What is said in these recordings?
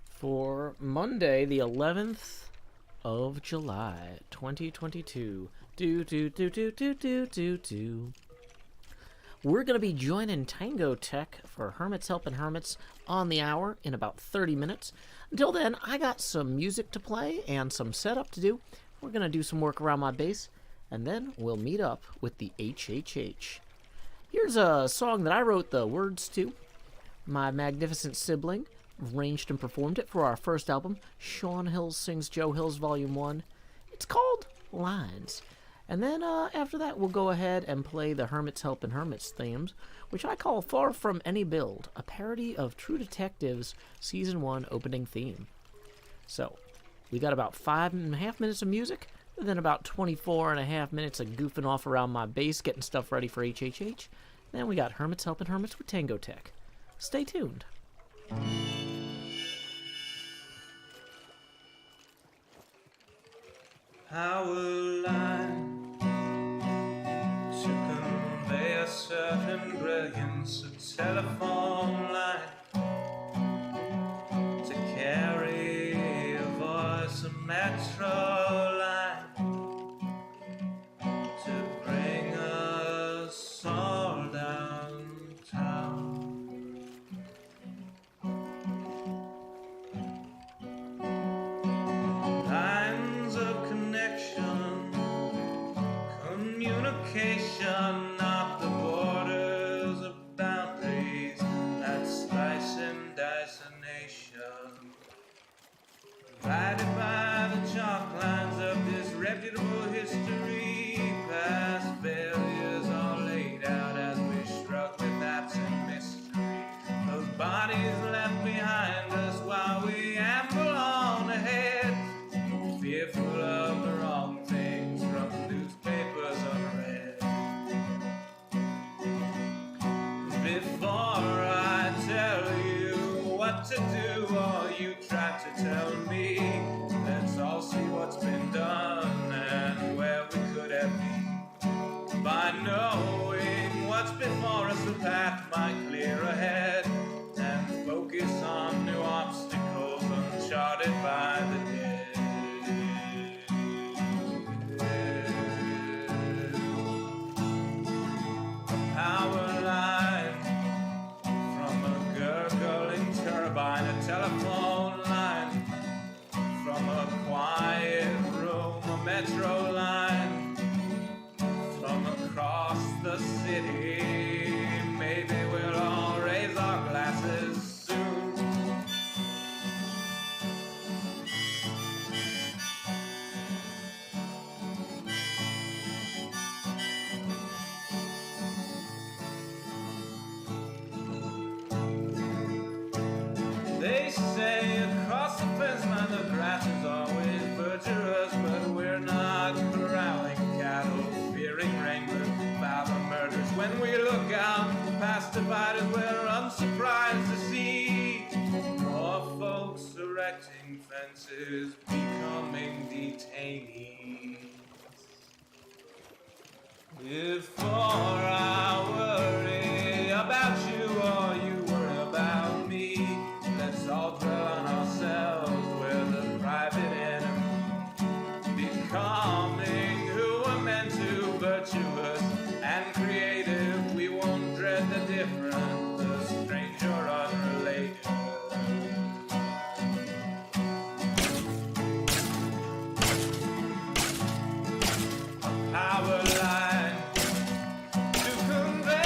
For Monday, the 11th of July, 2022. We're going to be joining TangoTek for Hermits Helping Hermits on the hour in about 30 minutes. Until then, I got some music to play and some setup to do. We're going to do some work around my bass, and then we'll meet up with the HHH. Here's a song that I wrote the words to. My magnificent sibling arranged and performed it for our first album, Sean Hills Sings Joe Hills Volume 1. It's called Lines. And then after that, we'll go ahead and play the Hermits Helping Hermits themes, which I call Far From Any Build, a parody of True Detective's Season 1 opening theme. So, we got about 5.5 minutes of music, and then about 24.5 minutes of goofing off around my bass, getting stuff ready for HHH. Then we got Hermits Helping Hermits with TangoTek. Stay tuned. Power line to convey a certain brilliance, a telephone line to carry a voice, a metro line to bring us all downtown. Lines of connection, communication, not the borders of boundaries that slice and dice a nation. Divided by the chalk lines of disreputable history, past failures are laid out as we shrug with absent mystery. Those bodies left behind us while we amble on ahead, fearful of the wrong things from newspapers unread. Before I tell you what to do, or you try to tell me, let's all see what's been done and where we could have been. By knowing what's before us, the path might clear ahead and focus on new obstacles uncharted by the dead. Power line from a gurgling turbine, a telephone line from a quiet room, a metro line from across the city. Maybe we'll all raise our glasses soon. They say across the fence line the grass is always verdurous, but we're not corralling cattle, fearing wranglers about the murders. When we look out past dividers, we're unsurprised to see more folks erecting fences, becoming detainees. Before I worry about you or you worry about me, let's all dwell on ourselves, we're the private enemy. Becoming who we're meant to, virtuous and creative, we won't dread the different, the strange or unrelated. A power line to convey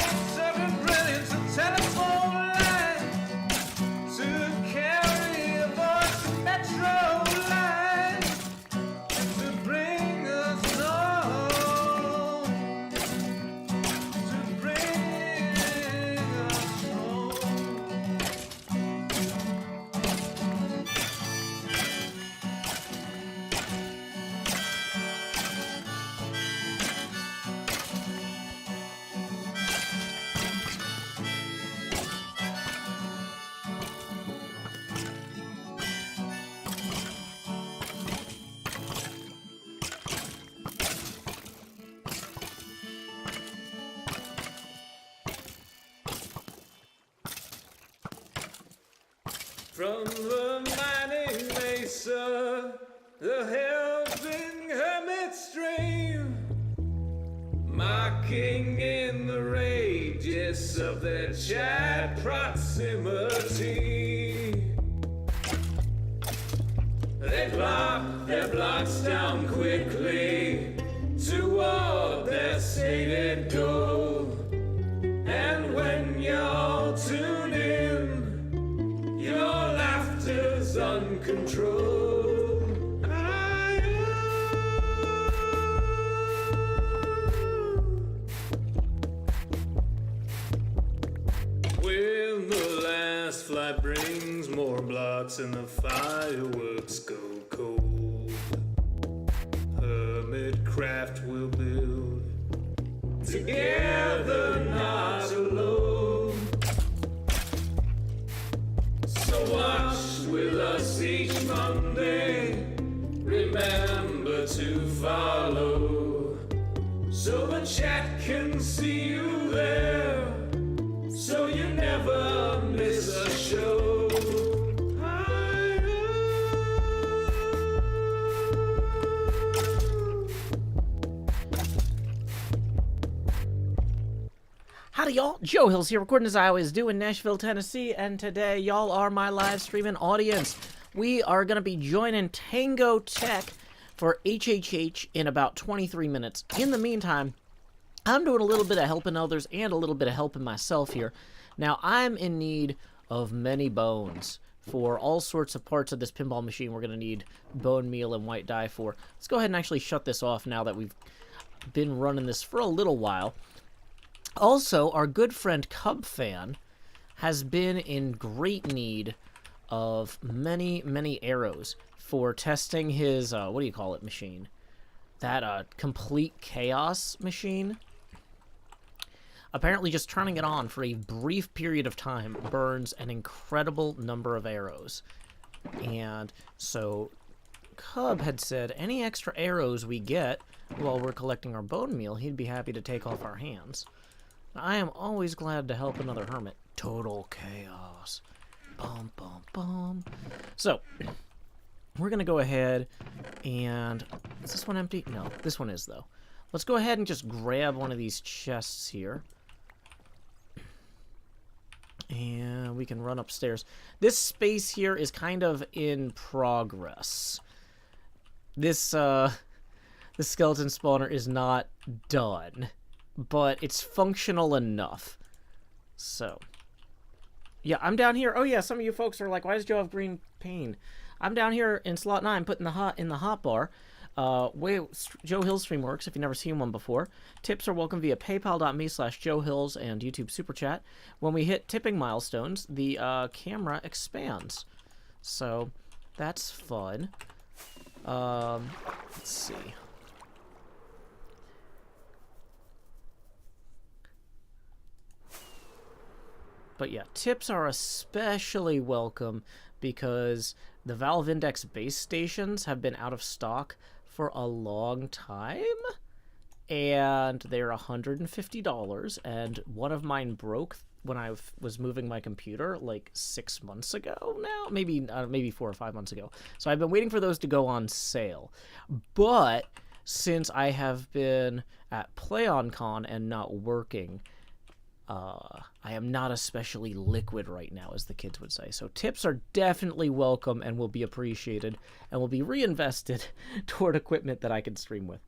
from the mining mesa, the helping hermit stream, mocking in the rages of their chat proximity. They block their blocks down quickly toward their stated goal. And when y'all tune in, your laughter's uncontrolled. When the last flight brings more blocks and the fireworks go cold, hermit craft will build together, not alone. So watch with us each Monday. Remember to follow, so the chat can see you there, so you never miss a show. Howdy, y'all. Joe Hills here, recording as I always do in Nashville, Tennessee, and today y'all are my live streaming audience. We are going to be joining TangoTek for HHH in about 23 minutes. In the meantime, I'm doing a little bit of helping others and a little bit of helping myself here. Now, I'm in need of many bones for all sorts of parts of this pinball machine. We're going to need bone meal and white dye for. Let's go ahead and actually shut this off now that we've been running this for a little while. Also, our good friend Cub Fan has been in great need of many, many arrows for testing his, what do you call it, machine? That, complete chaos machine. Apparently just turning it on for a brief period of time burns an incredible number of arrows. And so Cub had said any extra arrows we get while we're collecting our bone meal, he'd be happy to take off our hands. I am always glad to help another hermit. Total chaos. Bum, bum, bum. So, we're going to go ahead and... Is this one empty? No, this one is, though. Let's go ahead and just grab one of these chests here. And we can run upstairs. This space here is kind of in progress. This, the skeleton spawner is not done, but it's functional enough. So, yeah, I'm down here. Oh, yeah, some of you folks are like, why does Joe have green paint? I'm down here in slot 9 putting the hot in the hotbar. Way Joe Hills stream works if you've never seen one before. Tips are welcome via paypal.me/Joe Hills and YouTube Super Chat. When we hit tipping milestones, the camera expands. So, that's fun. Let's see. But yeah, tips are especially welcome because the Valve Index base stations have been out of stock for a long time, and they're $150, and one of mine broke when I was moving my computer like 6 months ago now, maybe 4 or 5 months ago. So I've been waiting for those to go on sale. But since I have been at PlayOnCon and not working, I am not especially liquid right now, as the kids would say. So tips are definitely welcome and will be appreciated and will be reinvested toward equipment that I can stream with.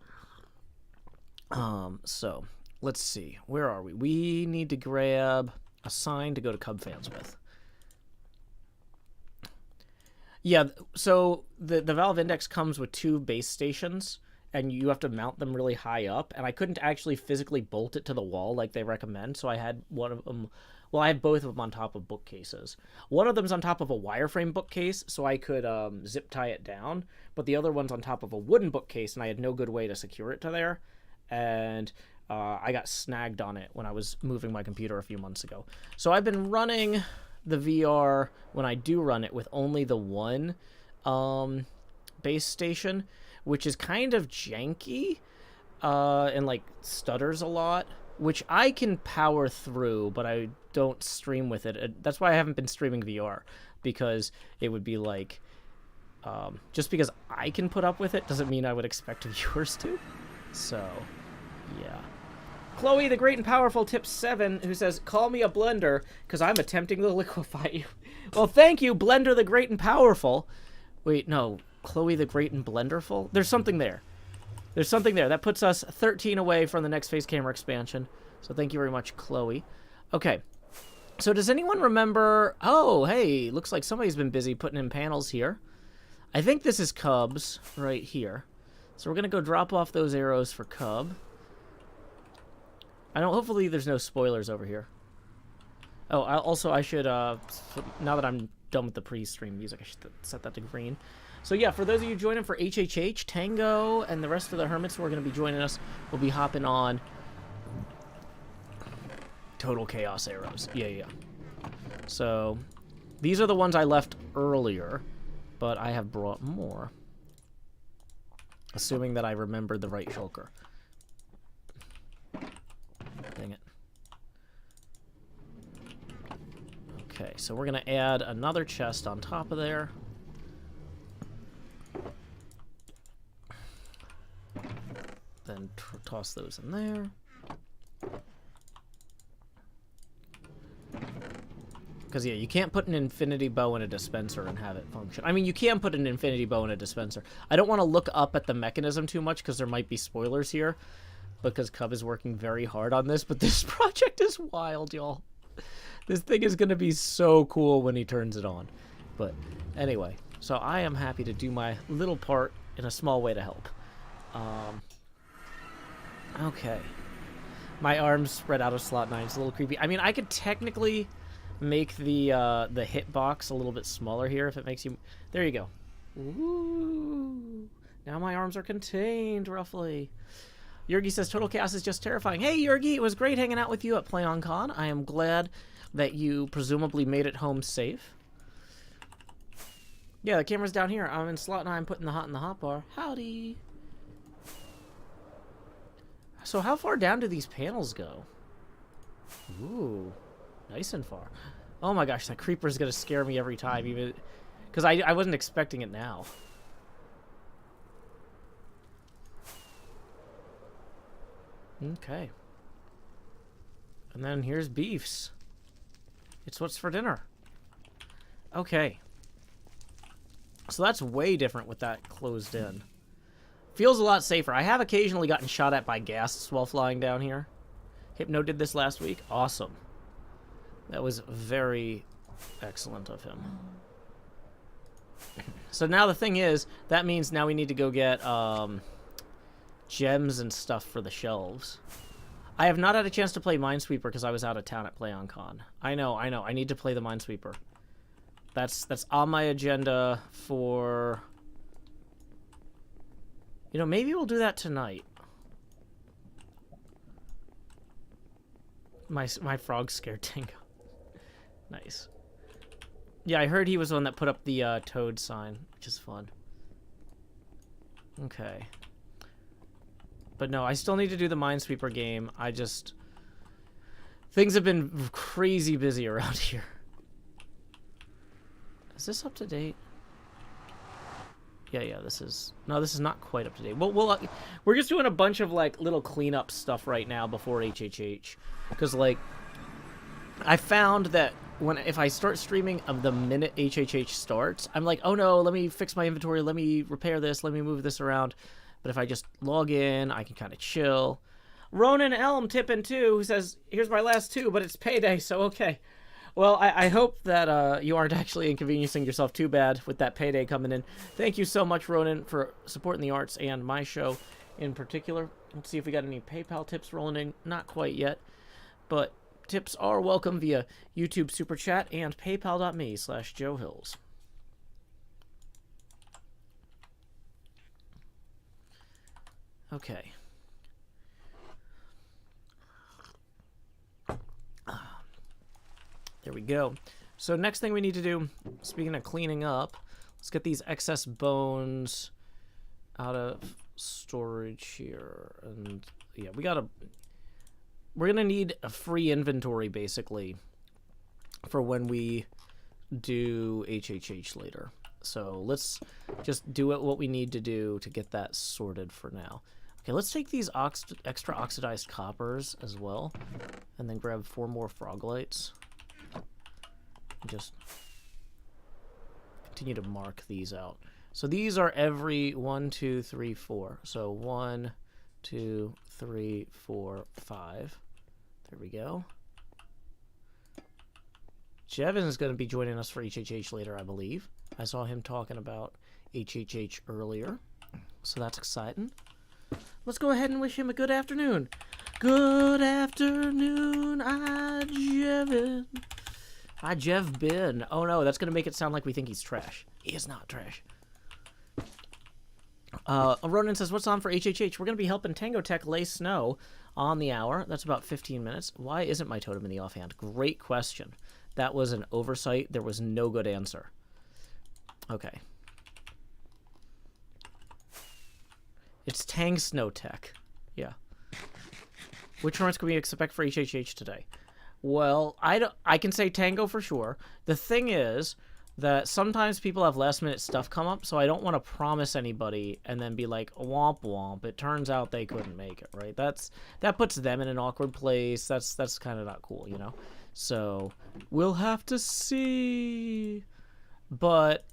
So let's see. Where are we? We need to grab a sign to go to Cub Fans with. Yeah, so the Valve Index comes with 2 base stations, and you have to mount them really high up, and I couldn't actually physically bolt it to the wall like they recommend, so I had one of them, well, I had both of them on top of bookcases. One of them's on top of a wireframe bookcase, so I could zip tie it down, but the other one's on top of a wooden bookcase, and I had no good way to secure it to there, and I got snagged on it when I was moving my computer a few months ago. So I've been running the VR, when I do run it, with only the one base station, which is kind of janky and like stutters a lot, which I can power through, but I don't stream with it. That's why I haven't been streaming VR. because it would be like, just because I can put up with it doesn't mean I would expect viewers to. So, yeah. Chloe the Great and Powerful tip 7, who says, call me a blender because I'm attempting to liquefy you. Well, thank you, Blender the Great and Powerful. Wait, no, Chloe the Great and Blenderful? There's something there. There's something there. That puts us 13 away from the next face camera expansion. So thank you very much, Chloe. Okay. So does anyone remember... Oh, hey, looks like somebody's been busy putting in panels here. I think this is Cubs right here. So we're going to go drop off those arrows for Cub. Hopefully there's no spoilers over here. Oh, I should, now that I'm done with the pre-stream music, I should set that to green. So yeah, for those of you joining for HHH, Tango and the rest of the Hermits who are going to be joining us will be hopping on Total Chaos arrows. Yeah. So, these are the ones I left earlier, but I have brought more. Assuming that I remembered the right shulker. Dang it. Okay, so we're going to add another chest on top of there. Then toss those in there. Because, yeah, you can't put an infinity bow in a dispenser and have it function. I mean, you can put an infinity bow in a dispenser. I don't want to look up at the mechanism too much because there might be spoilers here. Because Cub is working very hard on this, but this project is wild, y'all. This thing is going to be so cool when he turns it on. But anyway, so I am happy to do my little part in a small way to help. Okay. My arms spread out of slot 9. It's a little creepy. I mean, I could technically make the hitbox a little bit smaller here if it makes you... There you go. Ooh. Now my arms are contained, roughly. Yurgi says, Total Chaos is just terrifying. Hey, Yurgi, it was great hanging out with you at PlayOnCon. I am glad that you presumably made it home safe. Yeah, the camera's down here. I'm in slot 9 putting the hot in the hotbar. Howdy. So how far down do these panels go? Ooh, nice and far. Oh my gosh, that creeper's going to scare me every time, even because I wasn't expecting it now. Okay. And then here's beefs. It's what's for dinner. Okay. So that's way different with that closed in. Feels a lot safer. I have occasionally gotten shot at by ghasts while flying down here. Hypno did this last week. Awesome. That was very excellent of him. So now the thing is, that means now we need to go get gems and stuff for the shelves. I have not had a chance to play Minesweeper because I was out of town at PlayOnCon. I know. I need to play the Minesweeper. That's on my agenda for... You know, maybe we'll do that tonight. My frog scared Tango. Nice. Yeah, I heard he was the one that put up the toad sign, which is fun. Okay. But no, I still need to do the Minesweeper game. I just... Things have been crazy busy around here. Is this up to date? Yeah, this is... No, this is not quite up to date. We're just doing a bunch of, like, little cleanup stuff right now before HHH. Because, like, I found that if I start streaming the minute HHH starts, I'm like, oh no, let me fix my inventory, let me repair this, let me move this around. But if I just log in, I can kind of chill. Ronan Elm tipping 2, who says, here's my last 2, but it's payday, so okay. Well, I hope that you aren't actually inconveniencing yourself too bad with that payday coming in. Thank you so much, Ronan, for supporting the arts and my show in particular. Let's see if we got any PayPal tips rolling in. Not quite yet, but tips are welcome via YouTube Super Chat and paypal.me/Joe Hills. Okay. There we go. So next thing we need to do, speaking of cleaning up, let's get these excess bones out of storage here. And yeah, we're gonna need a free inventory basically for when we do HHH later. So let's just do what we need to do to get that sorted for now. Okay, let's take these extra oxidized coppers as well, and then grab 4 more froglites. And just continue to mark these out. So these are every 1, 2, 3, 4. So 1, 2, 3, 4, 5. There we go. Jevin is going to be joining us for HHH later, I believe. I saw him talking about HHH earlier, so that's exciting. Let's go ahead and wish him a good afternoon. Good afternoon, Jevin. Hi, Jev Bin. Oh no, that's going to make it sound like we think he's trash. He is not trash. Ronan says, what's on for HHH? We're going to be helping TangoTek lay snow on the hour. That's about 15 minutes. Why isn't my totem in the offhand? Great question. That was an oversight. There was no good answer. Okay. It's Tang Snowtech. Yeah. Which hermits can we expect for HHH today? Well, I can say Tango for sure. The thing is that sometimes people have last-minute stuff come up, so I don't want to promise anybody and then be like, womp womp. It turns out they couldn't make it, right? That puts them in an awkward place. That's kind of not cool, you know? So we'll have to see. But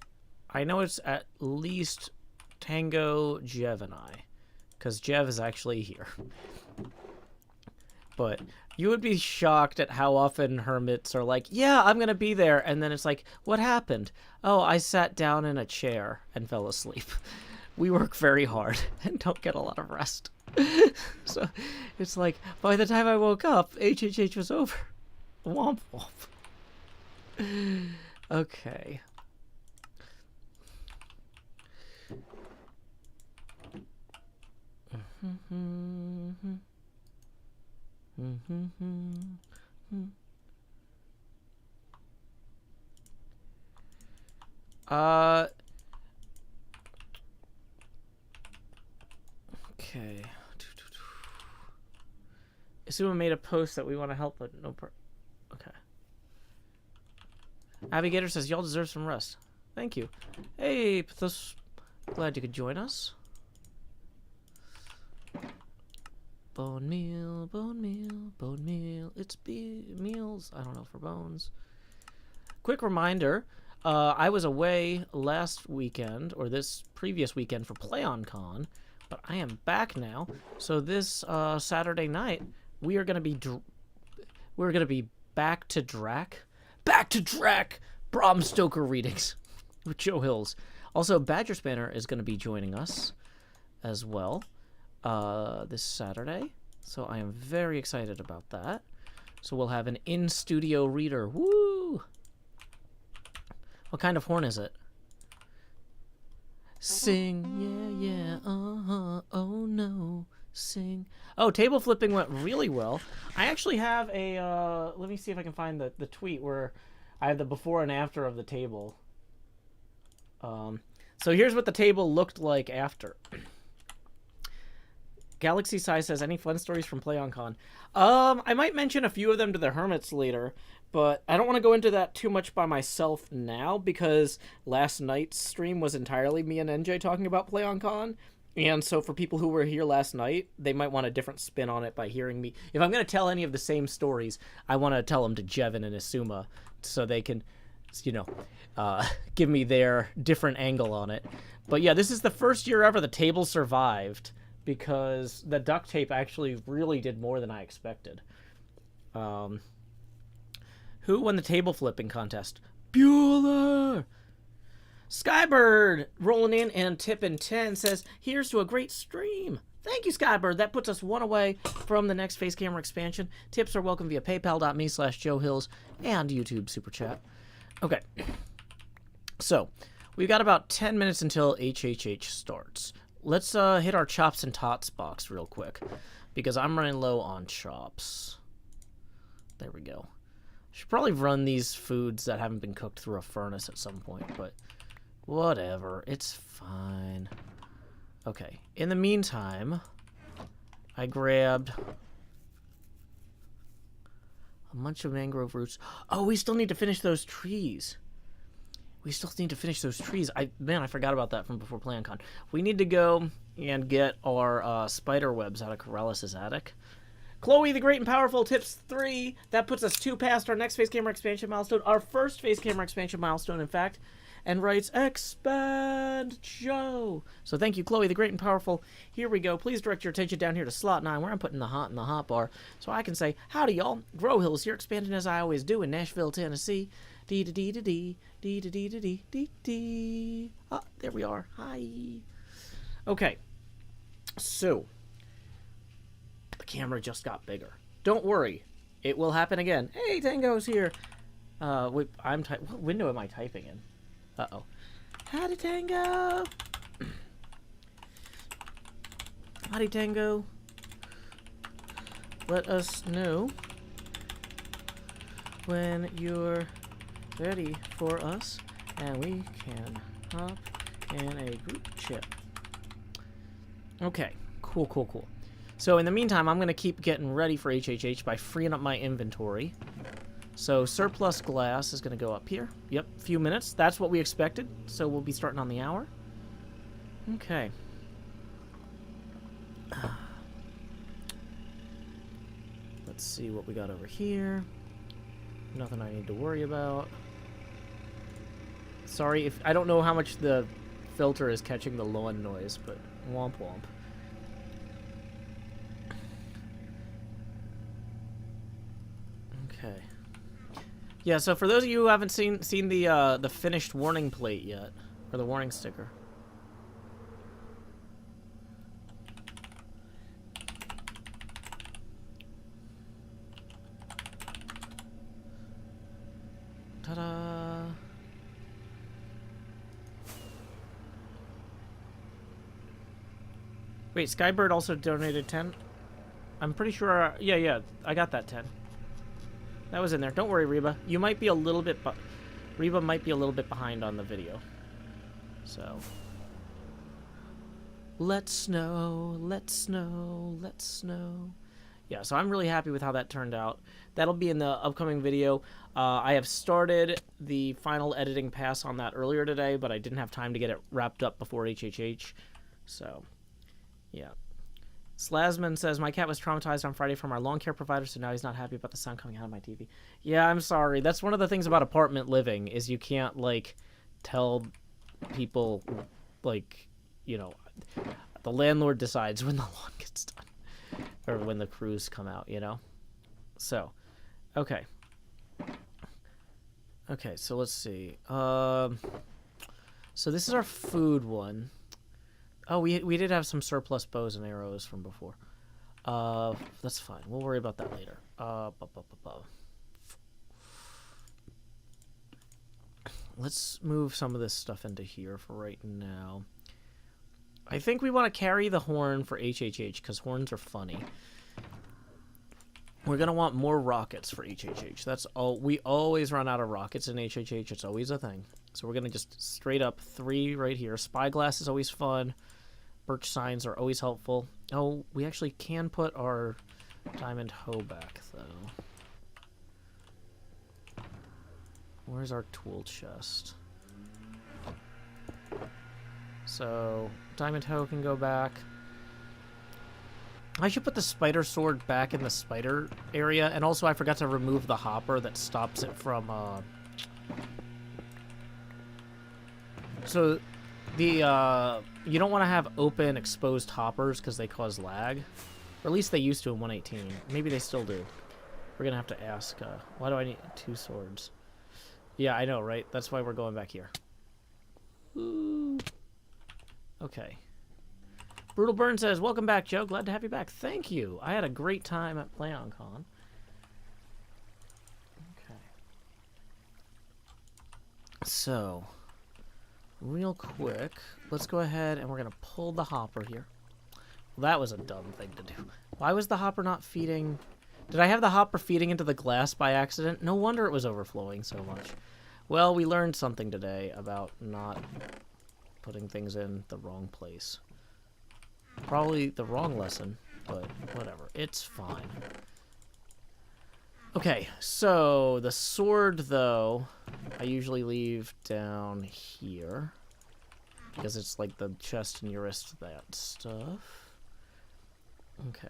I know it's at least Tango, Jev, and I, because Jev is actually here. But you would be shocked at how often hermits are like, yeah, I'm going to be there. And then it's like, what happened? Oh, I sat down in a chair and fell asleep. We work very hard and don't get a lot of rest. So it's like, by the time I woke up, HHH was over. Womp womp. Okay. Okay. Asuma made a post that we want to help, but no okay. Abigator says, y'all deserve some rest. Thank you. Hey, Pathos. Glad you could join us. Bone meal, bone meal, bone meal. It's meals. I don't know, for bones. Quick reminder, I was away last weekend, or this previous weekend, for PlayOnCon, but I am back now. So this Saturday night, we are going to be back to Drac. Back to Drac! Bram Stoker readings with Joe Hills. Also, Badger Spanner is going to be joining us as well this Saturday. So I am very excited about that. So we'll have an in-studio reader. Woo! What kind of horn is it? Sing, yeah, yeah, uh-huh, oh no, sing. Oh, table flipping went really well. I actually have a, let me see if I can find the tweet where I have the before and after of the table. So here's what the table looked like after. Galaxy Size says, any fun stories from PlayOnCon? I might mention a few of them to the Hermits later, but I don't want to go into that too much by myself now, because last night's stream was entirely me and NJ talking about PlayOnCon, and so for people who were here last night, they might want a different spin on it by hearing me. If I'm going to tell any of the same stories, I want to tell them to Jevin and Asuma, so they can, you know, give me their different angle on it. But yeah, this is the first year ever the table survived, because the duct tape actually really did more than I expected. Who won the table flipping contest? Bueller! Skybird rolling in and tipping 10 says, here's to a great stream. Thank you, Skybird. That puts us one away from the next face camera expansion. Tips are welcome via paypal.me/JoeHills and YouTube Super Chat. Okay. So, we've got about 10 minutes until HHH starts. Let's hit our chops and tots box real quick, because I'm running low on chops. There we go. Should probably run these foods that haven't been cooked through a furnace at some point, but whatever. It's fine. Okay. In the meantime, I grabbed a bunch of mangrove roots. Oh, we still need to finish those trees. We still need to finish those trees. Man, I forgot about that from before PlanCon. We need to go and get our spider webs out of Corellis' attic. Chloe the Great and Powerful tips 3. That puts us 2 past our next face camera expansion milestone. Our first face camera expansion milestone, in fact. And writes, expand Joe. So thank you, Chloe the Great and Powerful. Here we go. Please direct your attention down here to slot 9, where I'm putting the hot in the hot bar. So I can say, howdy, y'all. Grow Hills here, expanding as I always do in Nashville, Tennessee. Dee-da-dee-da-dee, dee-da-dee-da-dee-dee-dee. Ah, there we are. Hi. Okay. So, the camera just got bigger. Don't worry. It will happen again. Hey, Tango's here. Wait, what window am I typing in? Uh-oh. Howdy, Tango. Howdy, Tango. Let us know when you're ready for us, and we can hop in a group chat. Okay, cool. So in the meantime, I'm going to keep getting ready for HHH by freeing up my inventory. So surplus glass is going to go up here. Yep, a few minutes. That's what we expected. So we'll be starting on the hour. Okay. Let's see what we got over here. Nothing I need to worry about. Sorry if I don't know how much the filter is catching the lawn noise, but womp womp. Okay. Yeah, so for those of you who haven't seen the finished warning plate yet, or the warning sticker. Ta-da! Wait, Skybird also donated 10? I'm pretty sure, yeah, I got that 10. That was in there. Don't worry, Reba. You might be a little bit, Reba might be a little bit behind on the video. So. Let's know. Yeah, so I'm really happy with how that turned out. That'll be in the upcoming video. I have started the final editing pass on that earlier today, but I didn't have time to get it wrapped up before HHH. So, yeah. Slasman says, my cat was traumatized on Friday from our lawn care provider, so now he's not happy about the sound coming out of my TV. Yeah, I'm sorry. That's one of the things about apartment living, is you can't, like, tell people, like, you know, the landlord decides when the lawn gets done. Or when the crews come out, you know? So, okay. Okay, so let's see. So this is our food one. Oh, we did have some surplus bows and arrows from before. That's fine. We'll worry about that later. Let's move some of this stuff into here for right now. I think we want to carry the horn for HHH because horns are funny. We're going to want more rockets for HHH. That's all. We always run out of rockets in HHH. It's always a thing. So we're going to just straight up 3 right here. Spyglass is always fun. Birch signs are always helpful. Oh, we actually can put our diamond hoe back, though. Where's our tool chest? So, diamond hoe can go back. I should put the spider sword back in the spider area, and also I forgot to remove the hopper that stops it from, So, the, you don't want to have open, exposed hoppers because they cause lag. Or at least they used to in 1.18. Maybe they still do. We're going to have to ask, why do I need 2 swords? Yeah, I know, right? That's why we're going back here. Ooh. Okay. Brutal Burn says, welcome back, Joe. Glad to have you back. Thank you. I had a great time at PlayOnCon. Okay. So, real quick, let's go ahead and we're going to pull the hopper here. Well, that was a dumb thing to do. Why was the hopper not feeding? Did I have the hopper feeding into the glass by accident? No wonder it was overflowing so much. Well, we learned something today about not putting things in the wrong place. Probably the wrong lesson, but whatever. It's fine. Okay, so the sword, though, I usually leave down here because it's like the chest nearest that stuff. Okay.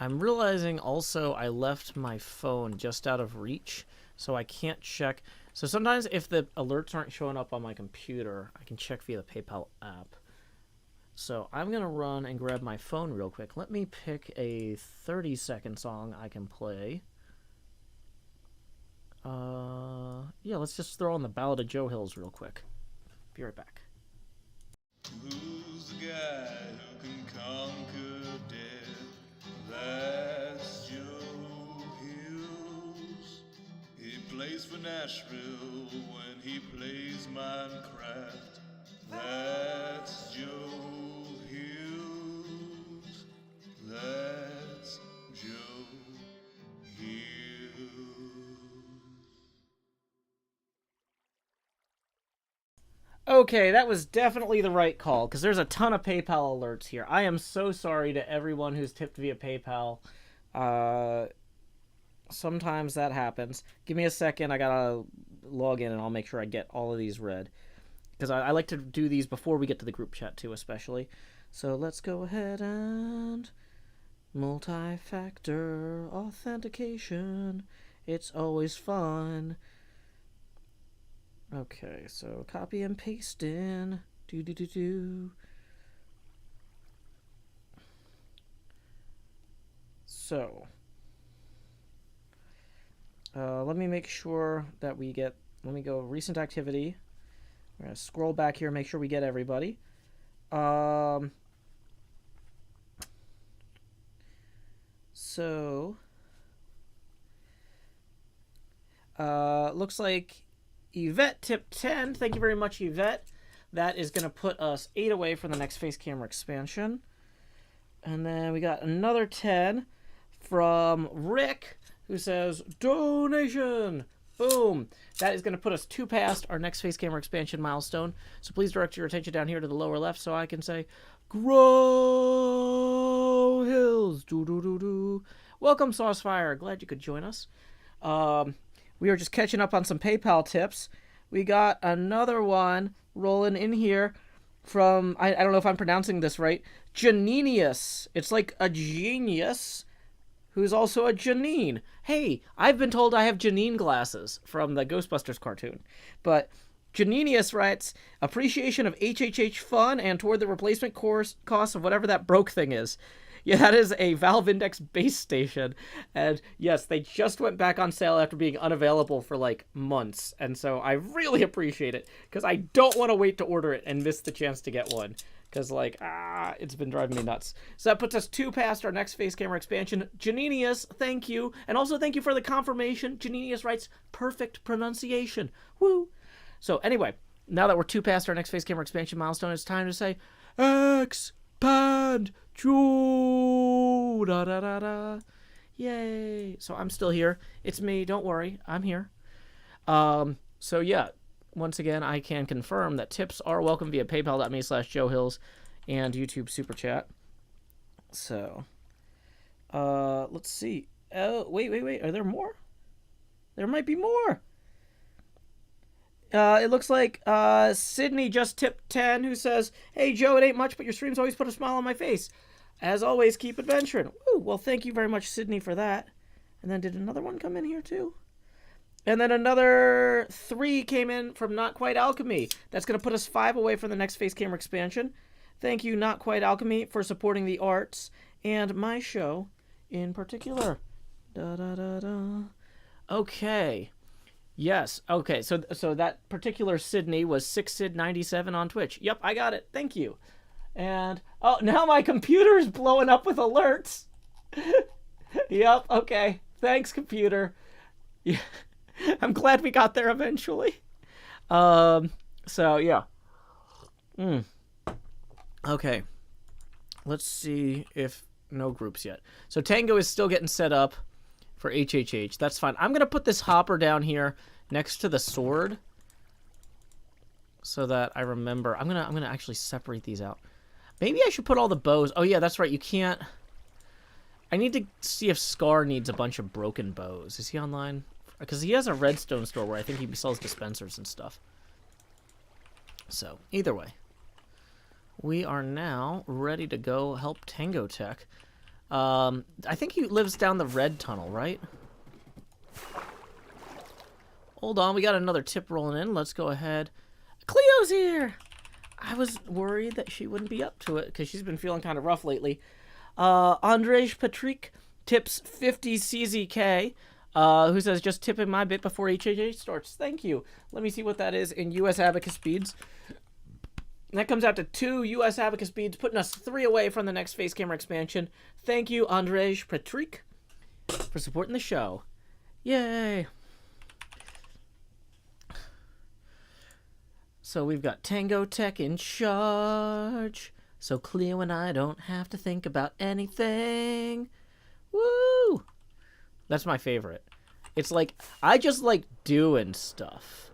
I'm realizing also I left my phone just out of reach, so I can't check. So sometimes if the alerts aren't showing up on my computer, I can check via the PayPal app. So I'm going to run and grab my phone real quick. Let me pick a 30-second song I can play. Yeah, let's just throw on the Ballad of Joe Hills real quick. Be right back. Who's the guy who can conquer death? That's Joe Hills. He plays for Nashville when he plays Minecraft. That's Joe Hills. That's Joe Hills. Okay, that was definitely the right call, because there's a ton of PayPal alerts here. I am so sorry to everyone who's tipped via PayPal. Sometimes that happens. Give me a second, I gotta log in and I'll make sure I get all of these read. Because I like to do these before we get to the group chat too, especially. So let's go ahead and... multi-factor authentication. It's always fun. Okay, so copy and paste in. So, let me make sure that we get, let me go recent activity. We're going to scroll back here, make sure we get everybody. So, looks like Yvette tipped 10. Thank you very much, Yvette. That is going to put us 8 away from the next face camera expansion. And then we got another 10 from Rick, who says, donation! Boom! That is going to put us 2 past our next face camera expansion milestone. So please direct your attention down here to the lower left so I can say, Grow Hills! Do-do-do-do. Welcome, Saucefire. Glad you could join us. We are just catching up on some PayPal tips. We got another one rolling in here from, I don't know if I'm pronouncing this right, Janinius. It's like a genius who's also a Janine. Hey, I've been told I have Janine glasses from the Ghostbusters cartoon. But Janinius writes, appreciation of HHH fun and toward the replacement cost of whatever that broke thing is. Yeah, that is a Valve Index base station. And yes, they just went back on sale after being unavailable for like months. And so I really appreciate it because I don't want to wait to order it and miss the chance to get one. Because like, it's been driving me nuts. So that puts us 2 past our next face camera expansion. Janinius, thank you. And also thank you for the confirmation. Janinius writes, perfect pronunciation. Woo. So anyway, now that we're 2 past our next face camera expansion milestone, it's time to say, expand. Da da da da. Yay. So I'm still here. It's me. Don't worry. I'm here. So yeah, once again, I can confirm that tips are welcome via paypal.me/JoeHills and YouTube Super Chat. So, let's see. Oh, wait. Are there more? There might be more. It looks like Sydney just tipped 10, who says, hey, Joe, it ain't much, but your streams always put a smile on my face. As always, keep adventuring. Woo, well, thank you very much, Sydney, for that. And then did another one come in here, too? And then another 3 came in from Not Quite Alchemy. That's going to put us 5 away from the next face camera expansion. Thank you, Not Quite Alchemy, for supporting the arts and my show in particular. Da-da-da-da. Okay. Yes. Okay. So that particular Sydney was 6Sid97 on Twitch. Yep, I got it. Thank you. And oh, now my computer's blowing up with alerts. Yep. Okay. Thanks, computer. Yeah. I'm glad we got there eventually. So yeah. Okay. Let's see if no groups yet. So Tango is still getting set up for HHH. That's fine. I'm going to put this hopper down here next to the sword so that I remember. I'm going to actually separate these out. Maybe I should put all the bows. Oh, yeah, that's right. You can't. I need to see if Scar needs a bunch of broken bows. Is he online? Because he has a redstone store where I think he sells dispensers and stuff. So, either way. We are now ready to go help TangoTek. I think he lives down the red tunnel, right? Hold on, we got another tip rolling in. Let's go ahead. Cleo's here! I was worried that she wouldn't be up to it because she's been feeling kind of rough lately. Andrej Patrick tips 50 CZK, who says, just tipping my bit before HHH starts. Thank you. Let me see what that is in US Abacus beads. That comes out to 2 US Abacus beads, putting us 3 away from the next face camera expansion. Thank you, Andrej Patrick, for supporting the show. Yay! So we've got TangoTek in charge, so Cleo and I don't have to think about anything. Woo! That's my favorite. It's like, I just like doing stuff.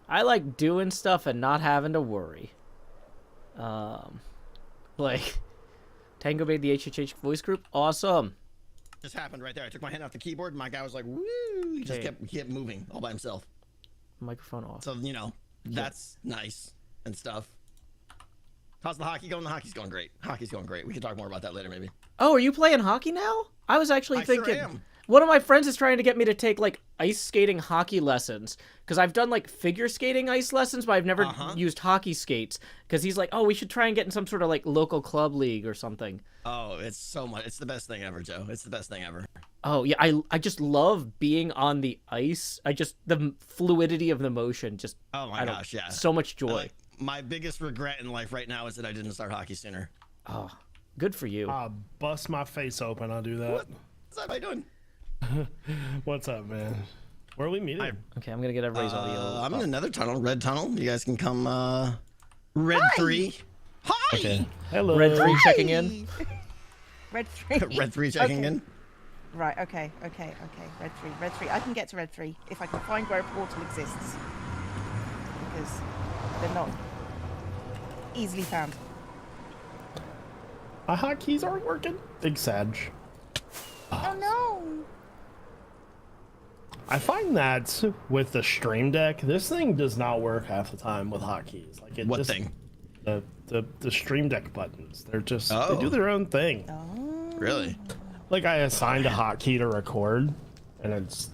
I like doing stuff and not having to worry. Like, Tango made the HHH voice group. Awesome. Just happened right there. I took my hand off the keyboard and my guy was like, woo! He just kept moving all by himself. Microphone off. So, you know, that's nice and stuff. How's the hockey going? The hockey's going great. Hockey's going great. We can talk more about that later, maybe. Oh, are you playing hockey now? I was actually thinking. Sure am. One of my friends is trying to get me to take like ice skating hockey lessons because I've done like figure skating ice lessons, but I've never used hockey skates. Because he's like, oh, we should try and get in some sort of like local club league or something. Oh, it's so much. It's the best thing ever, Joe. It's the best thing ever. Oh yeah, I just love being on the ice. The fluidity of the motion. Just oh my gosh, yeah, so much joy. My biggest regret in life right now is that I didn't start hockey sooner. Oh, good for you. Bust my face open. I'll do that. What's that guy doing? What's up, man? Where are we meeting? Okay, I'm gonna get everybody's audio. I'm in another tunnel, red tunnel. You guys can come. Red 3. Hi. Okay. Hello. Red 3 checking in. Red 3. Red 3 checking in. Right. Okay. Red 3. Red 3. I can get to Red 3 if I can find where a portal exists, because they're not easily found. My hotkeys aren't working. Big Sag. Oh no. I find that with the Stream Deck, this thing does not work half the time with hotkeys. Like it What just, thing? The Stream Deck buttons. They're just Oh. they do their own thing. Oh. Really? Like I assigned a hotkey to record, and it's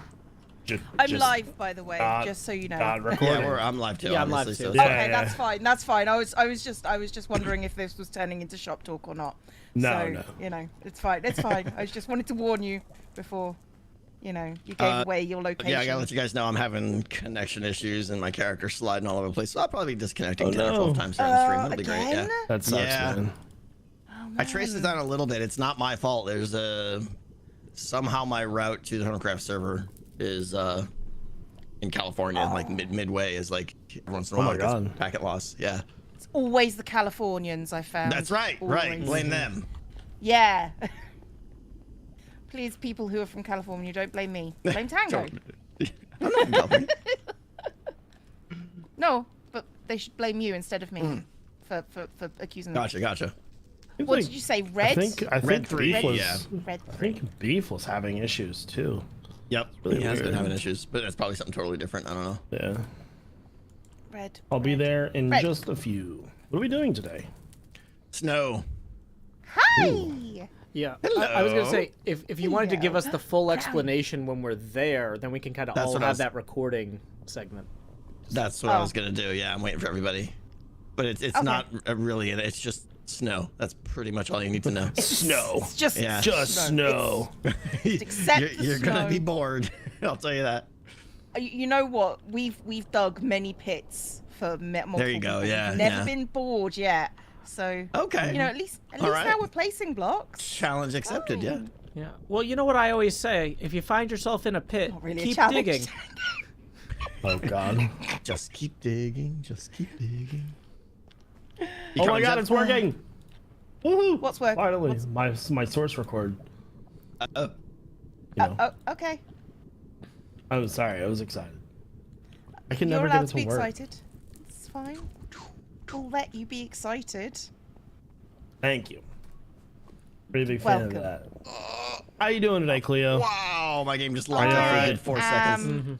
just. I'm live, by the way, just so you know. Not recording. Yeah, I'm live too. Yeah, I'm live obviously, too. so- Okay, Yeah. that's fine. That's fine. I was just wondering if this was turning into shop talk or not. No, so, no. You know, it's fine. It's fine. I just wanted to warn you before, you know, you gave away your location. Yeah, I gotta let you guys know I'm having connection issues and my character's sliding all over the place. So I'll probably be disconnecting 10 or 12 times during the stream. That'll be great. again? Yeah. That sucks, Yeah. man. Oh, I traced it down a little bit. It's not my fault. There's somehow my route to the Huntercraft server is in California, like midway is like every once in a Oh while my it gets God. packet loss. Yeah. It's always the Californians, I found. That's right. Right. Always. Blame them. Yeah. Please, people who are from California, don't blame me. Blame Tango. I'm not in California. No, but they should blame you instead of me for accusing them. Gotcha. What did you say? Red? I think Red 3, Beef was. yeah. Red I think Beef was having issues too. Yep. really He has been weird. having issues, but that's probably something totally different. I don't know. Yeah. Red. I'll be there in Red. just a few. What are we doing today? Snow. Hi. Yeah, I was gonna Hello. say if you wanted to give us the full Hello. explanation when we're there, then we can kind of That's all what I have was- that recording segment. That's what I Oh. was gonna do. Yeah, I'm waiting for everybody. But it's Okay. not really. It's just snow. That's pretty much all you need to know. Snow. It's just Yeah. Just snow. Except you're the gonna be snow. bored. I'll tell you that. You know what? We've dug many pits for multiple There you go, people. yeah, We've never yeah. been bored yet. So Okay. you know, at least All right. now we're placing blocks. Challenge accepted. Yeah. Yeah. Well, you know what I always say: if you find yourself in a pit, Not really a keep challenge. digging. Oh God. Just keep digging. Just keep digging. You Oh my coming, God, Jeff? it's working. Woohoo! What's working? Finally, my source record. Oh, You know, Oh, okay. I was sorry. I was excited. I can You're never get allowed it to be to work. excited. It's fine. We'll let you be excited. Thank you. Pretty big fan Welcome. of that. How you doing today, Cleo? wow. Oh, my game just locked up for a good 4 seconds.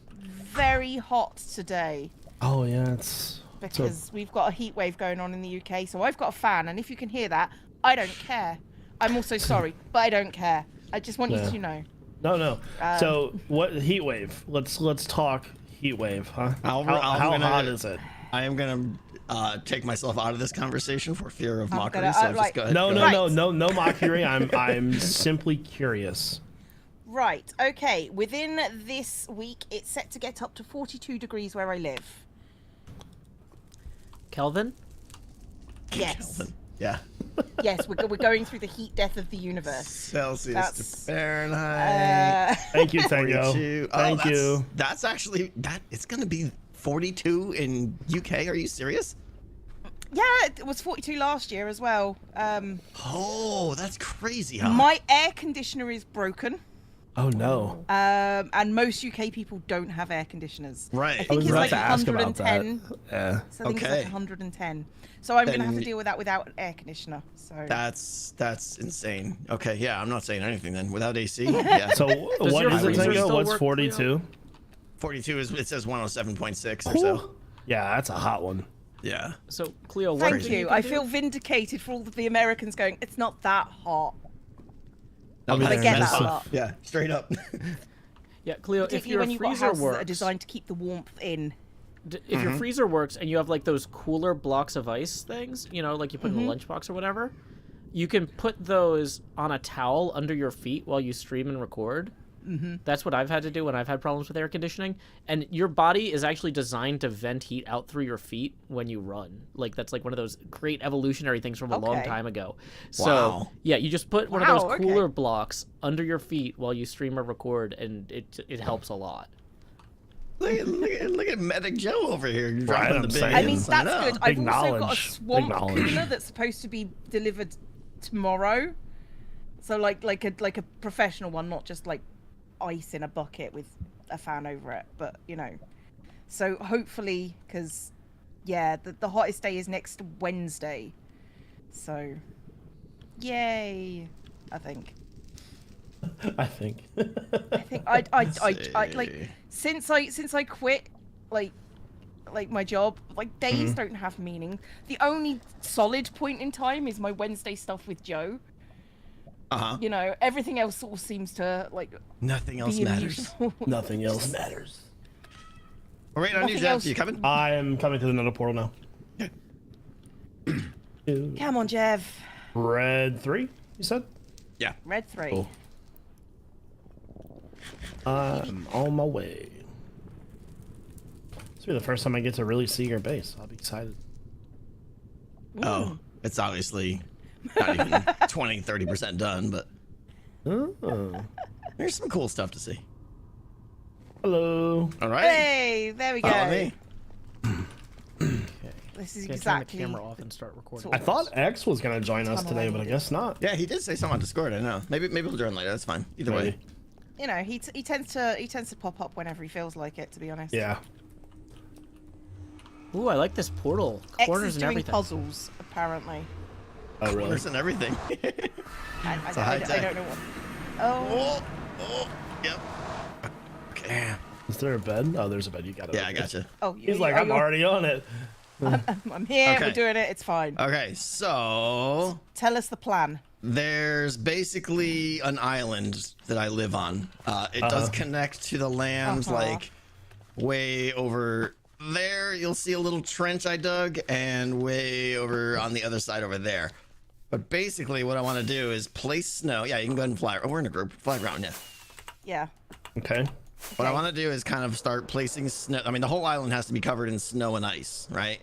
Very hot today Oh yeah, it's because we've got a heat wave going on in the UK. So I've got a fan, and if you can hear that, I don't care. I'm also sorry, but I don't care. I just want you to know. no. So what heat wave? Let's talk heat wave, huh? How hot is it? I am gonna take myself out of this conversation for fear of mockery. gonna- So right. just go ahead. No, go no, ahead. no mockery. I'm simply curious. Right. Okay. Within this week, it's set to get up to 42 degrees where I live. Kelvin? Yes. Yeah. Yes, we're going through the heat death of the universe. Celsius That's- to Fahrenheit. Thank you, Tango. 42. Thank you. That's actually it's gonna be 42 in UK. Are you serious? Yeah, it was 42 last year as well. Oh, that's crazy, huh? My air conditioner is broken. Oh no. And most UK people don't have air conditioners. Right. I I think was it's about like to ask about that. 110. Yeah. So I think it's Okay. like 110. So I'm going to have to Then- deal with that without an air conditioner. So That's insane. Okay, yeah, I'm not saying anything then. Without AC, yeah. So what your is it, freezer Tango? still What's work, 42? 42 is it says 107.6 or so. Yeah, that's a hot one. Yeah. So, Cleo, one thank thing you. can I do- feel vindicated for all of the Americans going, it's not that hot. I mean, I get that's- that a lot. Yeah, straight up. Yeah, Cleo, if Particularly your when you've got freezer houses that are works, designed to keep the warmth in. if your freezer works and you have like those cooler blocks of ice things, you know, like you put in a lunchbox or whatever, you can put those on a towel under your feet while you stream and record. That's what I've had to do when I've had problems with air conditioning. And your body is actually designed to vent heat out through your feet when you run. Like that's like one of those great evolutionary things from a long Okay. time ago. So Wow. yeah, you just put one of Wow, those okay. cooler blocks under your feet while you stream or record, and it helps a lot. Look at Medic Joe over here Right, dropping I'm the big. saying. I mean, sign that's up. good. I've Big also got a knowledge. swamp Big knowledge. cooler that's supposed to be delivered tomorrow. So like a professional one, not just like ice in a bucket with a fan over it, but you know. So hopefully, because yeah, the hottest day is next Wednesday. So, yay! I think. I think. I think I like see. since I quit like my job, like days don't have meaning. The only solid point in time is my Wednesday stuff with Joe. Uh-huh. You know, everything else sort of seems to like Nothing else be matters. unusual. Nothing else matters. We're waiting on you, Nothing Jeff. else. You coming? I am coming to the nether portal now. Come on, Jev. Red 3, you said? Yeah. Red 3. Cool. I'm on my way. This will be the first time I get to really see your base. I'll be excited. Oh, it's obviously not even 20-30% done, but Oh. there's some cool stuff to see. Hello. All right. Hey, there we go. Follow me. This is Okay, exactly. turn the camera off and start recording. sort I thought X was gonna join us Tunnel today, but I ended. guess not. Yeah, he did say something on Discord. I know. Maybe we'll join later. That's fine. Either way. Maybe. You know, he tends to pop up whenever he feels like it. To be honest. Yeah. Ooh, I like this portal. X Corners is and doing everything. puzzles apparently. Oh really? Corners and everything. I a high tech. don't know what. Oh. Oh, yep. Okay. Is there a bed? Oh, there's a bed. You got it. Yeah, I gotcha. Oh, He's like, I'm already on it. I'm here. Okay. We're doing it. It's fine. Okay, so Tell us the plan. there's basically an island that I live on. It does connect to the land, like way over there. You'll see a little trench I dug, and way over on the other side over there. But basically, what I want to do is place snow. Yeah, you can go ahead and fly. Oh, we're in a group. Fly around, yeah. Yeah. Okay. What I want to do is kind of start placing snow. I mean, the whole island has to be covered in snow and ice, right?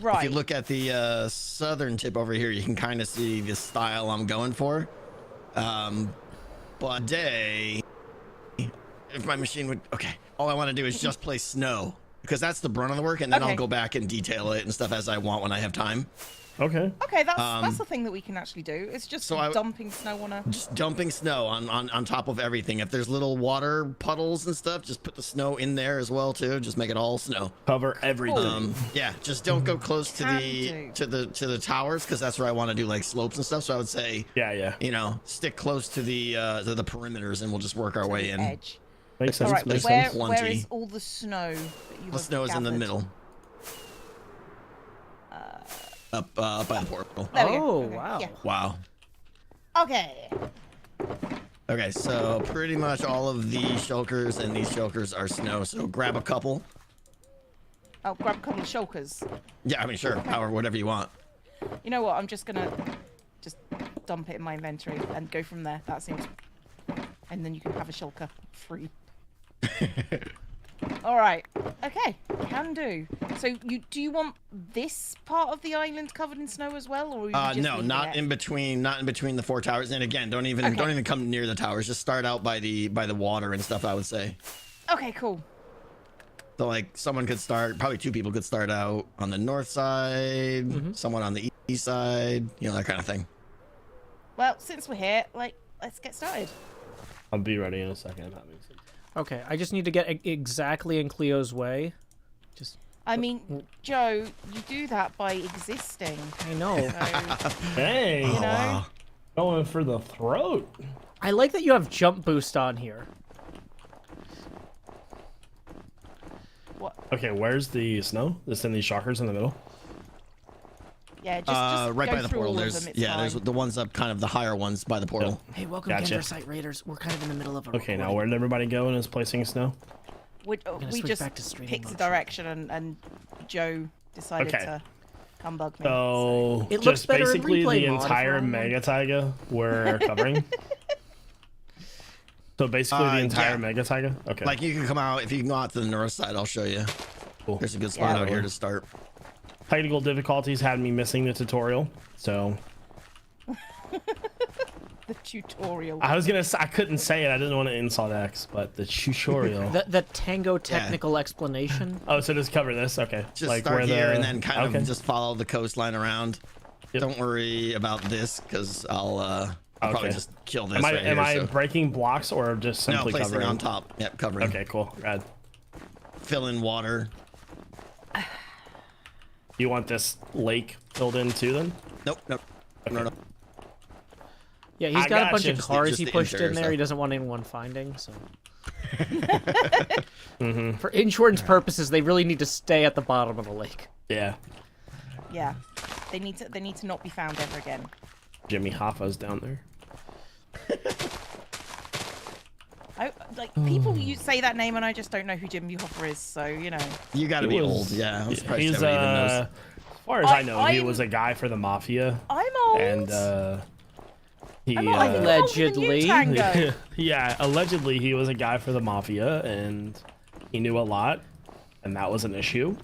Right. If you look at the southern tip over here, you can kind of see the style I'm going for. But today, if my machine would, okay, all I want to do is just place snow. because that's the brunt of the work, and then Okay. I'll go back and detail it and stuff as I want when I have time. Okay. Okay, that's the thing that we can actually do. It's just so I- dumping snow on a. Just dumping snow on top of everything. If there's little water puddles and stuff, just put the snow in there as well too. Just make it all snow. Cover everything. Yeah, just don't go close to Can to the towers, because that's where I want to do like slopes and stuff. So I would say, Yeah. you know, stick close to the perimeters, and we'll just work our way in. Edge. Makes sense. All right, Makes where, sense. where is all the snow that you The have snow is in the gathered? middle. Up by the portal. There we go. Oh, Okay, wow. yeah. Wow. Okay. Okay, so pretty much all of these shulkers and these shulkers are snow. So grab a couple. I'll grab a couple of shulkers. Yeah, I mean, sure, power, whatever you want. You know what? I'm just gonna just dump it in my inventory and go from there. That seems. And then you can have a shulker free. All right. Okay. Can do. So do you want this part of the island covered in snow as well, or are you just No, leaving not it? in between the 4 towers. And again, don't even come near the towers. Just start out by the water and stuff, I would say. Okay. Cool. So like someone could start, probably 2 people could start out on the north side, someone on the east side, you know, that kind of thing. Well, since we're here, let's get started. I'll be ready in a second. That makes sense. Okay, I just need to get exactly in Cleo's way. Just, I mean, Joe, you do that by existing. I know. So, Hey, you know, Wow. going for the throat. I like that you have jump boost on here. what? Okay, where's the snow? This in these shockers in the middle. Yeah, just Right go by the through portal. all of There's them, it's there's fine. the ones up, kind of the higher ones by the portal. Hey, welcome Gotcha. to Androsite Raiders. We're kind of in the middle of a Okay, now recording. where did everybody go in his placing snow? We switch just back to streaming picked a mode. direction and Joe decided Okay. to come bug me. So It looks just better in basically replay the mod if entire we're on one. mega taiga we're covering. So basically the entire yeah. mega taiga. Okay. Like you can come out, if you can go out to the north side, I'll show you. Cool. There's a good spot Yeah. out here to start. Technical difficulties had me missing the tutorial, so The tutorial. I was gonna. I couldn't say it. I didn't want to insult X, but the tutorial. The Tango technical explanation. Oh, so just cover this. Okay. Just like start where here the... and then kind okay. of just follow the coastline around. Yep. Don't worry about this, because I'll probably Okay. just kill this Am I right am here. I so- breaking blocks or just No, simply placing covering? on top. Yep, covering. Okay, cool. Rad. Fill in water. You want this lake filled in too, then? Nope, nope. No, no. Yeah, he's I got a got bunch you. of Just cars just he the pushed interior in there. stuff. He doesn't want anyone finding. So, Mm-hmm. for insurance purposes, they really need to stay at the bottom of the lake. Yeah. Yeah, they need to not be found ever again. Jimmy Hoffa's down there. People you say that name and I just don't know who Jimmy Hoffa is. So you know. You gotta He be was- old. Yeah, I'm surprised He's nobody even knows. as far as I know, he I'm- was a guy for the mafia, I'm old. and he I'm old. I think I'm older than you, Allegedly. Tango. yeah, allegedly he was a guy for the mafia, and he knew a lot, and that was an issue.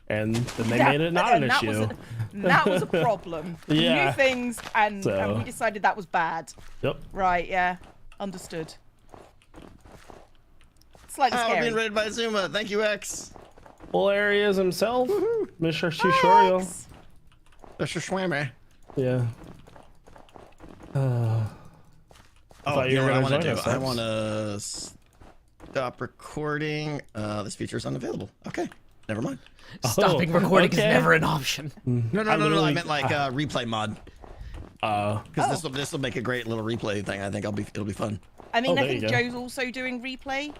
And then they made it not an and that issue. That was a problem. He Yeah. knew things, and So- we decided that was bad. Yep. Right? Yeah. Understood. Slightly Oh, scary. being raided by Zuma. Thank you, X. Full areas himself, Mr. Tutorial. Alex! Mr. Schwammer. Yeah. Oh, thought you you know were what I gonna want to join do? us, I X. want to stop recording. This feature is unavailable. Okay, never mind. Stopping recording is okay. never an option. No, I I literally- meant like replay mod, because this will make a great little replay thing. I think it'll be fun. I mean, Oh, I there you think go. Joe's also doing replay.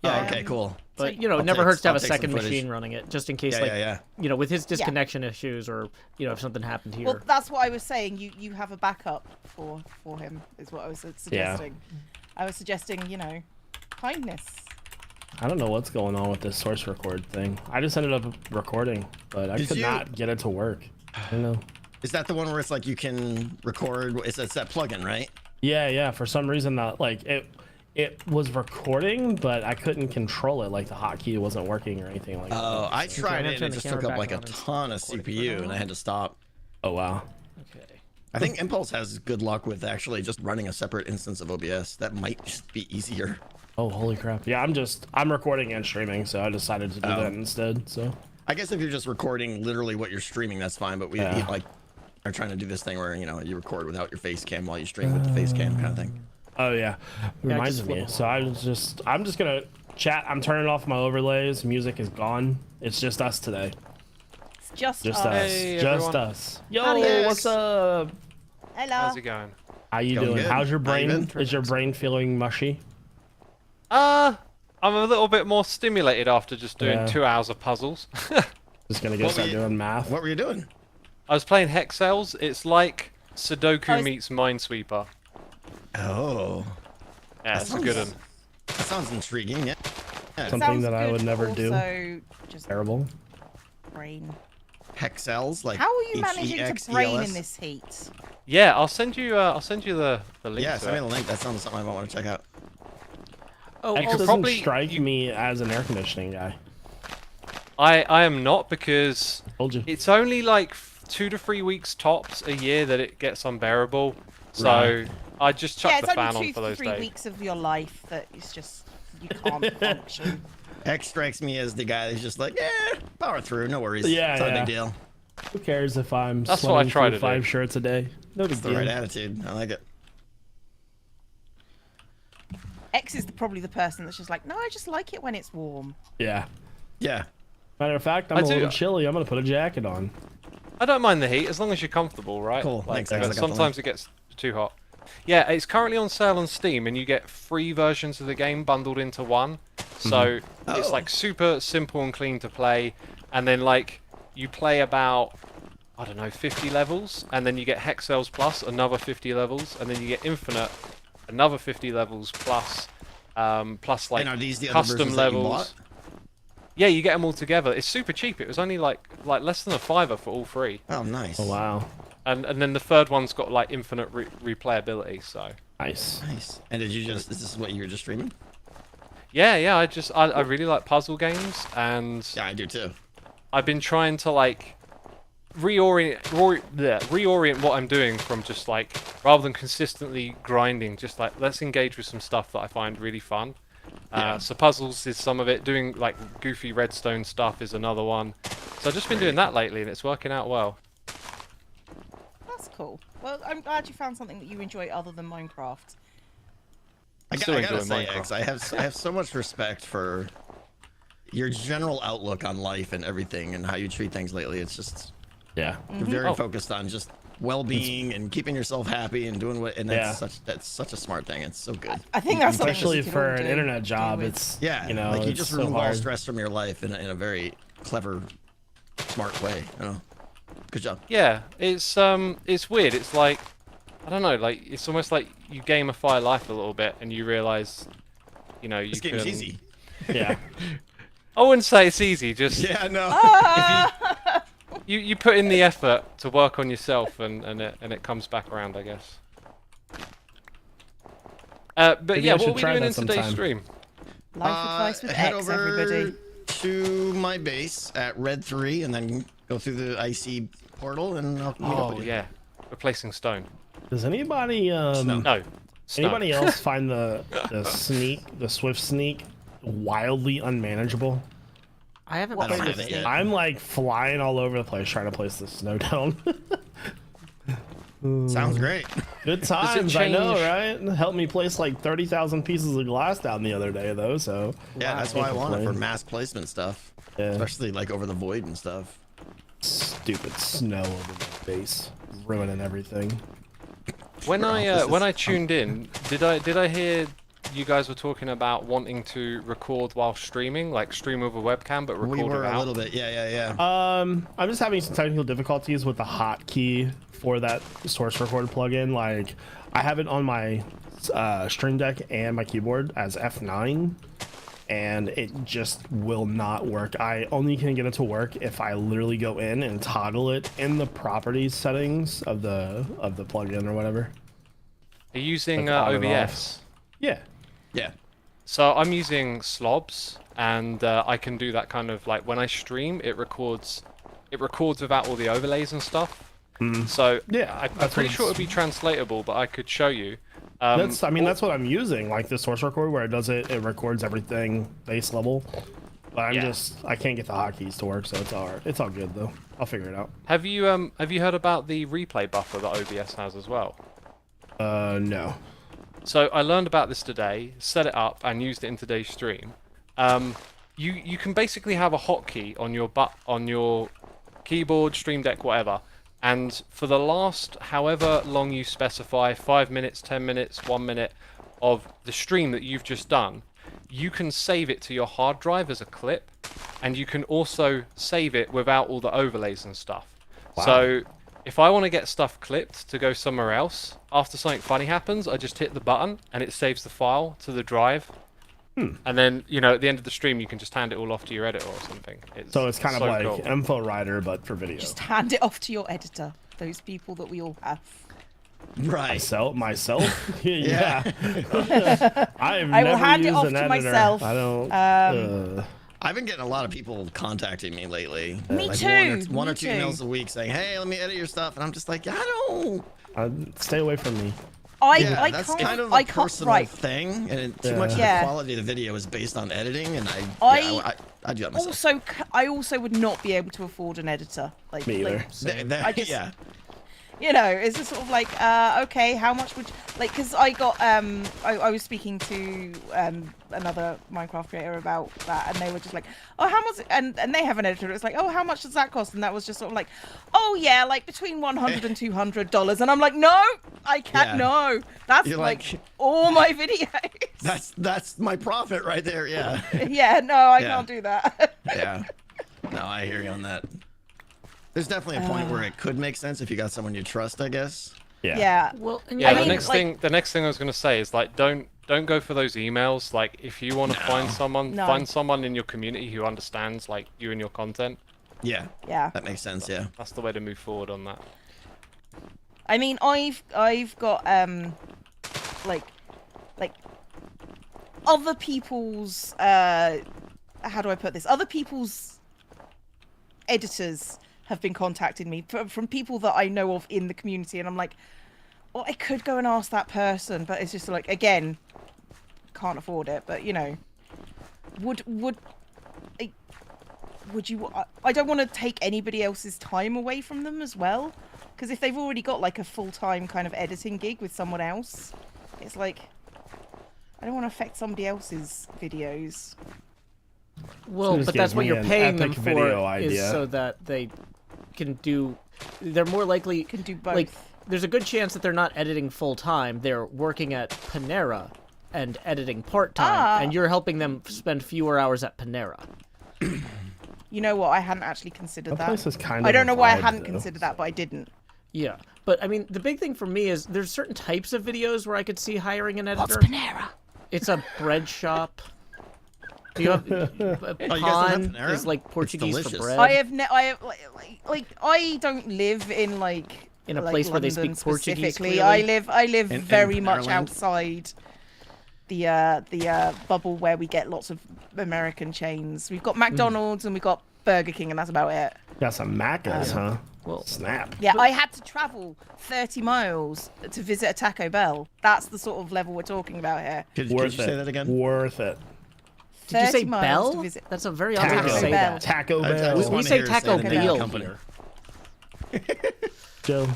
Oh, okay, cool. But So- you know, it I'll never take- hurts to have I'll a take some second footage. machine running it, just in case, Yeah, like, yeah. you know, with his disconnection issues, or you know, if something happened here. Well, that's what I was saying. You have a backup for him, is what I was suggesting. I was suggesting, you know, kindness. I don't know what's going on with this source record thing. I just ended up recording, but I Did could you- not get it to work. I don't know. Is that the one where it's like you can record? It's that plugin, right? Yeah. For some reason, that like it was recording, but I couldn't control it. Like the hotkey wasn't working or anything like that. Oh, I I'm tried gonna it and turn it the just camera took up back like a on and ton of record it for CPU, now. and I had to stop. Oh wow. Okay. I think Impulse has good luck with actually just running a separate instance of OBS. That might just be easier. Oh, holy crap. Yeah, I'm recording and streaming, so I decided to do that instead, so. I guess if you're just recording literally what you're streaming, that's fine. But we like are trying to do this thing where you record without your face cam while you stream with the face cam kind of thing. Oh yeah, reminds me. So I'm just gonna chat. I'm turning off my overlays. Music is gone. It's just us today. It's just Just us. us. Hey, Just everyone. us. Yo, Adios. what's up? Hello. How's it going? How you Going doing? good. How's your How you brain? been? Is your brain feeling mushy? I'm a little bit more stimulated after just doing Yeah. 2 hours of puzzles. Just gonna go start doing math. What were you doing? I was playing Hexels. It's like Sudoku meets Minesweeper. Oh, Yeah, it's a good one. that sounds intriguing. Yeah. Something Sounds that I good, would never do. also just Terrible. brain. Hexels, like How are you managing to brain H-E-X-E-L-S? in this heat? Yeah, I'll send you the link. Yeah, to send me it. the link. That sounds something I might want to check out. Oh, X could doesn't probably- strike you- me as an air conditioning guy. I am not, because Told you. it's only like 2 to 3 weeks tops a year that it gets unbearable. So Right. I just chuck Yeah, the it's fan only on for 2 to those 3 days. weeks of your life that it's just you can't function. X strikes me as the guy that's just like, yeah, power through, no worries. Yeah, it's not a yeah. big deal. Who cares if I'm That's what I sweating try through to do. 5 shirts a day? No big It's the deal. right attitude. I like it. X is probably the person that's just like, no, I just like it when it's warm. Yeah. Yeah. Matter of fact, I'm I a do- little chilly. I'm gonna put a jacket on. I don't mind the heat as long as you're comfortable, right? Cool, Like, thanks, I got the sometimes it gets too hot. Yeah, it's currently on sale on Steam, and you get 3 versions of the game bundled into one. So it's Oh. like super simple and clean to play, and then like you play about, I don't know, 50 levels, and then you get Hexels Plus another 50 levels, and then you get Infinite another 50 levels plus like And are these the other custom versions that you levels. bought? Yeah, you get them all together. It's super cheap. It was only like less than a $5 for all 3. Oh, nice. Oh wow. And then the third one's got like infinite replayability. So Nice. Nice. And did you just, is this what you were just streaming? yeah, I really like puzzle games, and Yeah, I do too. I've been trying to like reorient what I'm doing from just like, rather than consistently grinding, just like let's engage with some stuff that I find really fun. So puzzles is some of it. Doing like goofy redstone stuff is another one. So I've just been doing that lately, and it's working out well. That's cool. Well, I'm glad you found something that you enjoy other than Minecraft. Still I gotta enjoy say, Minecraft. X, I have so much respect for your general outlook on life and everything and how you treat things lately. It's just, Yeah. you're very Oh. focused on just well-being and keeping yourself happy and doing what, and Yeah. that's such a smart thing. It's so good. I think that's something Especially we could for all an do- internet do job, with- it's Yeah, you know, like you it's just so remove all hard. stress from your life in a very clever, smart way. You know, good job. Yeah, it's weird. It's like, I don't know, like it's almost like you gamify life a little bit, and you realize, you know, you This can. game's easy. Yeah. I wouldn't say it's easy. Just Yeah, no. you put in the effort to work on yourself, and it comes back around, I guess. But Maybe yeah, I what should are we try doing that in today's sometime. stream? Life advice with head X, over everybody. to my base at Red 3 and then go through the icy portal and I'll meet up Oh with you. yeah, replacing stone. Does anybody No, stone. anybody else find the swift sneak wildly unmanageable? I haven't I don't played have this it yet. I'm like flying all over the place trying to place the snow down. Sounds great. Good times, I know, change- right? Helped me place like 30,000 pieces of glass down the other day, though. So Yeah, that's why I want it for complain. mass placement stuff. Yeah. Especially like over the void and stuff. stupid snow over my face, ruining everything. When offices. I tuned in, did I hear you guys were talking about wanting to record while streaming, like stream with a webcam, but record We were without? a little bit, yeah. I'm just having some technical difficulties with the hotkey for that source record plugin. Like, I have it on my Stream Deck and my keyboard as F9, and it just will not work. I only can get it to work if I literally go in and toggle it in the properties settings of the plugin or whatever. Are you using Like on and OBS? Yeah. Yeah. So I'm using Slobs, and I can do that kind of like when I stream, it records without all the overlays and stuff. So Yeah, I'm that's pretty what sure it's- it'd be translatable, but I could show you. That's what I'm using, like the source record where it records everything base level. But I can't get the hotkeys to work, so it's all good though. I'll figure it out. Have you heard about the replay buffer that OBS has as well? No. So I learned about this today, set it up, and used it in today's stream. You can basically have a hotkey on your keyboard, Stream Deck, whatever, and for the last however long you specify, 5 minutes, 10 minutes, 1 minute of the stream that you've just done, you can save it to your hard drive as a clip, and you can also save it without all the overlays and stuff. Wow. So if I want to get stuff clipped to go somewhere else, after something funny happens, I just hit the button and it saves the file to the drive. And then, at the end of the stream, you can just hand it all off to your editor or something. So it's kind of like cool. Info Writer, but for video. Just hand it off to your editor. Those people that we all have. Right. Myself? Yeah. I will hand it used off an to editor. myself. I don't. I've been getting a lot of people contacting me lately. Me like too. One or Me two too. emails a week saying, "Hey, let me edit your stuff," and I'm just like, I don't. Stay away from me. Yeah, that's can't. kind of I a can't. personal Right. thing, and too much of the Yeah. quality of the video is based on editing, and I do that myself. Also, I also would not be able to afford an editor. Like, Me either. I just, yeah. It's just sort of like, okay, how much would because I got I was speaking to another Minecraft creator about that, and they were just like, oh, how much, and they have an editor. It's like, oh, how much does that cost? And that was just sort of like, oh yeah, like between $100 and $200. And I'm like, no, I can't. Yeah. No, that's You're like all my videos. That's my profit right there. Yeah. Yeah, no, I Yeah. can't do that. Yeah. No, I hear you on that. There's definitely a point where it could make sense if you got someone you trust, I guess. Yeah. Well, and Yeah, I the mean, next thing I was going to say is like don't go for those emails. Like if you want to find someone in your community who understands like you and your content. Yeah. Yeah. That makes sense. Yeah. That's the way to move forward on that. I mean, I've got like other people's how do I put this? Other people's editors have been contacting me from people that I know of in the community, and I'm like, well, I could go and ask that person, but it's just like, again, can't afford it. But would you? I don't want to take anybody else's time away from them as well, because if they've already got like a full-time kind of editing gig with someone else, it's like I don't want to affect somebody else's videos. Well, This but that's gives what me you're an paying them epic for, video is idea. so that they can do. They're more likely Can do both. Like, there's a good chance that they're not editing full time. They're working at Panera and editing part time, and you're helping them spend fewer hours at Panera. You know what? I hadn't actually considered That that. place is kind of I don't know why I vibe, hadn't though. considered that, but I didn't. Yeah, but I mean, the big thing for me is there's certain types of videos where I could see hiring an editor. What's Panera? It's a bread shop. Do you have you guys don't have pan Panera? is like It's Portuguese for delicious. bread. I have like I don't live in like In a like place where they London speak Portuguese, specifically. clearly? I live In very much Maryland? outside the bubble where we get lots of American chains. We've got McDonald's and we've got Burger King, and that's about it. Got some Macas, huh? Well, Snap. Yeah, I had to travel 30 miles to visit a Taco Bell. That's the sort of level we're talking about here. Could Worth you it. say that again? Worth it. did you 30 say miles Bell? to visit. That's a very odd way to Taco say Bell. that. Taco I Bell. just We wanna say hear you Taco the name of the Bell company. here. Joe.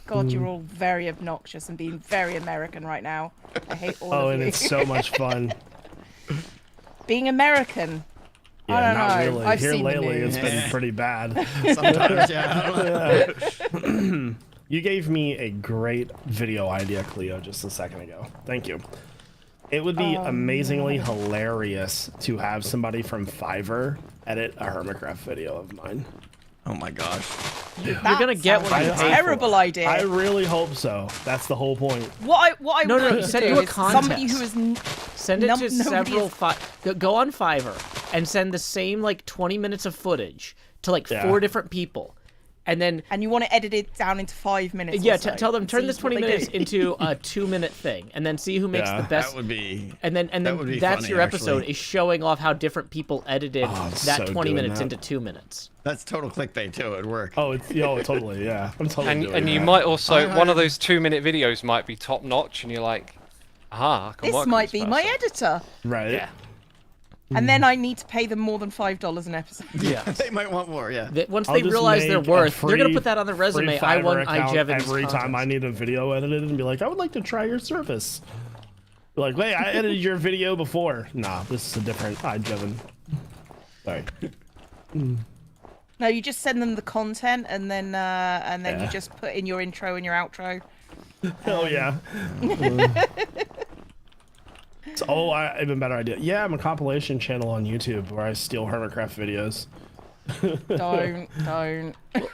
God, you're all very obnoxious and being very American right now. I hate all Oh, of and you. it's so much fun. Being American. Yeah, I don't not know. really. I've Here seen the lately, news. it's been pretty bad. Sometimes, yeah. I don't know. You gave me a great video idea, Cleo, just a second ago. Thank you. It would be amazingly hilarious to have somebody from Fiverr edit a Hermitcraft video of mine. Oh my gosh. You're gonna get what you That's a pay for. terrible idea. I really hope so. That's the whole point. What I No, want to send do you a is somebody who contest. is Send it Num- to nobody several. is- Go on Fiverr and send the same like 20 minutes of footage to like Yeah. 4 different people, and then And you want to edit it down into 5 minutes. yeah, or so, tell them and turn see this what 20 they minutes do. into a 2-minute thing, and then see who makes Yeah. the best. That would be. And then that would be that's funny, your episode actually. is showing off how different people edited Oh, I'm that so 20 doing minutes that. into 2 minutes. That's total clickbait too. It'd work. Oh, it's totally, yeah. I'm totally And doing and you that. might also I one of hired- those 2-minute videos might be top notch, and you're like, aha, I can This work with might this be my person. editor. right. Yeah. And then I need to pay them more than $5 an episode. Yeah. They might want more. Yeah. Once I'll they just realize their make a worth, they're gonna free- put that on their resume. free I Fiverr won account iJevin's every time I contest. need a video edited and be like, I would like to try your service. Be like, wait, I edited your video before. Nah, this is a different iJevin. Sorry. No, you just send them the content, and then Yeah. you just put in your intro and your outro. Oh yeah. Even better idea. Yeah, I'm a compilation channel on YouTube where I steal Hermitcraft videos. Don't.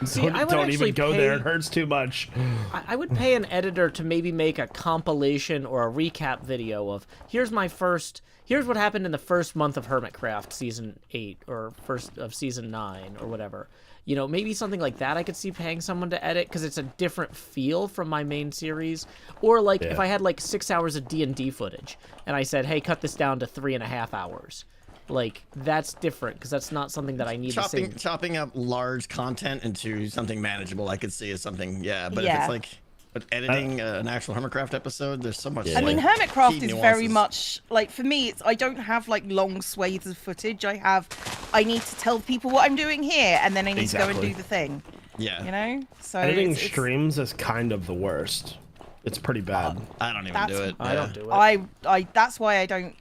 See, I would Don't actually even go pay, there. It hurts too much. I would pay an editor to maybe make a compilation or a recap video of here's what happened in the first month of Hermitcraft season 8 or first of season 9 or whatever. You know, maybe something like that I could see paying someone to edit because it's a different feel from my main series. Or like if Yeah. I had like 6 hours of D&D footage and I said, hey, cut this down to 3.5 hours. Like that's different because that's not something that I need to see. Chopping up large content into something manageable, I could see as something. Yeah, but if Yeah. it's like. But editing an actual Hermitcraft episode, there's so much. Yeah. I mean, like, Hermitcraft key is very nuances. much like for me. I don't have like long swathes of footage. I need to tell people what I'm doing here, and then I need to go and Exactly. do the thing. Yeah. You know, so Editing it's- streams is kind of the worst. It's pretty bad. I don't even That's- do it. I don't do it. I that's why I don't.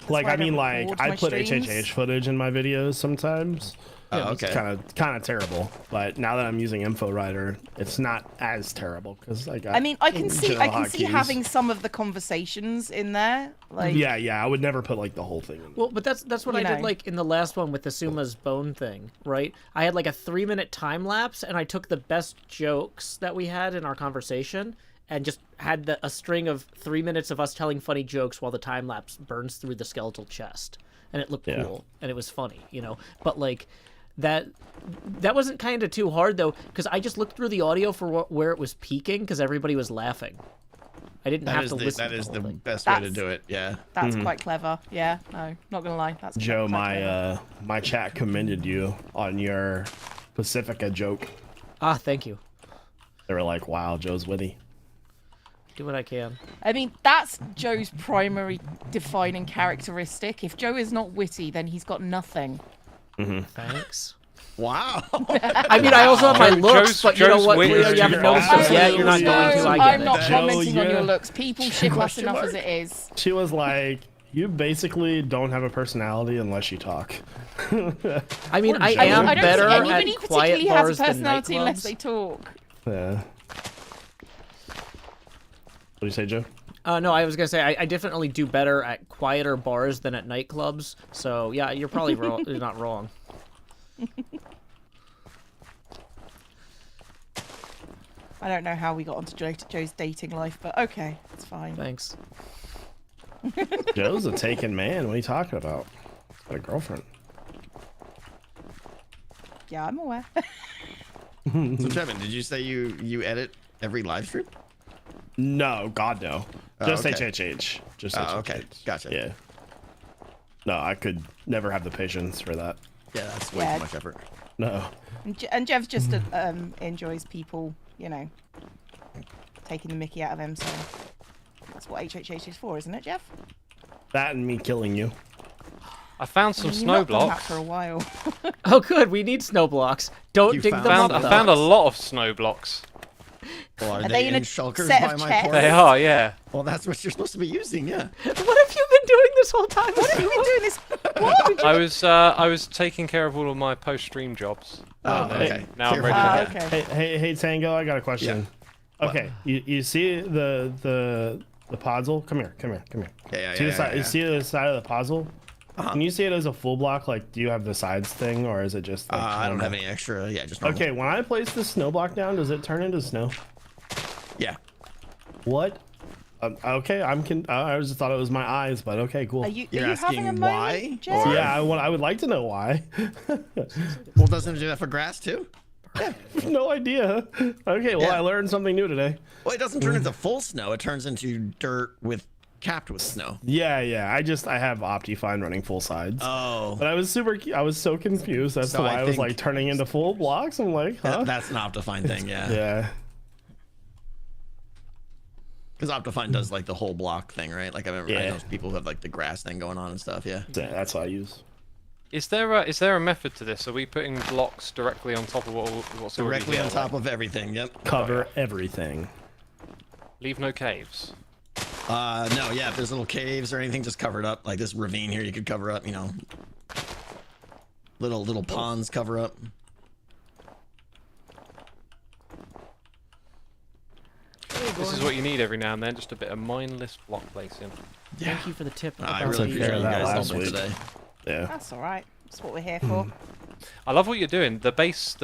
Like, why I I mean, don't like, record I my put streams. HHH footage in my videos sometimes. Oh, It's okay. kind of terrible. But now that I'm using InfoWriter, it's not as terrible because I got. I mean, I can see general see hotkeys. having some of the conversations in there. Like, Yeah, I would never put like the whole thing. Well, but that's what You I did know. like in the last one with the Suma's bone thing, right? I had like a 3-minute time lapse, and I took the best jokes that we had in our conversation and just had a string of 3 minutes of us telling funny jokes while the time lapse burns through the skeletal chest, and it looked Yeah. cool and it was funny, you know. But like that wasn't kind of too hard though, because I just looked through the audio for where it was peaking because everybody was laughing. I didn't have to listen. That to is the the whole thing. best way to That's- do it. Yeah. that's quite clever. Yeah, no, not gonna lie. That's Joe, quite clever. my chat commended you on your Pacifica joke. Ah, thank you. They were like, "Wow, Joe's witty." Do what I can. I mean, that's Joe's primary defining characteristic. If Joe is not witty, then he's got nothing. Thanks. Wow. I mean, I also have my looks, but you know Joe's what, wit Cleo, is you haven't too noticed fast. us yet. You're not No, going to. I I'm get not it. Joe, commenting on yeah. your looks. People ship us Question enough mark? as it is. She was like, "You basically don't have a personality unless you talk." I mean, I Joe. am I don't better think anybody at quiet particularly bars has a than personality unless nightclubs. they talk. Yeah. What do you say, Joe? No, I was gonna say I definitely do better at quieter bars than at nightclubs. So yeah, you're probably wrong. You're not wrong. I don't know how we got onto Joe's dating life, but okay, it's fine. Thanks. Joe's a taken man. What are you talking about? He's got a girlfriend. Yeah, I'm aware. So Trevin, did you say you edit every live stream? No, God no. Oh, Just okay. HHH. Just Oh, HHH. okay. Gotcha. Yeah. No, I could never have the patience for that. Yeah, that's way Yeah. too much effort. No. And Jeff just enjoys people, you know, taking the mickey out of him. So that's what HHH is for, isn't it, Jeff? That and me killing you. I found some You've snow not done that blocks. for a while. Oh, good. We need snow blocks. Don't You dig found- them I up. found though. a lot of snow blocks. Well, are Are they they in in a shulkers set by of my chests? point? They are, yeah. Well, that's what you're supposed to be using, yeah. What have you been doing this whole time? What have you been doing this? What? I was taking care of all of my post-stream jobs. Oh, And okay. Now I'm Careful. ready to Ah, go. okay. Hey, Tango, I got a question. Okay, you see the puzzle? Come here. Yeah, See the side, yeah. You see the side of the puzzle? Can you see it as a full block? Like, do you have the sides thing, or is it just like? I don't normal? have any extra. Yeah, just normal. Okay, when I place the snow block down, does it turn into snow? Yeah. What? Okay, I just thought it was my eyes, but okay, cool. Are you You're having a asking moment, why, Jeff? or- Yeah, I would like to know why. Well, doesn't it do that for grass too? No idea. Okay, well, Yeah. I learned something new today. Well, it doesn't turn into full snow. It turns into dirt with capped with snow. Yeah. I have Optifine running full sides. Oh, But I was so confused as So to why I I was think- like turning into full blocks. I'm like, huh? that's an Optifine thing, yeah. Yeah. Because Optifine does like the whole block thing, right? Like I know Yeah. people who have like the grass thing going on and stuff. Yeah. Yeah, that's what I use. Is there a method to this? Are we putting blocks directly on top of what's already Directly here, on top like, of everything. Yep. Cover everything. leave no caves? No, yeah. If there's little caves or anything, just cover it up. Like this ravine here, you could cover up. You know, little ponds cover up. This is what you need every now and then, just a bit of mindless block placing. Thank you for the tip. I about really the, appreciate you that guys last helping week. today. Yeah. That's all right. That's what we're here for. I love what you're doing. The base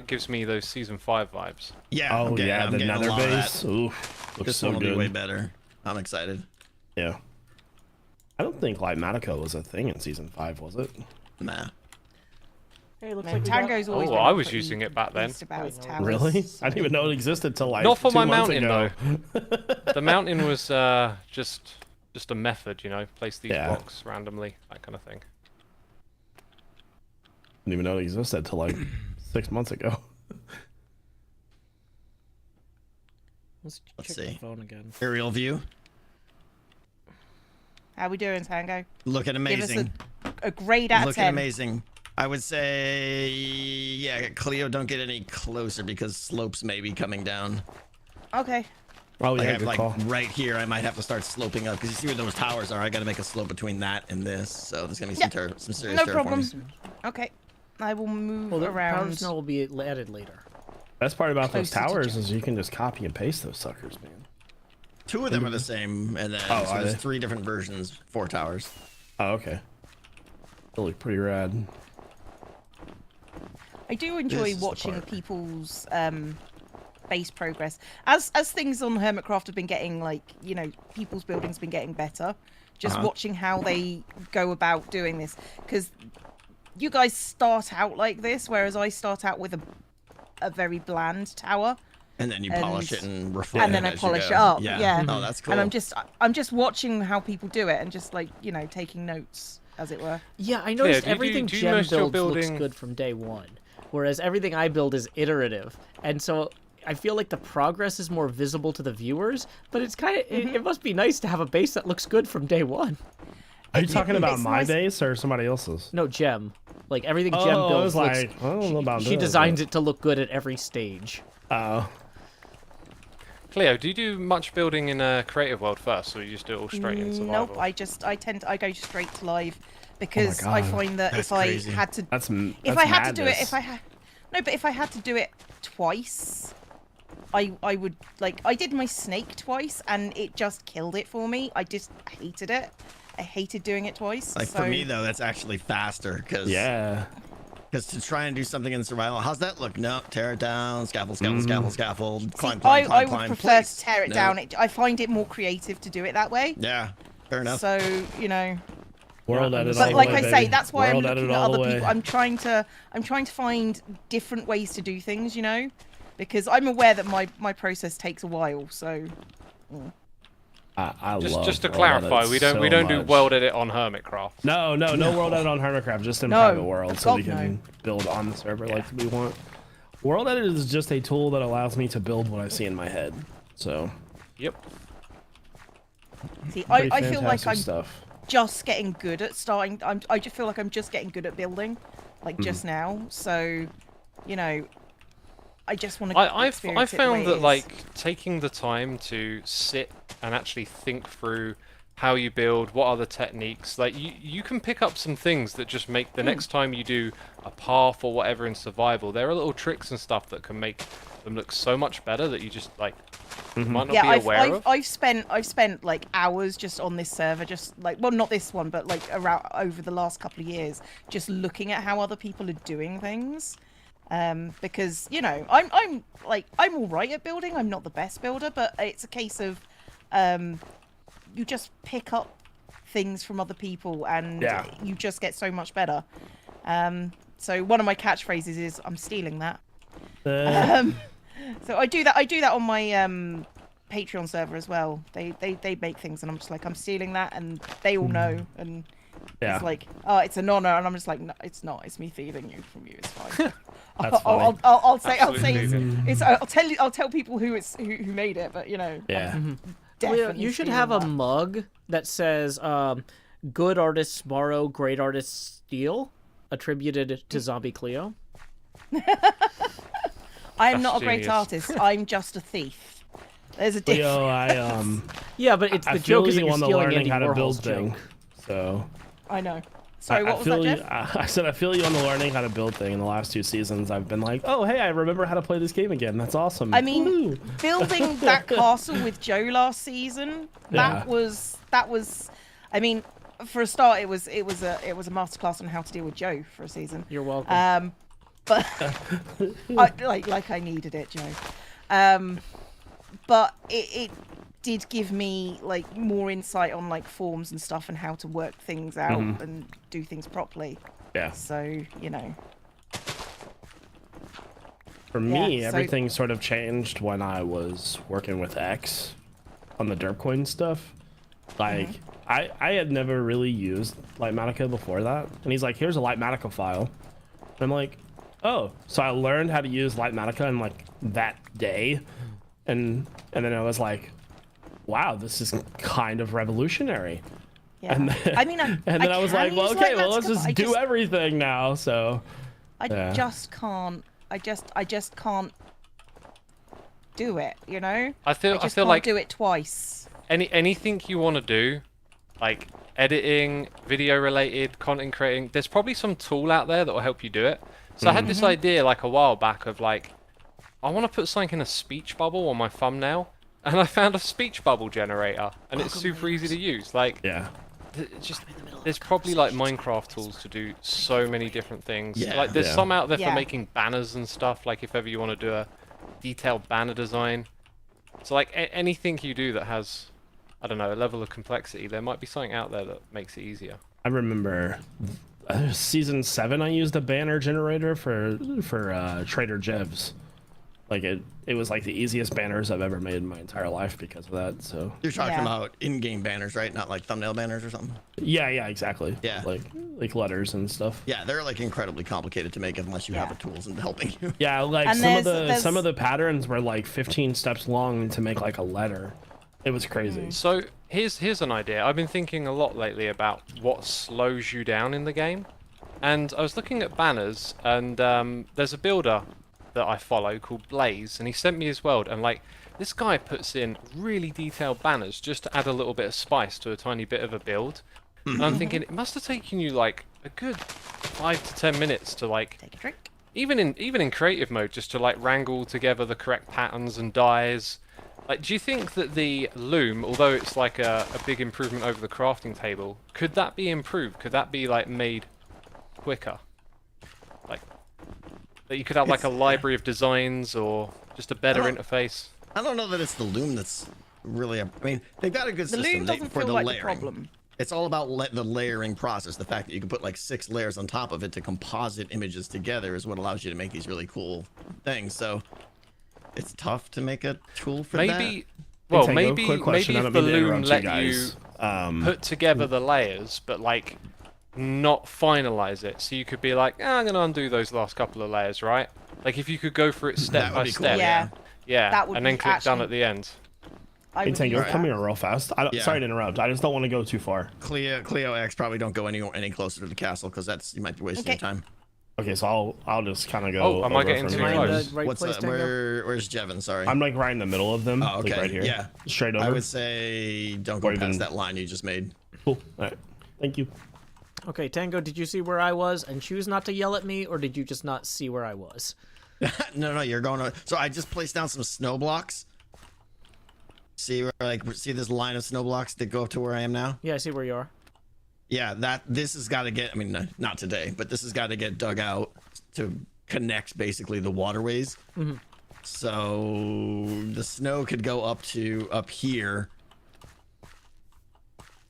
gives me those season 5 vibes. Yeah. Oh okay, yeah, I'm the getting a nether lot of that. base. Oof. Looks This so one will be way good. better. I'm excited. Yeah. I don't think Lighmatica was a thing in season 5, was it? Nah. Hey, looks No, like we got- Tango's always Oh, been I was pretty using it back then. pleased about his Really? towers. Really? I didn't even know it existed till like Not for 2 my months mountain ago. though. The mountain was just a method, you know, place these Yeah. blocks randomly, that kind of thing. Didn't even know it existed till like 6 months ago. Let's Let's check see. the phone again. Aerial view. How we doing, Tango? Looking Give amazing. us a grade out of Looking 10. amazing. I would say, yeah, Cleo, don't get any closer because slopes may be coming down. Okay. Oh Like, I yeah, have, good like call. right here, I might have to start sloping up because you see where those towers are. I got to make a slope between that and this, so there's gonna be some serious No terraforming. problem. Okay. I will move Well, the power around. snow will be added later. Best part about those Closer to towers Jack. is you can just copy and paste those suckers, man. 2 of them are the same, and then Oh, so are there's they? 3 different versions, 4 towers. Oh, okay. They look pretty rad. I do This enjoy is the watching part. people's base progress as things on Hermitcraft have been getting, like, you know, people's buildings been getting better. Just watching how they go about doing this, because you guys start out like this, whereas I start out with a very bland tower, And then you And- polish it and refine and then it I as polish you it go. up. Yeah. Yeah. Oh, that's cool. and I'm just watching how people do it and just, like, you know, taking notes, as it were. Yeah, I noticed do you do- everything do you Gem most of your builds looks building- good from day one, whereas everything I build is iterative, and so I feel like the progress is more visible to the viewers. But it's kind of it must be nice to have a base that looks good from day one. Are you talking about it's my nice- base or somebody else's? No, Gem, like everything Gem Oh, I builds was looks. like, I don't know about She this, designs it to look good at every stage. Oh. Cleo, do you do much building in a creative world first, or you just do it all straight in survival? Nope, I go straight to live because I God, find that that's if I crazy. had to That's I had to do it, madness. if I had to do it twice, I would, like, I did my snake twice and it just killed it for me. I just hated it. I hated doing it twice. Like so... for me though, that's actually faster because Yeah. Because to try and do something in survival, how's that look? No, tear it down, scaffold, climb, I climb, would climb. prefer place. to tear it No. down. I find it more creative to do it that way. Yeah, fair enough. So, you know, World edit all but the like way, I say, baby. that's why World I'm edit looking at all the other way. people. I'm trying to find different ways to do things, you know, because I'm aware that my process takes a while. So I love Just to world clarify, edits we don't so do much. world edit on Hermitcraft. No world edit on Hermitcraft, just in No, private world, so we God, can no. build on the server like we want. World edit is just a tool that allows me to build what I see in my head. So Yep. see, pretty I feel like fantastic I'm stuff. just getting good at starting. I just feel like I'm just getting good at building, like just now. So, you know, I just want to. I've found that, like, taking the time to sit and actually think through how you build, what are the techniques, like you can pick up some things that just make the next time you do a path or whatever in survival, there are little tricks and stuff that can make them look so much better that you just, like, might not Yeah, be aware of. I've spent like hours just on this server, just like, well, not this one, but like around over the last couple of years, just looking at how other people are doing things. Because, you know, I'm all right at building. I'm not the best builder, but it's a case of you just pick up things from other people and Yeah. you just get so much better. So one of my catchphrases is, I'm stealing that. So I do that on my Patreon server as well. They make things, and I'm just like, I'm stealing that, and they all know, and it's like, oh, it's an honor, and I'm just like, no, it's not. It's me thieving you from you. It's fine. That's funny. I'll say Absolutely. I'll tell people who made it, but you know. Yeah. Leo, you should have a mug that says "Good artists borrow, great artists steal," attributed to Zombie Cleo. I am not a That's great genius. artist. I'm just a thief. There's a difference. Leo, Yeah, but it's I the feel joke is that you you're on the stealing learning Andy how to Warhol's build thing. joke. So I know. Sorry, what I was feel that, you. Jeff? I said I feel you on the learning how to build thing. In the last 2 seasons, I've been like, oh hey, I remember how to play this game again. That's awesome. I mean, Woohoo. building that castle with Joe last season, that was. I mean, for a start, it was a masterclass on how to deal with Joe for a season. You're welcome. But I needed it, Joe. But it did give me like more insight on like forms and stuff and how to work things out and do things properly. Yeah. So you know. For me, Yeah, so- everything sort of changed when I was working with X on the Derpcoin stuff. Like, I had never really used Lightmatica before that. And he's like, here's a Lightmatica file. And I'm like, oh. So I learned how to use Lightmatica in like that day. And then I was like, wow, this is kind of revolutionary. Yeah. And then, I mean, and then I was can like, well, use okay, well, let's Lightmatica, just but do everything now. So I Yeah. just can't. I just can't do it. You know. I feel can't like do it twice. anything you want to do, like editing, video related, content creating, there's probably some tool out there that will help you do it. So I had this idea like a while back of like, I want to put something in a speech bubble on my thumbnail, and I found a speech bubble generator, and it's super easy to use. Like, yeah. there's probably like Minecraft tools to do so many different things. Yeah. Like there's Yeah. some out there Yeah. for making banners and stuff. Like if ever you want to do a detailed banner design. So like anything you do that has, I don't know, a level of complexity, there might be something out there that makes it easier. I remember season 7 I used a banner generator for Trader Jev's. Like it was like the easiest banners I've ever made in my entire life because of that. So You're talking Yeah. about in-game banners, right? Not like thumbnail banners or something. yeah, exactly. Yeah. Like letters and stuff. Yeah, they're like incredibly complicated to make unless you have the tools and helping you. Yeah, like And there's- some of the patterns were like 15 steps long to make like a letter. It was crazy. So here's an idea. I've been thinking a lot lately about what slows you down in the game, and I was looking at banners, and there's a builder that I follow called Blaze, and he sent me his world, and like this guy puts in really detailed banners just to add a little bit of spice to a tiny bit of a build. And I'm thinking it must have taken you like a good 5 to 10 minutes to like Take a drink. even in creative mode just to like wrangle together the correct patterns and dyes. Like, do you think that the loom, although it's like a big improvement over the crafting table, could that be improved? Could that be like made quicker? Like that you could have like a library of designs or just a better interface? I don't know that it's the loom that's really. I mean, they've got a good The system loom doesn't for feel the like layering. the problem. It's all about the layering process. The fact that you can put like 6 layers on top of it to composite images together is what allows you to make these really cool things. So it's tough to make a tool for that. Maybe, well, Tango, maybe quick question, I if don't the mean to loom interrupt let guys. you put together the layers, but like not finalize it. So you could be like, I'm gonna undo those last couple of layers, right? Like if you could go through it step That would by be cool, step, Yeah. yeah, That would and then be click done actually- at the end. I Hey would Tango, use come that. here real fast. Yeah. Sorry to interrupt. I just don't want to go too far. Cleo X probably don't go any closer to the castle because you might be wasting your Okay. time. Okay, so I'll just kind of go. Oh, am I over getting from too here. Am I in close? the right What's place, Tango? where's Jevin? Sorry. I'm like right in the middle of them. Oh, okay. Like right here. Yeah. Straight over. I would say don't go Or even- past that line you just made. Cool. All right. Thank you. Okay, Tango, did you see where I was and choose not to yell at me, or did you just not see where I was? No, you're going to. So I just placed down some snow blocks. See this line of snow blocks that go up to where I am now? Yeah, I see where you are. Yeah, this has got to get. I mean, not today, but this has got to get dug out to connect basically the waterways. So the snow could go up here.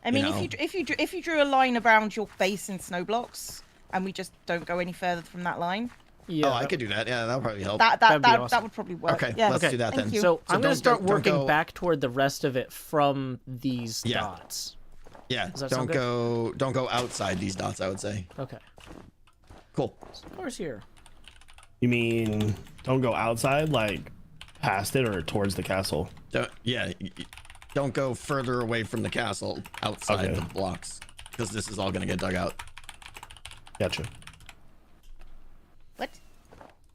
I mean, know. if you drew a line around your base in snow blocks, and we just don't go any further from that line, Yeah. Oh, I could do that. Yeah, that'll probably help. That'd be awesome. That would probably work. Okay, Yes. let's do that Thank then. you. So I'm gonna don't start go- don't working go- back toward the rest of it from these Yeah. dots. Yeah, Does that don't sound good? don't go outside these dots, I would say. Okay. Cool. Scar's here. You mean don't go outside, like past it or towards the castle? Don't go further away from the castle outside Okay. the blocks, because this is all gonna get dug out. Gotcha. What?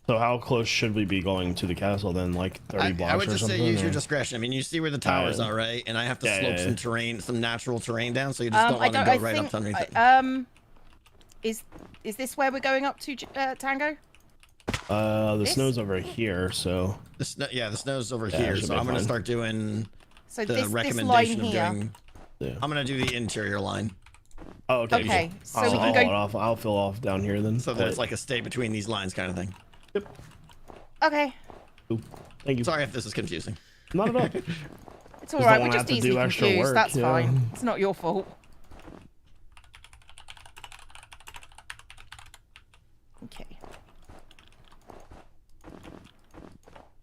So how close should we be going to the castle then? Like 30 blocks I would or just something? say use your or- discretion. I mean, you see where the towers Yeah. are, right? And I have to Yeah, slope yeah, some yeah. terrain, some natural terrain down, so you just don't want to go right up to underneath it. Is this where we're going up to, Tango? The This? snow's over here, so The snow's over Yeah, here, should so be I'm gonna fine. start doing So the this line recommendation of here. doing. yeah. I'm gonna do the interior line, Oh, okay. Okay, cool. so I'll, we can I'll go- hold off. I'll fill off down here then. so there's like a stay between these lines kind of thing. Yep. Okay, Cool. Thank you. Sorry if this is confusing. Not at all. it's all don't right. We're wanna just have to easily do extra confused. work, That's yeah. fine. It's not your fault. Okay.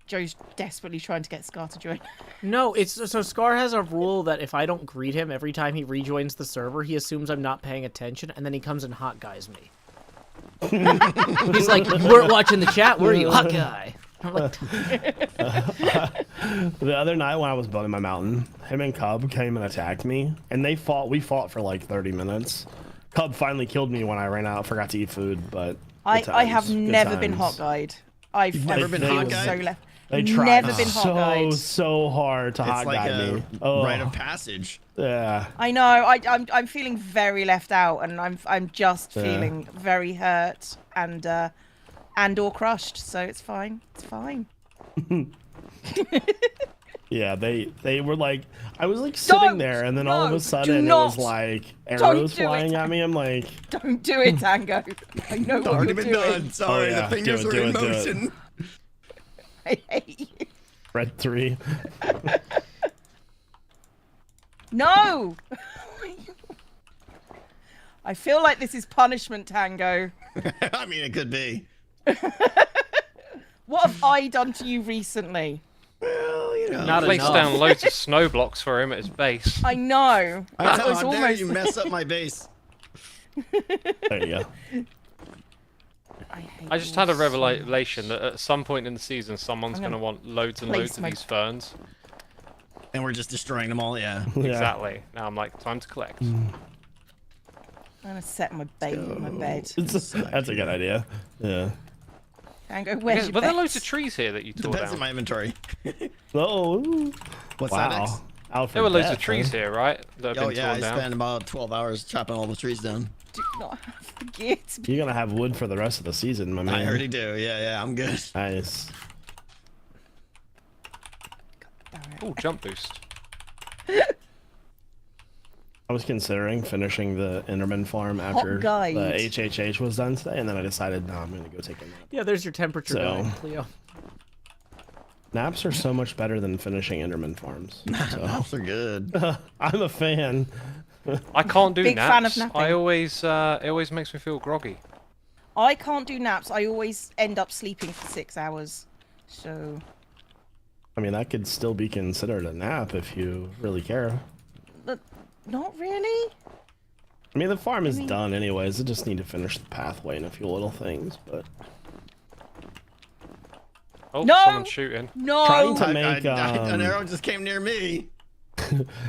Joe's desperately trying to get Scar to join. No, it's so Scar has a rule that if I don't greet him every time he rejoins the server, he assumes I'm not paying attention, and then he comes and hot guys me. He's like, "You weren't watching the chat, were you, hot guy?" I'm like, The other night when I was building my mountain, him and Cub came and attacked me, and we fought for like 30 minutes. Cub finally killed me when I ran out, forgot to eat food, but I good have times, good never been times. hot guyed. I've never been hot so guyed? left. They tried Never been hot guyed. so hard to It's hot like guide a me. Oh, rite of passage. yeah. I know. I'm feeling very left out, and I'm just Yeah. feeling very hurt and or crushed. So it's fine. It's fine. Yeah, they were like, I was like sitting Don't! there, and then all of No, a do sudden it was not! like Don't arrows do it. flying at me. I'm like, Don't do it, Tango. I know what Already you're been doing. done. Sorry, yeah. the fingers Do it, were in do it, do it. motion. I hate you. red 3. No. I feel like this is punishment, Tango. I mean, it could be. What have I done to you recently? Well, you know. Not Placed enough. down loads of snow blocks for him at his base. I know. I That know, was how dare almost. you mess up my base. There you go. I, hate I just you had a so revelation that at some point in the season, someone's I'm going to gonna want loads and place loads of my- these ferns. And we're just destroying them all, yeah. Yeah. Exactly. Now I'm like, time to collect. I'm gonna set my bait in my bed. That's a good idea. Yeah. Tango, where's your Were there bed? loads of trees here that you tore Depends on down? my inventory. Oh. What's that, X? Wow. Out for There were loads of death, trees huh? here, right? That have Oh been yeah, I torn down. spent about 12 hours chopping all the trees down. Do not have the gear to be. You're gonna have wood for the rest of the season, my man. I already do. Yeah, I'm good. Nice. Oh, jump boost. I was considering finishing the Enderman farm after guide. the HHH was done today, and then I decided, no, I'm gonna go take a nap. yeah, there's your temperature So- going, Cleo. Naps are so much better than finishing Enderman farms. So Those are good. I'm a fan. I can't do Big fan naps. of napping. I always, it always makes me feel groggy. I can't do naps. I always end up sleeping for 6 hours. So I mean, that could still be considered a nap if you really care. but not really. I mean, the farm is mean- done anyways. I just need to finish the pathway and a few little things, but Oh, No! someone's shooting. No. Trying to make an arrow just came near me.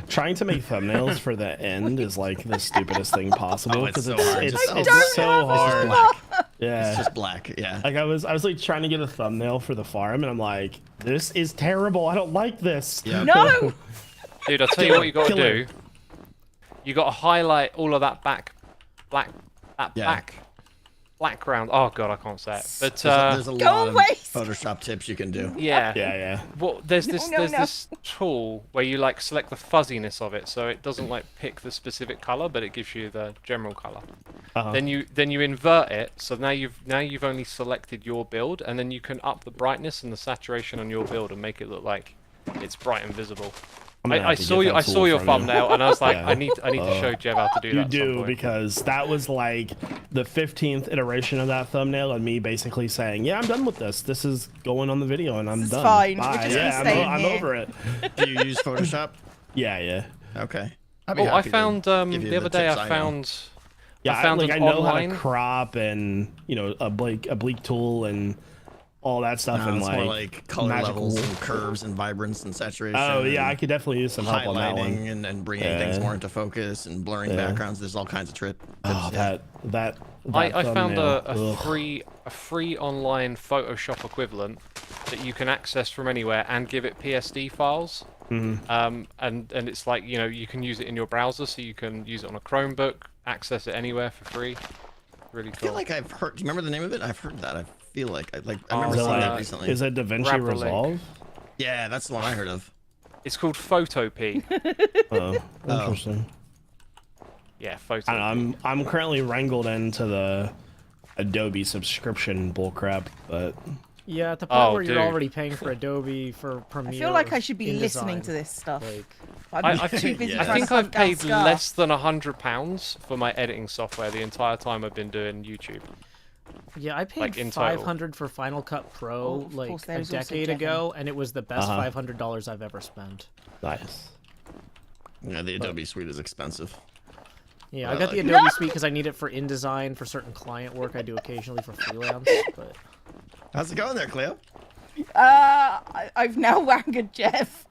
trying to make thumbnails for the end is like the stupidest thing possible Oh, it's because so it's, hard. it's, Just- it's don't so have hard. Black. Yeah. It's just black. Yeah. Like I was like trying to get a thumbnail for the farm, and I'm like, this is terrible. I don't like this. Yeah. No. Dude, I'll tell you what you got to Kill do. it. You got to highlight all of that Yeah. background. Oh god, I can't say it. But There's a Go lot of away. Photoshop tips you can do. yeah. Yeah. Well, there's this no, there's no. this tool where you like select the fuzziness of it, so it doesn't like pick the specific color, but it gives you the general color. Uh-huh. Then you invert it, so now you've only selected your build, and then you can up the brightness and the saturation on your build and make it look like it's bright and visible. I'm gonna I have to saw get you. that I tool saw your from you. thumbnail, and I was like, Yeah. I need to show Jeff how to do You that. at some do, point. because that was like the 15th iteration of that thumbnail, and me basically saying, "Yeah, I'm done with this. This is going on the video, and I'm This is done. fine. We're Bye. just Yeah, staying I'm here." over it." Do you use Photoshop? Yeah. Okay. I'd be Oh, I happy to found give you the other day. tips I know. found. Yeah, I found like an I know online. how to crop and a bleak tool and all that stuff, and It's like more like color magic levels wool. and curves and vibrance and saturation. Oh yeah, I and could definitely use some help on that one. highlighting and bringing things Yeah. more into focus and blurring backgrounds. There's all kinds of tips. Oh, yeah. that I found thumbnail. a Ugh. free online Photoshop equivalent that you can access from anywhere and give it PSD files. And it's like, you can use it in your browser, so you can use it on a Chromebook, access it anywhere for free. Really I feel cool. like I've heard. Do you remember the name of it? I've heard that. I feel like I Is remember it seeing that like- recently. Is it DaVinci Grab the link. Resolve? Yeah, that's the one I heard of. It's called Photopea. Oh, interesting. Yeah, I Photopea. don't know, I'm currently wrangled into the Adobe subscription bullcrap, but Yeah, at the point Oh, where you're dude. already paying for Adobe for I Premiere. feel like or I should be listening InDesign, to this stuff. Like, I'm I too busy Yeah. I trying think to I've hunt down paid Scar. less than £100 for my editing software the entire time I've been doing YouTube. yeah, I paid Like, in total. $500 for Final Cut Pro Oh, of like course, a there's also decade Devin. ago, and it was the best Uh-huh. $500 I've ever spent. nice. Yeah, the Adobe Suite is expensive. Yeah, I I got the like it. Adobe Suite because I need it for InDesign for certain client work I do occasionally for freelance. But How's it going there, Cleo? I've now wangered Jeff.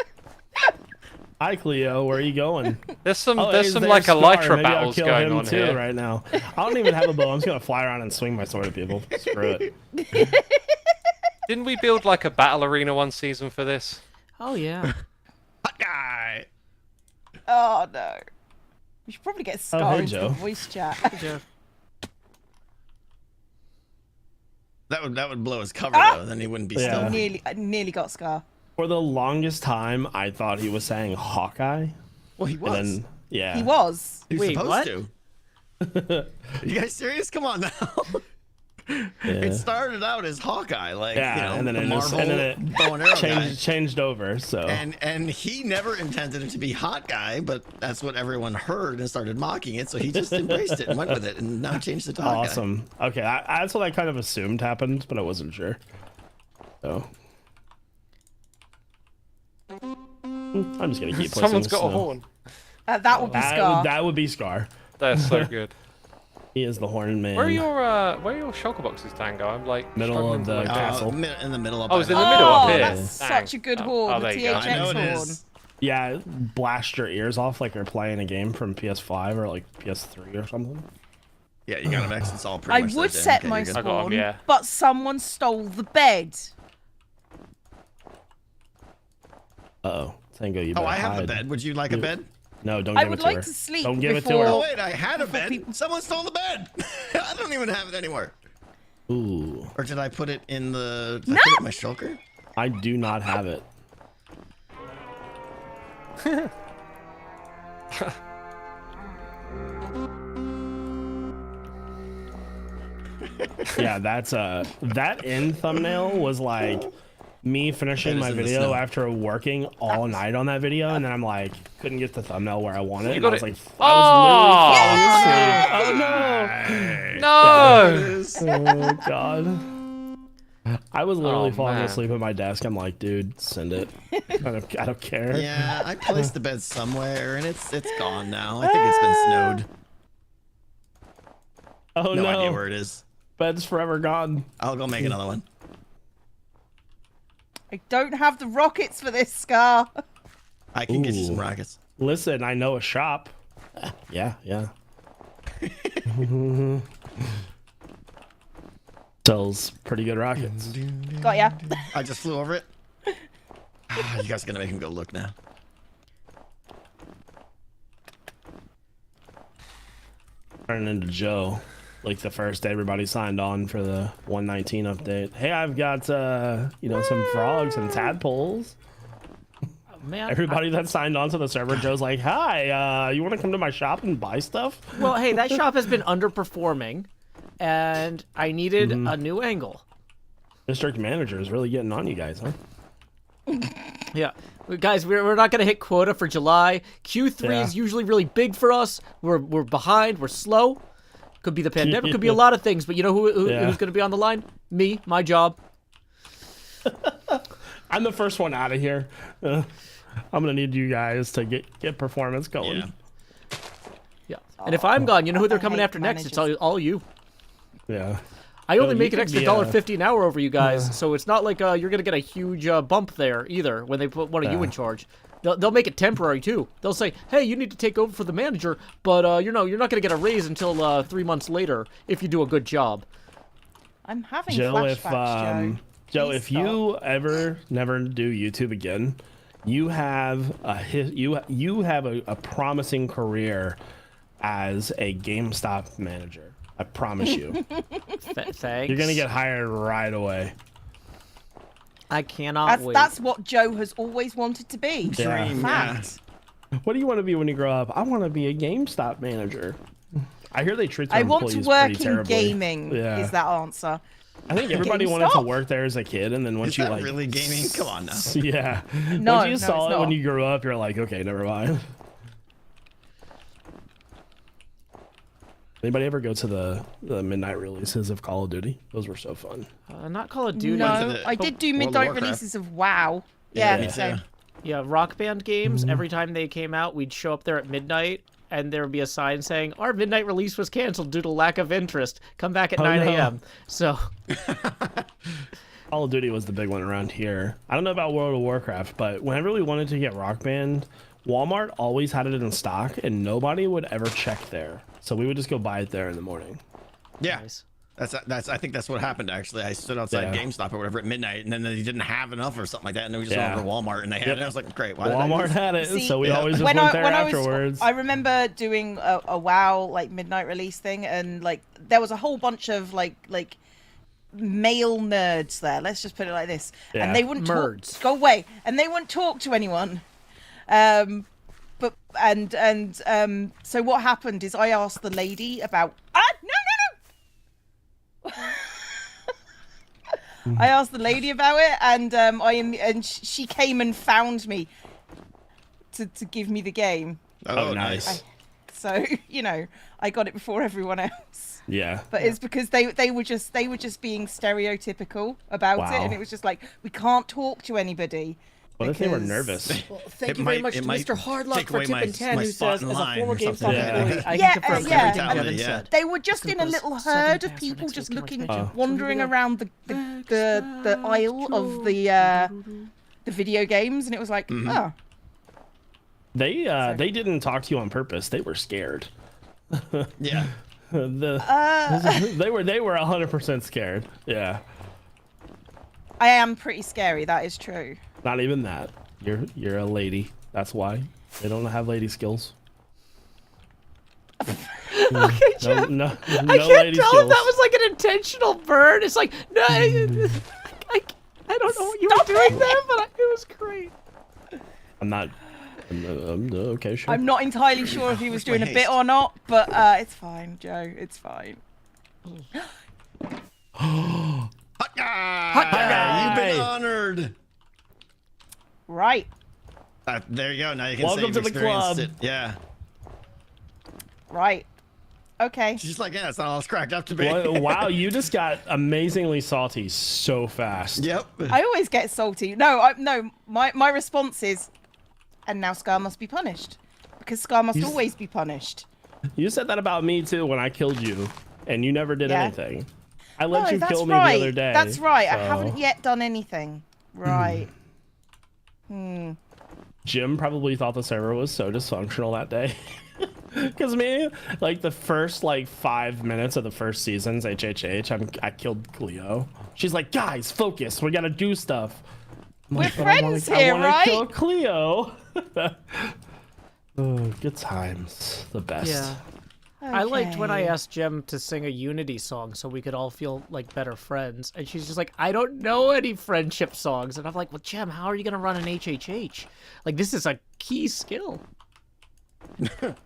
Hi Cleo, where are you going? There's some Oh, there's hey, some there's like Scar. Elytra Maybe I'll battles kill going him on too here. right now. I don't even have a bow. I'm just gonna fly around and swing my sword at people. Screw it. Didn't we build like a battle arena one season for this? oh yeah, Hot guy. Oh no. We should probably get Scar hey, into Joe. the voice chat. Jeff. That would blow his cover though. Then he wouldn't be Yeah. still. I nearly got Scar. For the longest time, I thought he was saying Hawkeye, Well, he was. and then yeah, He was. He was Wait, supposed what? to. You guys serious? Come on now. It started out as Hawkeye, like Yeah, and then the it just- Marvel and then it bow and arrow guy. changed over. So And he never intended it to be hot guy, but that's what everyone heard and started mocking it. So he just embraced it and went with it, and now changed it to hot guy. awesome. Okay, that's what I kind of assumed happened, but I wasn't sure. So I'm just gonna keep. Someone's placing got a snow. horn. That would be Scar. That would be Scar. They're so good. He is the horn man. Where are your shulker boxes, Tango? I'm like Middle struggling of to the locate. castle. In the middle of. Oh, it's in the middle up Oh, here. that's Dang. such a good Oh, horn. oh, the there you go. THX I know it horn. is. Yeah, blast your ears off like you're playing a game from PS5 or like PS3 or something. Yeah, you got him X. It's all I pretty much. would that set day. my Okay, you're good. I got 'em, spawn, yeah. but someone stole the bed. Uh-oh. Tango, you Oh, better I have a hide. bed. Would you like a bed? No, don't I give would it to like her. to sleep Don't give it to before- Oh her. wait, I had a bed. people- Someone stole the bed. I don't even have it anymore. Ooh, Or did I put it in the? Did I put it in my shulker? I do not have it. Yeah, that's that end thumbnail was like me finishing That is my in the video snow. after working all night on that video, and then I'm like couldn't get the thumbnail where I wanted. and got I was it. like, Oh! I was literally falling asleep. Oh no! No! Oh god. I was literally Oh, falling man. asleep at my desk. I'm like, dude, send it. I don't care. Yeah, I placed the bed somewhere, and it's gone now. I think it's been snowed. Oh No idea no, where it is. bed's forever gone. I'll go make another one. I don't have the rockets for this, Scar. I can get you some Ooh. rockets. Listen, I know a shop. Yeah. Sells pretty good rockets. Got ya. I just flew over it. You guys are gonna make him go look now. Turning into Joe. Like the first day everybody signed on for the 119 update. Hey, I've got some frogs and tadpoles. Man, Everybody that signed on to the server, Joe's like, hi, you want to come to my shop and buy stuff? well, hey, that shop has been underperforming, and I needed a new angle. District manager is really getting on you guys, huh? Yeah, guys, we're not gonna hit quota for July. Q3 Yeah. is usually really big for us. We're behind. We're slow. Could be the pandemic. Could be a lot of things. But you know who's gonna be on the line? Me. My job. I'm the first one out of here. I'm gonna need you guys to get performance going. Yeah. Yeah. And if I'm gone, you know who they're coming hate after next? It's managers. all you. Yeah. I only you make an could extra be, $1.50 an hour over you guys, so it's not like you're gonna get a huge bump there either when they put one of you in charge. They'll make it temporary too. They'll say, "Hey, you need to take over for the manager, but you're not gonna get a raise until 3 months later if you do a good job." I'm having Joe, flashbacks, Joe, Please if stop. you ever never do YouTube again, you have you have a promising career as a GameStop manager. I promise you. Thanks. You're gonna get hired right away. I cannot wait. That's what Joe has always wanted to be. Yeah. Dream, Fact. What do you want to be when you grow up? I want to be a GameStop manager. I hear they treat their I want to employees work pretty in terribly. gaming. Yeah. Is that answer? I think everybody wanted to GameStop? work there as a kid, and then once Is you that like really gaming? Come on now. Yeah. No, Once you no, saw it's it when not. you grew up, you're like, okay, never mind. Anybody ever go to the midnight releases of Call of Duty? Those were so fun. Not Call of Duty. No, the- I did do World of midnight Warcraft. releases of WoW. Yeah, me so too. Yeah, Rock Band games. Every time they came out, we'd show up there at midnight, and there would be a sign saying, "Our midnight release was canceled due to lack of interest. Come back at 9 no. a.m." So, Call of Duty was the big one around here. I don't know about World of Warcraft, but whenever we wanted to get Rock Band, Walmart always had it in stock, and nobody would ever check there. So we would just go buy it there in the morning. Yeah. nice. That's I think that's what happened actually. I stood outside Yeah. GameStop or whatever at midnight, and then they didn't have enough or something like that, and then we just Yeah. went over to Walmart and they had it. I was like, great. Why Walmart did I had it, See, so we yeah. always just when went I there when afterwards. I remember doing a WoW like midnight release thing, and like there was a whole bunch of like male nerds there. Let's just put it like this, Yeah. and they wouldn't Merds. talk. Go away, and they wouldn't talk to anyone. But so what happened is I asked the lady about no. I asked the lady about it, and she came and found me to give me the game. Oh, nice. So I got it before everyone else. Yeah. But it's because they were just being stereotypical about it, Wow. and it was just like we can't talk to anybody. What if they were because- nervous? Well, thank It you very might- much it to might Mr. Hardluck take for away tip my- and 10, my who spot says, in as a line former or GameStop something. employee, I Yeah, can confirm yeah. everything Yeah. Devin Yeah. said. They were just Gonna in a put a little second herd of pass for people next just week, looking, March 15th. wandering around the aisle of the video games, and it was like, oh, They didn't talk to you on purpose. They were scared. Yeah. They were 100% scared. Yeah. I am pretty scary. That is true. Not even that. You're a lady. That's why they don't have lady skills. Okay, No, Jeff. no I can't lady tell skills. if that was like an intentional burn. It's like, no, I don't know what you were doing there, but it was great. I'm not. I'm okay, sure. I'm not entirely sure if he was doing a bit haste? or not, but it's fine, Joe. It's fine. Hot guy, you've been guy. honored. Right. There you go. Now you can Welcome say you've to the experienced club. it. Yeah. Right. Okay. She's just like, yeah, it's not all it's cracked up to be. Wow, you just got amazingly salty so fast. Yep. I always get salty. No, my response is, and now Scar must be punished. Because Scar must always be punished. You said that about me too when I killed you, and you never did Yeah. anything. I let No, you that's kill me right. the other day. That's right. I so- haven't yet done anything. Right. Jim probably thought the server was so dysfunctional that day. Because me, like the first 5 minutes of the first season's HHH, I killed Cleo. She's like, guys, focus. We gotta do stuff. I'm We're like, "But I friends wanna- here, I wanna right?" kill Cleo. Oh, good times. The best. Yeah. I liked when I Okay. asked Jem to sing a Unity song so we could all feel like better friends. And she's just like, I don't know any friendship songs. And I'm like, well, Jem, how are you going to run an HHH? Like, this is a key skill.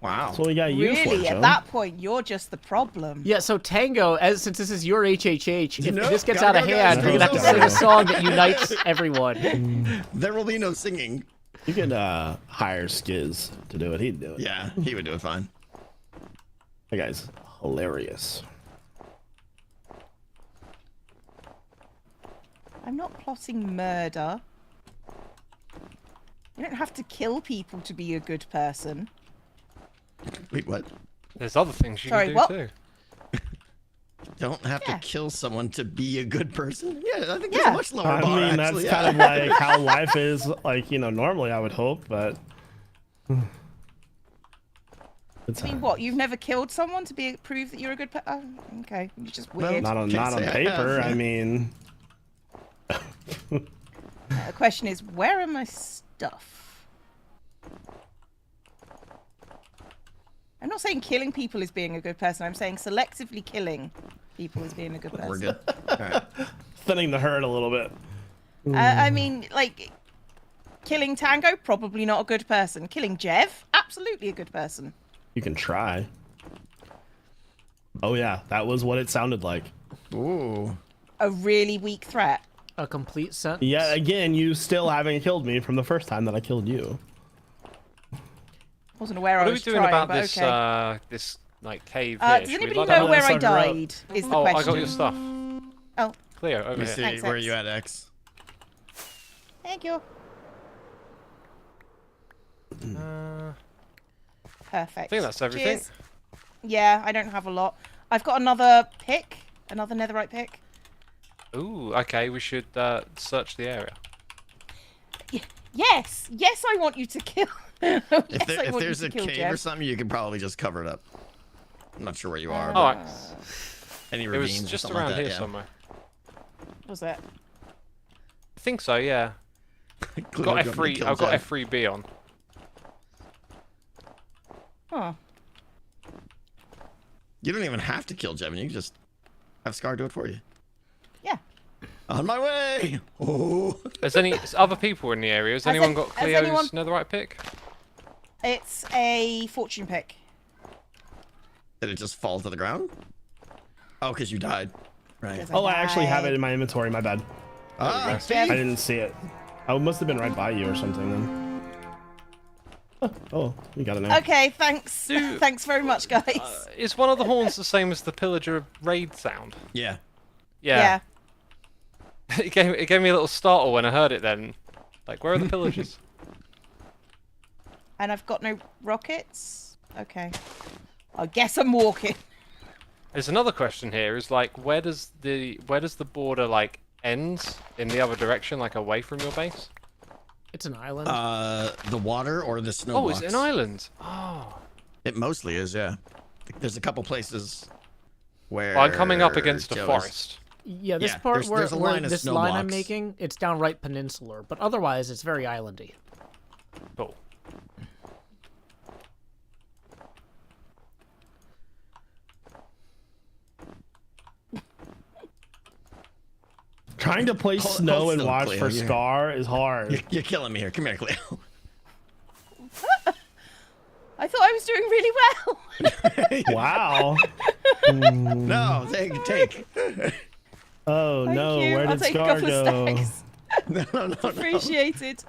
Wow. That's what we got you for, Really, Joe. at that point, you're just the problem. Yeah, so Tango, since this is your HHH, if Nope, this gets gotta out of go, hand, guys. you're gonna have to Go, go, sing go. a song that unites everyone. There will be no singing. You could hire Skiz to do it. He'd do it. Yeah, he would do it fine. That guy's hilarious. I'm not plotting murder. You don't have to kill people to be a good person. Wait, what? There's other things you Sorry, can do what? too. Don't have Yeah. to kill someone to be a good person? Yeah, I think there's Yeah. a much lower I bar, mean, actually. that's kind of like how life is, like, you know, normally I would hope, but. It's I mean, what? You've never killed someone to prove that you're a good person? Oh, okay, you're just weird. not on Can't say I paper. have. I mean, The question is, where are my stuff? I'm not saying killing people is being a good person. I'm saying selectively killing people is being a good person. We're good. All right. thinning the herd a little bit. I mean, like, killing Tango, probably not a good person. Killing Jev, absolutely a good person. You can try. Oh yeah, that was what it sounded like. Ooh. A really weak threat. A complete sentence. Yeah, again, you still haven't killed me from the first time that I killed you. Wasn't aware What I are we was doing trying, about but this? okay. This like cave Does here. Should we anybody light know up? where I Let's figure out- died? Is the Oh, question. I got your stuff. Oh, Cleo, over Let me here. see. Thanks, Where are X. you at, X? thank you. I Perfect. think that's everything. Cheers. Yeah, I don't have a lot. I've got another pick, another netherite pick. Ooh, okay. We should search the area. Yes, yes, I want you to kill. yes, If, I if want there's you a to kill cave Jeff. or something, you could probably just cover it up. I'm not sure where you are. Oh, but I- any it ravines was or just something around like that, here yeah. somewhere. Was it? I think so. Yeah. Cleo, Got do you want me to F3. kill I've got Jeff? F3B on. Huh. You don't even have to kill Jevin. You can just have Scar do it for you. Yeah. On my way. Oh. There's any other people in the area? Has Has anyone any- got has Cleo's anyone- netherite pick? It's a fortune pick. Did it just fall to the ground? Oh, because you died. Right. Because Oh, I actually have it died. in my inventory. My bad. Ah, Thanks, Jeff. I didn't see it. I must have been right by you or something then. Oh, you got it now. Okay, thanks. Do- Thanks very much, guys. Is one of the horns the same as the pillager raid sound? yeah. yeah. it gave me a little startle when I heard it then. Like, where are the pillagers? And I've got no rockets. Okay. I guess I'm walking. There's another question here. Is like, where does the border like end in the other direction, like away from your base? It's an island. The water or the snow Oh, blocks? is it an island? Oh. It mostly is, yeah. There's a couple places where. Well, I'm coming up against a Joe is- forest. yeah, this yeah, part there's- where, there's a where line of this snow line I'm blocks. making, it's downright peninsular, but otherwise it's very islandy. Cool. Trying to place Hold snow and still, watch Cleo, for you're- Scar is hard. You're killing me here. Come here, Cleo. I thought I was doing really well. Wow. No, take. Oh Thank no, you. where I'll did take a Scar couple go? of stacks. No. Appreciated.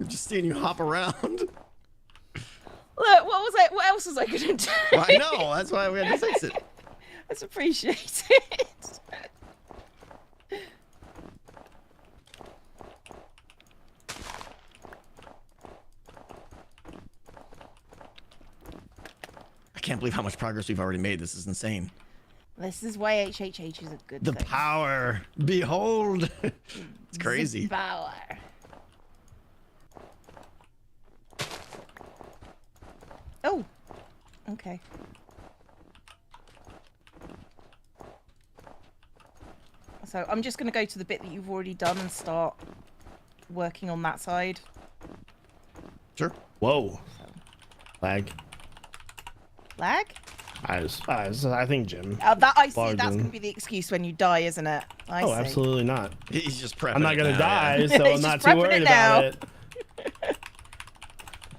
I'm just seeing you hop around. Look, what else was I gonna do? Well, I know. That's why we had to fix it. That's appreciated. I can't believe how much progress we've already made. This is insane. This is why HHH is a good The thing. power. Behold. It's crazy. The power. Oh. Okay. So I'm just going to go to the bit that you've already done and start working on that side. Sure. Whoa. Lag. Lag? I think Jim. That I see. Logged That's in. going to be the excuse when you die, isn't it? I Oh, see. absolutely not. He's just prepping. I'm not it gonna now, die, yeah. so He's I'm not just too prepping worried it now. about it.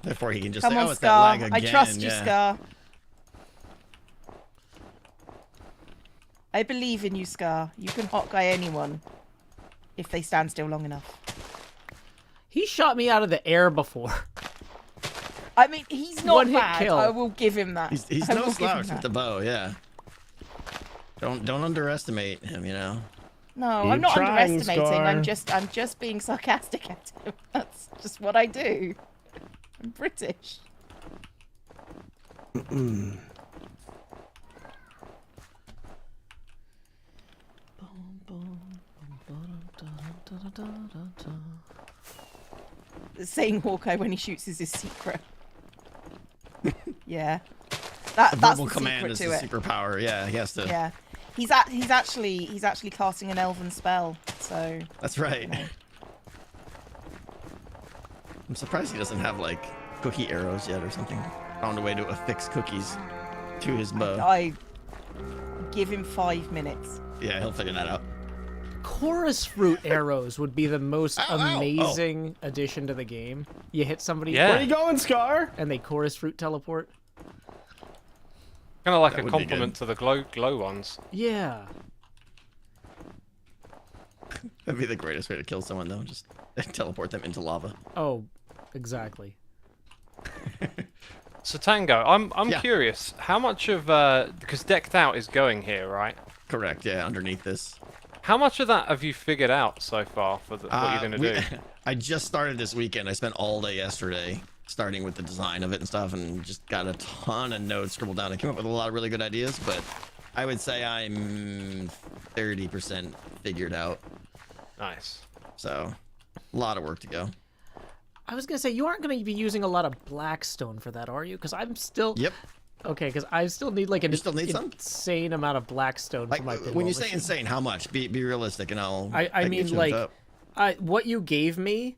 Before he can just Come say, on, oh, it's that Scar. lag again. I trust you, yeah. Scar. I believe in you, Scar. You can hot guy anyone if they stand still long enough. He shot me out of the air before. I mean, he's not One hit bad. kill. I will give him that. He's I no will give him slouch with that. the bow, yeah. Don't underestimate him, you know. No, Keep I'm not trying, underestimating. Scar. I'm just being sarcastic at him. That's just what I do. I'm British. Saying Hawkeye when he shoots is his secret. Yeah, that's Verbal the command secret is to the it. superpower. Yeah, he has to. Yeah, he's actually casting an elven spell. So That's right. you know. I'm surprised he doesn't have like cookie arrows yet or something. Found a way to affix cookies to his bow. I give him 5 minutes. Yeah, he'll figure that out. Chorus fruit arrows would be the most Ow, ow. amazing addition to the game. You hit somebody Yeah. Where are you going, Scar? and they chorus fruit teleport. Kind of like That a would be compliment to the glow ones. Yeah. That'd be the greatest way to kill someone, though. Just teleport them into lava. Oh, exactly. So Tango, I'm Yeah. curious, how much of because decked out is going here, right? Correct. Yeah, underneath this. How much of that have you figured out so far for what you're gonna do? I just started this weekend. I spent all day yesterday starting with the design of it and stuff, and just got a ton of notes scribbled down. I came up with a lot of really good ideas, but I would say I'm 30% figured out. Nice. So, a lot of work to go. I was gonna say you aren't gonna be using a lot of blackstone for that, are you? Because I'm still Yep. okay. Because I still need like an You still need some? insane amount of blackstone Like for my when you pinball say machine. insane, how much? Be realistic, and I can mean get you like hooked what you gave me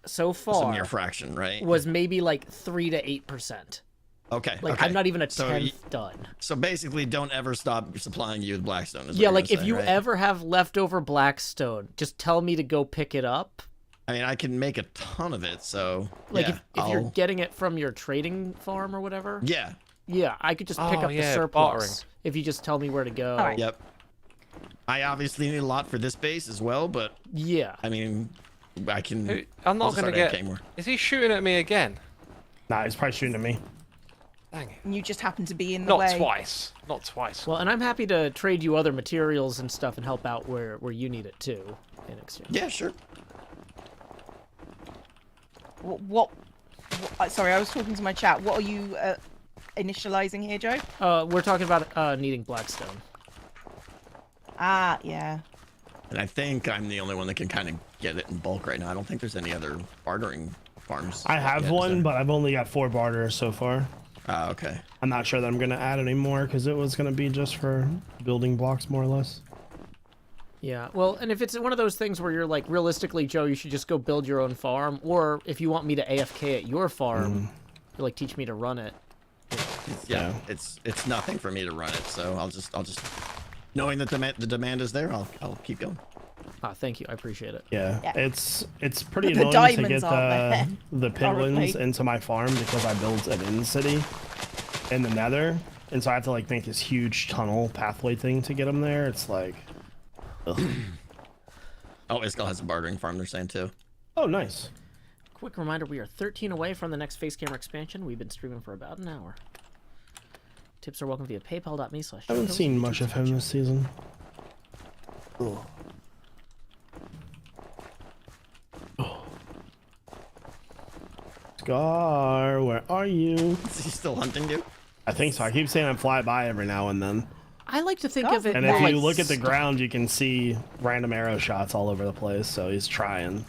so up. far Some near fraction, right? was maybe like 3 to 8%. Okay. Like okay. I'm not even a So tenth done. So basically, don't ever stop supplying you with blackstone. Is what Yeah, you're like gonna if say, you right? ever have leftover blackstone, just tell me to go pick it up. I mean, I can make a ton of it, so Like yeah, if you're I'll- getting it from your trading farm or whatever. yeah, Yeah, I could just pick Oh, up the yeah, surplus bartering. if you just tell me where to go. All right. yep. I obviously need a lot for this base as well, but Yeah. I mean, I can. I'm I'll not just gonna start get. AFK more. Is he shooting at me again? Nah, he's probably shooting at me. Dang it. And you just happen to be in the Not way. twice. Not twice. Well, and I'm happy to trade you other materials and stuff and help out where you need it too in exchange. Yeah, sure. What sorry, I was talking to my chat. What are you initializing here, Joe? We're talking about needing blackstone. Ah, yeah. And I think I'm the only one that can kind of get it in bulk right now. I don't think there's any other bartering farms. I have yet, is one, there? but I've only got 4 barters so far. Ah, okay. I'm not sure that I'm gonna add any more because it was gonna be just for building blocks, more or less. Yeah, well, and if it's one of those things where you're like, realistically, Joe, you should just go build your own farm, or if you want me to AFK at your farm, you like teach me to run it. Yeah, it's nothing for me to run it, so I'll just knowing that the demand is there, I'll keep going. Ah, thank you, I appreciate it. Yeah, Yeah. it's pretty The annoying to diamonds get aren't the there, currently. piglins into my farm because I built an in city in the Nether, and so I have to like make this huge tunnel pathway thing to get them there. It's like, ugh. Oh, Iskall has a bartering farm, they're saying too. Oh, nice. Quick reminder, we are 13 away from the next face camera expansion. We've been streaming for about an hour. Tips are welcome via paypal.me/. I haven't seen much of him this season. Ugh. Scar, where are you? Is he still hunting you? I think so. I keep saying I fly by every now and then. I like to think of it And more if you like look at the ground, you can see random arrow shots all over the place, so he's trying.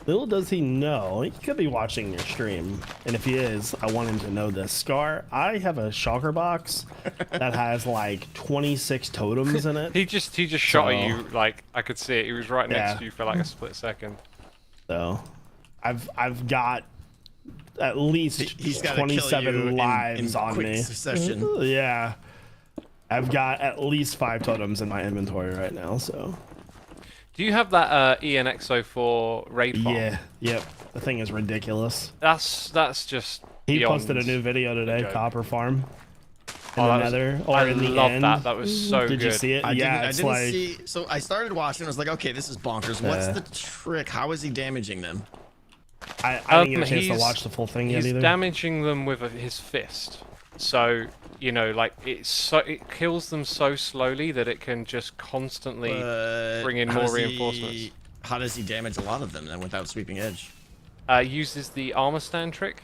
Little does he know, he could be watching your stream. And if he is, I want him to know this. Scar, I have a shulker box that has like 26 totems in it. He just shot at So- you, like I could see it. He was right next Yeah. to you for like a split second. So I've got at least He's got to kill you 27 lives in on quick me. succession. Yeah. I've got at least 5 totems in my inventory right now, so. Do you have that ENXO4 raid farm? Yeah. Yep. The thing is ridiculous. That's just. He beyond posted a new video today, joke. Copper Farm. In Oh, the that was- Nether, or I in the love end. that. That was so Did good. you see it? I yeah, didn't, it's I didn't like see. So I started watching. I was like, okay, this is bonkers. What's Yeah. the trick? How is he damaging them? I didn't get a chance to he's- watch the full thing yet He's either. damaging them with his fist. So, you know, like it kills them so slowly that it can just constantly bring in how more does reinforcements. How does he damage a lot of them then without sweeping edge? Uses the armor stand trick.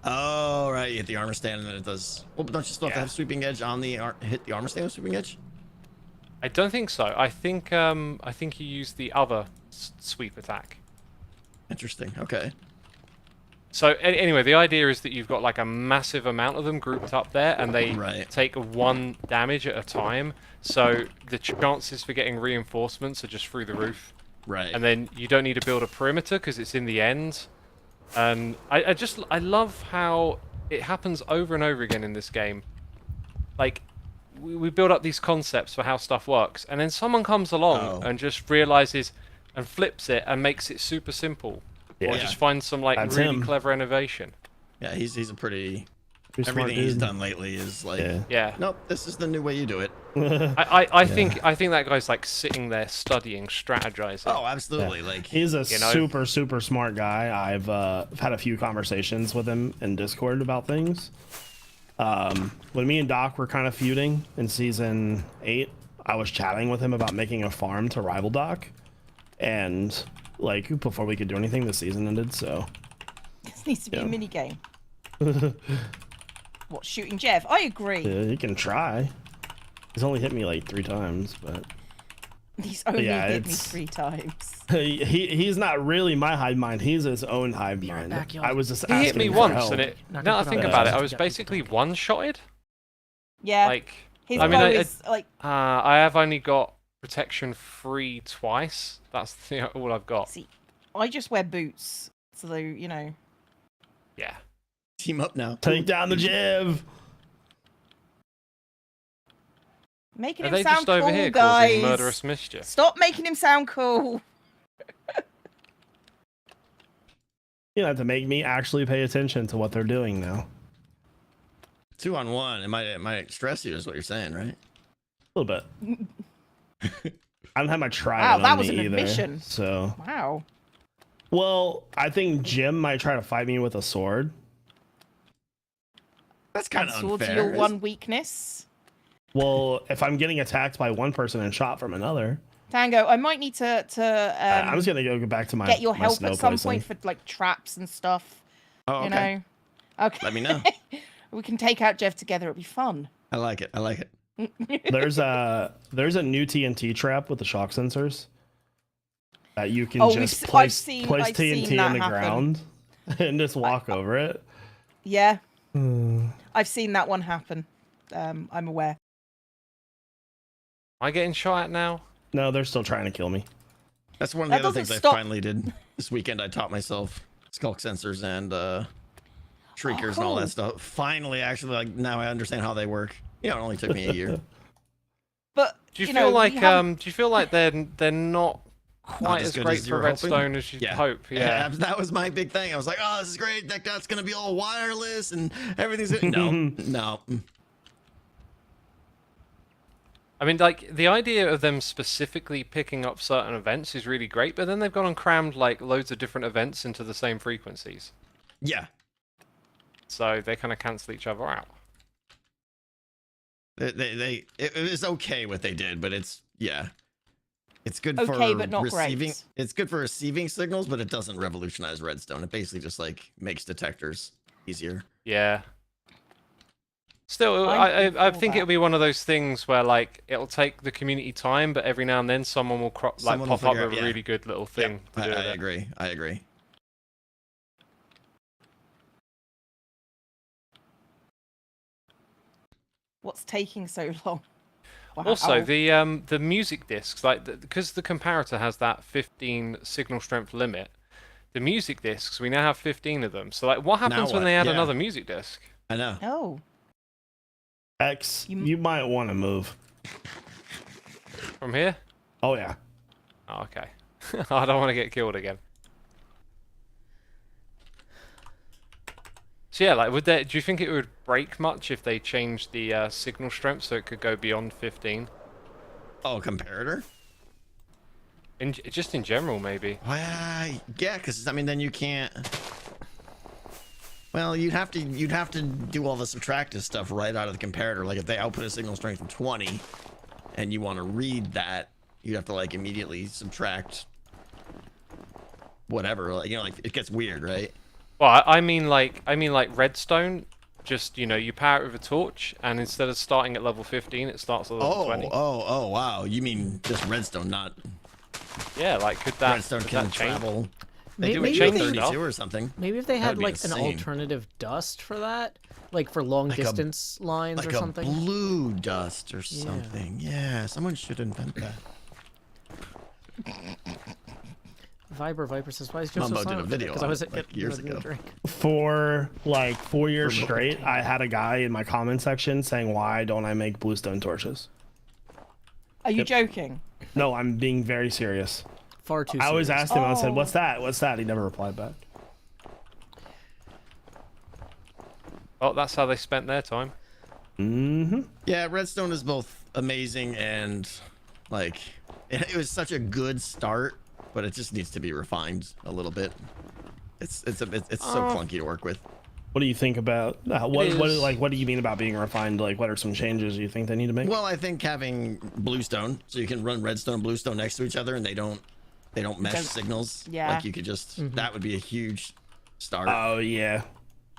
Oh, right. You hit the armor stand and then it does. Well, but don't you still have to Yeah. have sweeping edge on the hit the armor stand with sweeping edge? I don't think so. I think you use the other sweep attack. Interesting. Okay. So anyway, the idea is that you've got like a massive amount of them grouped up there, and they Right. take 1 damage at a time. So the chances for getting reinforcements are just through the roof. Right. And then you don't need to build a perimeter because it's in the end. And I love how it happens over and over again in this game. Like, we build up these concepts for how stuff works, and then someone comes along and just realizes and flips it and makes it super simple. Or Yeah. just finds some like That's really him. clever innovation. Yeah, he's a pretty. Pretty smart Everything he's dude. done lately is like. Yeah. Yeah. Nope. This is the new way you do it. I think that guy's like sitting there studying, strategizing. Oh, absolutely. Like. He's a You know? super smart guy. I've had a few conversations with him in Discord about things. When me and Doc were kind of feuding in season 8, I was chatting with him about making a farm to rival Doc, and like before we could do anything, the season ended. So This needs to be Yeah. a mini game. What, shooting Jeff? I agree. yeah, he can try. He's only hit me like 3 times, but He's only yeah, hit me it's- 3 times. he's not really my hive mind. He's his own hive mind. back, y'all. I was just He asking hit me for once, help. and it. Not Now gonna I put think on about the- it, I was Yeah. basically one-shotted. Yeah. Like, His I mean, bow I- is like I have only got protection 3 twice. That's all I've got. see, I just wear boots, so you know. Yeah. Team up now. Take down the Jiv. Making Are him they sound just over cool, here guys. causing murderous mischief? Stop making him sound cool. You have to make me actually pay attention to what they're doing now. 2-on-1. It might stress you, is what you're saying, right? A little bit. I don't have my trident Wow, that on was me an either. admission. So, Wow. well, I think Jim might try to fight me with a sword. That's kind And of swords are unfair. your one weakness. Well, if I'm getting attacked by one person and shot from another, Tango, I might need to I'm just gonna go back to my get your my help snow at some placing. point for like traps and stuff. Oh, You okay. know. Okay. Let me know. We can take out Jeff together. It'll be fun. I like it. I like it. There's a new TNT trap with the shock sensors that you can Oh, just I've place seen TNT in that the happen. ground and just walk over it. Yeah. I've seen that one happen. I'm aware. Am I getting shot at now? No, they're still trying to kill me. That's one of That the other doesn't things stop- I finally did this weekend. I taught myself skulk sensors and shriekers and all cool. that stuff. Finally, actually, like now I understand how they work. You know, it only took me a year. But Do you know, feel we like haven't- do you feel like they're not quite as as good great as you for were hoping? Redstone as you'd Yeah. hope? Yeah. That was my big thing. I was like, oh, this is great. That's gonna be all wireless and everything's good. No, no. I mean, like, the idea of them specifically picking up certain events is really great, but then they've gone and crammed, like, loads of different events into the same frequencies. Yeah, So they kind of cancel each other out. it was okay what they did, but it's good Okay, for but not receiving. great. It's good for receiving signals, but it doesn't revolutionize redstone. It basically just like makes detectors easier. Yeah. Still, I'm I for think that. it'll be one of those things where, like, it'll take the community time, but every now and then someone will Someone will pop up figure with out, a yeah. really good little Yeah, thing to do with I it. agree. I agree. What's taking so long? Wow. Also, the music discs, like, because the comparator has that 15 signal strength limit, the music discs, we now have 15 of them. So, like, what happens when what? they add Yeah. another music disc? I know. Oh. X, You- you might want to move. From here? Oh yeah. Oh, okay. I don't want to get killed again. So yeah, like, do you think it would break much if they changed the signal strength so it could go beyond 15? Oh, comparator? Just in general, maybe. Well, yeah, because I mean, then you can't. Well, you'd have to do all the subtractive stuff right out of the comparator. Like if they output a signal strength of 20, and you want to read that, you'd have to like immediately subtract whatever. Like, you know, like it gets weird, right? Well, I mean like redstone. Just, you know, you power it with a torch, and instead of starting at level 15, it starts at level 20. Oh, wow. You mean just redstone, not Yeah, like could that redstone could can that change? travel. Maybe, They do maybe, it change in they, stuff. 32 or something. maybe if they That had would be like an insane. alternative dust for that, like for long Like a- distance lines Like or a something. blue dust or something. Yeah, someone should invent that. Viper says, "Why is Jim so Mumbo did a silent?" video Because I on was it, like, getting years a new ago. drink. For like 4 years Remote straight, control. I had a guy in my comment section saying, "Why don't I make bluestone torches?" Are you joking? No, I'm being very serious. Far too. I always serious. asked him. I said, Oh. "What's that? What's that?" He never replied back. Well, that's how they spent their time. Mm-hmm. Yeah, redstone is both amazing and like it was such a good start, but it just needs to be refined a little bit. It's so clunky to work with. What do you think about what is. what do you mean about being refined? Like, what are some changes you think they need to make? Well, I think having bluestone, so you can run redstone and bluestone next to each other, and they don't mesh Don't- signals. yeah. Like you could just that would be a huge start. Oh yeah.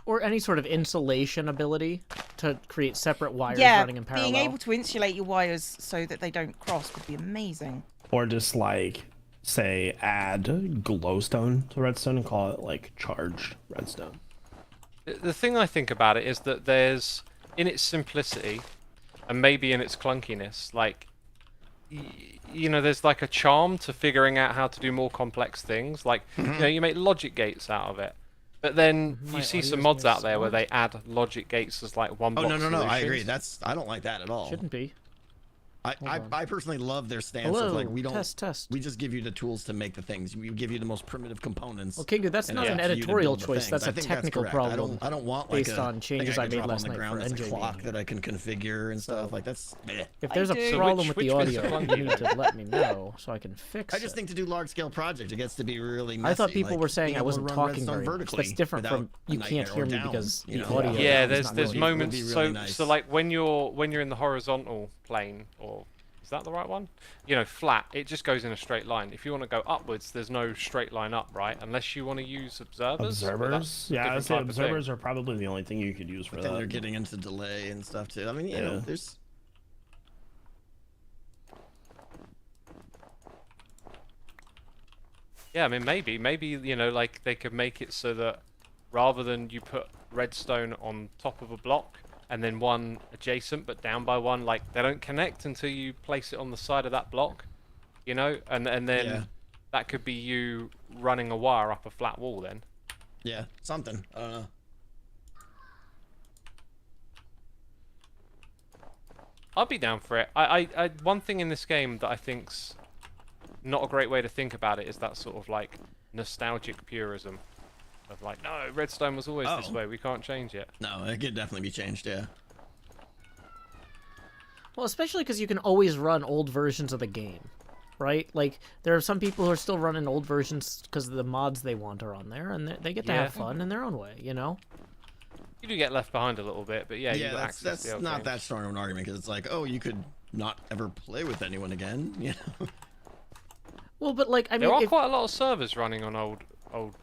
Or any sort of insulation ability to create separate wires Yeah, running in parallel. being able to insulate your wires so that they don't cross would be amazing. Or just like say add glowstone to redstone and call it like charged redstone. The thing I think about it is that there's, in its simplicity, and maybe in its clunkiness, like, you know, there's like a charm to figuring out how to do more complex things. Like, you know, you make logic gates out of it. But then My you see some audio's mods gonna out there where stop. they add logic gates as like one Oh block no, I agree. solutions. I don't like that at all. Shouldn't be. I personally love their stance Hello, of like we don't test. we just give you the tools to make the things. We give you the most primitive components. Well, Kingu, that's and not it's an up to you to editorial build the choice. things. That's I a think technical correct. problem. I don't want like based a on changes thing I made drop last on the night ground for that's a NJ clock gaming. that I can configure and stuff. Like that's. Bleh. If there's a do. So problem with which the bits are audio, clunky? you need to let me know so I can fix it. I just think to do large scale project, it gets to be really messy. I thought people like, were saying being I able to wasn't run talking redstone very much. vertically That's different from without you a can't nightmare hear or me down, because you the know? audio. Yeah, is there's not there's really- moments. Would be So really nice. so like when you're in the horizontal plane, or is that the right one? You know, flat. It just goes in a straight line. If you want to go upwards, there's no straight line up, right? Unless you want to use observers. but Observers? that's a Yeah, I'd different say type of thing. observers are probably the only thing you could use for But then you're that. getting into delay and stuff too. I mean, you know, Yeah. there's. Yeah, I mean, maybe you know, like they could make it so that rather than you put redstone on top of a block and then one adjacent but down by one, like they don't connect until you place it on the side of that block, you know, and then Yeah. that could be you running a wire up a flat wall then. Yeah, something. I don't know. I'd be down for it. I one thing in this game that I think's not a great way to think about it is that sort of like nostalgic purism of like, no, redstone was always this Oh. way. We can't change it. No, it could definitely be changed. Yeah. Well, especially because you can always run old versions of the game, right? Like there are some people who are still running old versions because the mods they want are on there, and they get to Yeah. have fun in their own way, you know. You do get left behind a little bit, but yeah, you Yeah, got that's access to the old not games. that strong of an argument because it's like, oh, you could not ever play with anyone again. You know. Well, but like I mean, There are if, quite a lot of servers running on old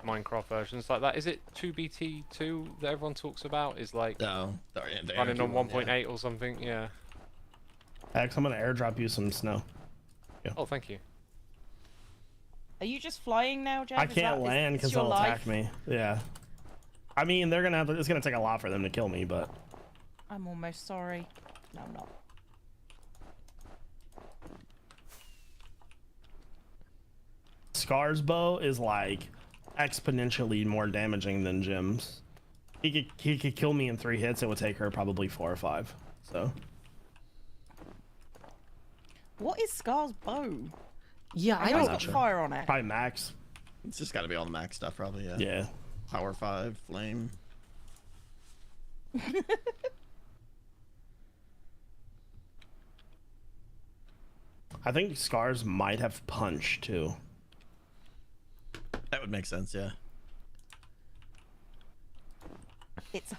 Minecraft versions like that. Is it 2BT2 that everyone talks about? Is like No. running on 1.8 or something? Yeah. X, I'm gonna airdrop you some snow. Oh, thank you. Are you just flying now, Jeff? I Is can't that- land is because your they'll life? attack me. Yeah. I mean, they're gonna have to, it's gonna take a lot for them to kill me, but I'm almost sorry. No, I'm not. Scar's bow is like exponentially more damaging than Jim's. He could kill me in 3 hits. It would take her probably 4 or 5. So What is Scar's bow? Yeah, I I know it's don't. got fire on it. Probably max. It's just got to be all the max stuff, probably. Yeah. Yeah. Power 5, flame. I think scars might have punch too. That would make sense, yeah. It's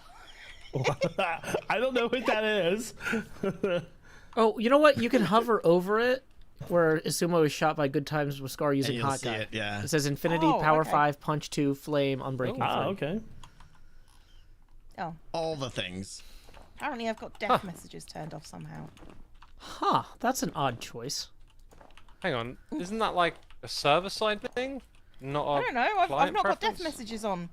I don't know what that is. Oh, you know what? You can hover over it, where Isumo is shot by good times with Scar using you'll hot see guy. it, yeah. It says Infinity, Oh, Power okay. 5, Punch 2, Flame, Unbreaking 3. Okay. oh, All the things. apparently I've got death messages turned off somehow. Huh, that's an odd choice. Hang on, isn't that like a server-side thing? Not a I don't know. I've client not got death preference? messages on.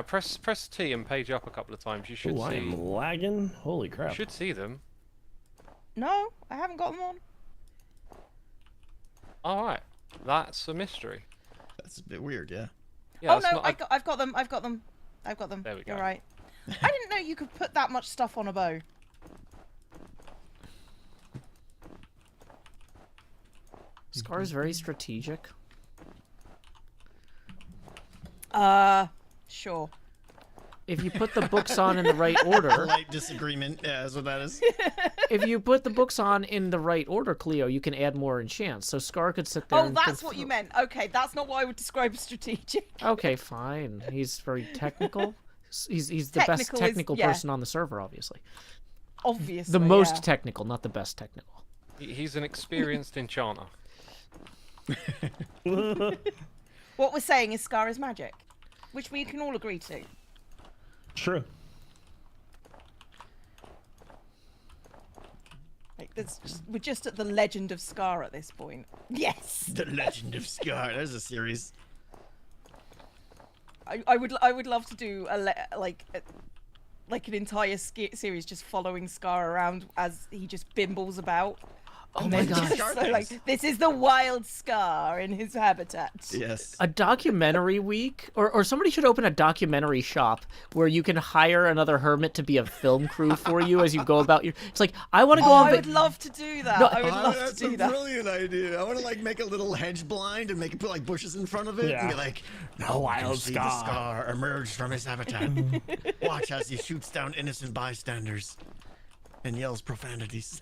Press T and page up a couple of times. You should Ooh, I see. am lagging. Holy You crap. should see them. No, I haven't got them on. All right, that's a mystery. That's a bit weird, yeah. Yeah, Oh that's no, not I've got them. I've got them. There we go. You're right. I didn't know you could put that much stuff on a bow. Scar is very strategic. Sure. If you put the books on in the right order, Polite disagreement. Yeah, that's what that is. if you put the books on in the right order, Cleo, you can add more enchants. So Scar could sit there. Oh, and that's go what you through- meant. Okay, that's not what I would describe as strategic. Okay, fine. He's very technical. He's the best Technical is- technical yeah. person on the server, obviously. Obviously. The most yeah. technical, not the best technical. He's an experienced enchanter. What we're saying is Scar is magic, which we can all agree to. True. Like, we're just at the legend of Scar at this point. Yes. The Legend of Scar. There's a series. I would love to do like an entire series just following Scar around as he just bimbles about. Oh my god. So, like, this is the wild Scar in his habitat. Yes. A documentary week, or somebody should open a documentary shop where you can hire another hermit to be a film crew for you as you go about your. It's like I want to go Oh, on. I would love to do that. No, I would love to That's do a that. brilliant idea. I want to like make a little hedge blind and make it put like bushes in front of it Yeah. and be like, "No, wild you see the Scar." Scar emerge from his habitat. Watch as he shoots down innocent bystanders and yells profanities."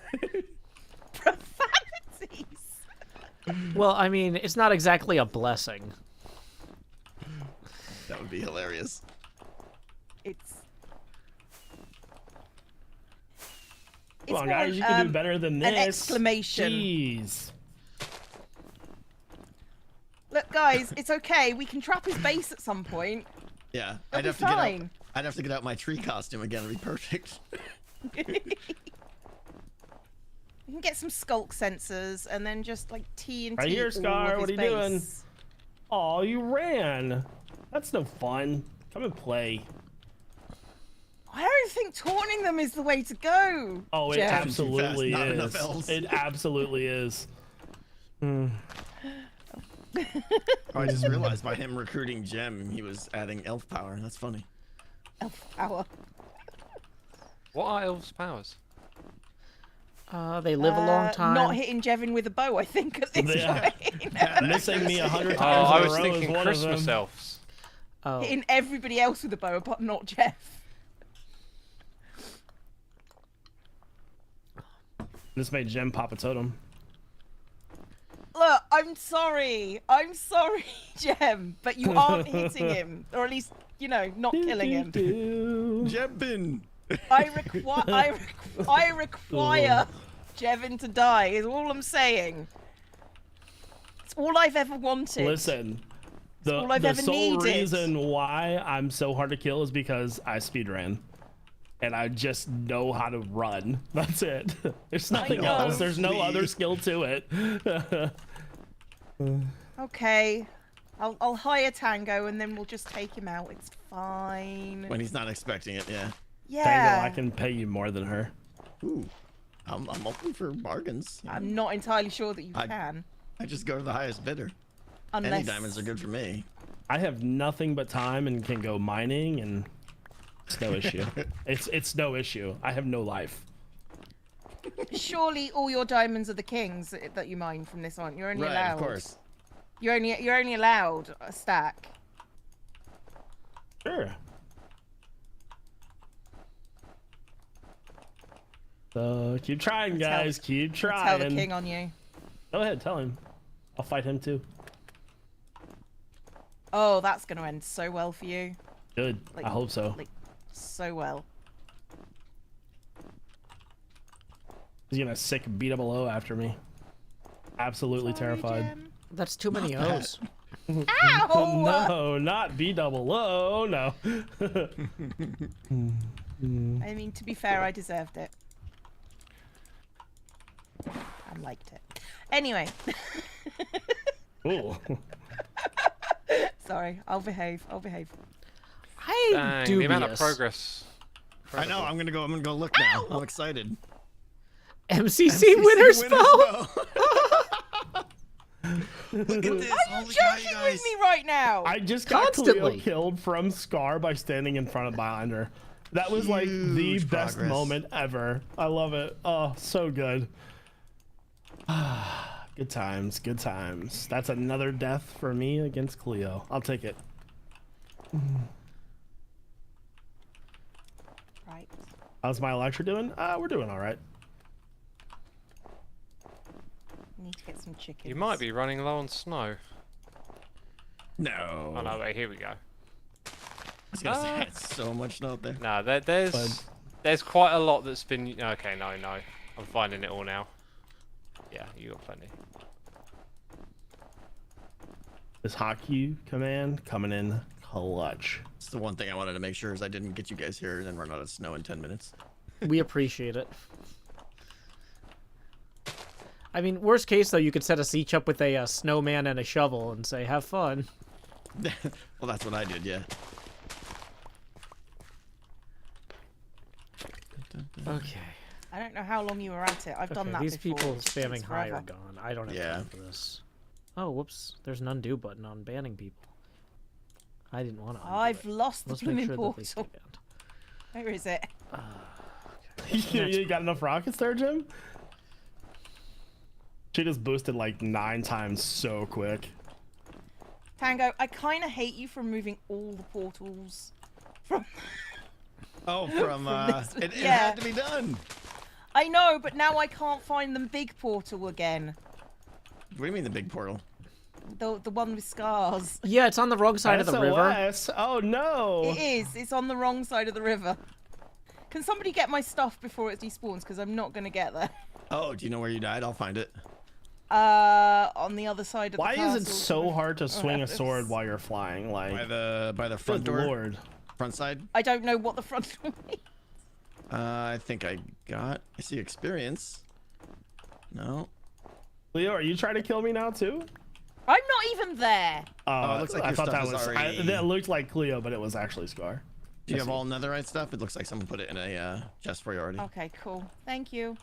Profanities. Well, I mean, it's not exactly a blessing. That would be hilarious. It's Come on, more, guys. You can do better than this. An exclamation. Jeez. Look, guys, it's okay. We can trap his base at some point. Yeah, It'll I'd be have to get out. fine. I'd have to get out my tree costume again. It'd be perfect. We can get some skulk sensors and then just like TNT. Right here, all Scar, of what his are you doing? base. Oh, you ran. That's no fun. Come and play. I don't think taunting them is the way to go. Oh, it Jeff. absolutely Not enough is. elves. It absolutely is. Oh, I just realized by him recruiting Gem, he was adding elf power. That's funny. Elf power. What are elves' powers? They live a long time. Not hitting Jevin with a bow, I think, at this Yeah. point. Missing me 100 Oh, times I in a was row is thinking one of Christmas them. elves. Oh. Hitting everybody else with a bow, but not Jeff. This made Gem pop a totem. Look, I'm sorry, Jem, but you aren't hitting him, or at least, you know, not killing him. Jebin. I require Jevin to die. Is all I'm saying. It's all I've ever wanted. Listen, the, all I've the ever sole needed. reason why I'm so hard to kill is because I speedran. And I just know how to run. That's it. There's nothing know. else. There's no Please. other skill to it. Okay, I'll hire Tango and then we'll just take him out. It's fine. When he's not expecting it, yeah. Yeah. Tango, I can pay you more than her. Ooh. I'm open for bargains. I'm not entirely sure that you I- can, I just go to the highest bidder. unless Any diamonds are good for me. I have nothing but time and can go mining, and it's no issue. It's no issue. I have no life. Surely all your diamonds are the kings that you mine from this on. You're only Right, allowed. of course. You're only allowed a stack. Sure. So keep trying, guys. Keep trying. Tell the king on you. Go ahead, tell him. I'll fight him too. Oh, that's gonna end so well for you. Good. Like, I hope so. Like, so well. He's gonna sick B-double-O after me. Absolutely Sorry, terrified. Jim. That's too many O's. Ow! No, not B-double-O. No. I mean, to be fair, I deserved it. I liked it. Anyway. Ooh. Sorry, I'll behave. I'll behave. I'm Dang, dubious. the amount of progress. I know. I'm gonna go look now. I'm excited. MCC winner spell. Look at this. Are you Holy cow, you joking guys. with me right now? I just got Constantly. Cleo killed from Scar by standing in front of behind her. That was like the Huge best progress. moment ever. I love it. Oh, so good. Good times, good times. That's another death for me against Cleo. I'll take it. Right. How's my Electra doing? We're doing all right. Need to get some chicken. You might be running low on snow. No. Oh no, wait, here we go. I was gonna say, it's so much snow out there. No, there's quite a lot that's been. Okay, no, I'm finding it all now. Yeah, you got plenty. This hotkey command coming in clutch. It's the one thing I wanted to make sure is I didn't get you guys here and then run out of snow in 10 minutes. We appreciate it. I mean, worst case though, you could set us each up with a snowman and a shovel and say, "Have fun." Well, that's what I did, yeah. Okay. I don't know how long you were at it. I've done that These before. people It's spamming high forever. are gone. I don't have Yeah. time for this. Oh, whoops. There's an undo button on banning people. I didn't want to. I've lost the Let's make blooming sure that they portal. stand. Where is it? You got enough rockets there, Jim? She just boosted like 9 times so quick. Tango, I kind of hate you for moving all the portals from. Oh, from this- it yeah. had to be done. I know, but now I can't find the big portal again. What do you mean the big portal? The one with scars. Yeah, it's on the wrong side of the river. SOS. Oh no. It is. It's on the wrong side of the river. Can somebody get my stuff before it despawns? Because I'm not going to get there. Oh, do you know where you died? I'll find it. On the other side of Why the castle. is it so hard to swing a it's- sword while you're flying? Like, By the front good door, lord. front side. I don't know what the front door is. I think I see experience. No. Leo, are you trying to kill me now too? I'm not even there. Oh, it looks like I your thought stuff that was was. already- That looked like Cleo, but it was actually Scar. Do you have all netherite stuff? It looks like someone put it in a chest for you already. Okay, cool. Thank you.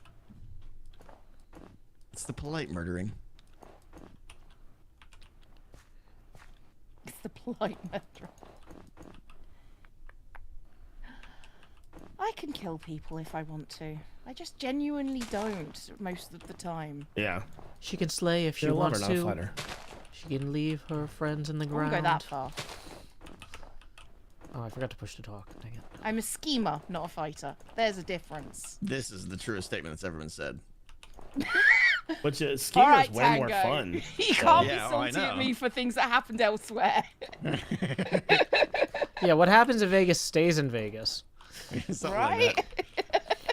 It's the polite murdering. It's the polite murder. I can kill people if I want to. I just genuinely don't most of the time. Yeah. She can slay if she You're a lover, wants not a to. fighter. She can leave her friends in the I ground. won't go that far. Oh, I forgot to push to talk. Dang it. I'm a schemer, not a fighter. There's a difference. This is the truest statement that's ever been said. Which Schemer's All right, way Tango. more fun. You can't yeah, be oh, I salty at know. me for things that happened elsewhere. Yeah, what happens in Vegas stays in Vegas. Something Right? like that.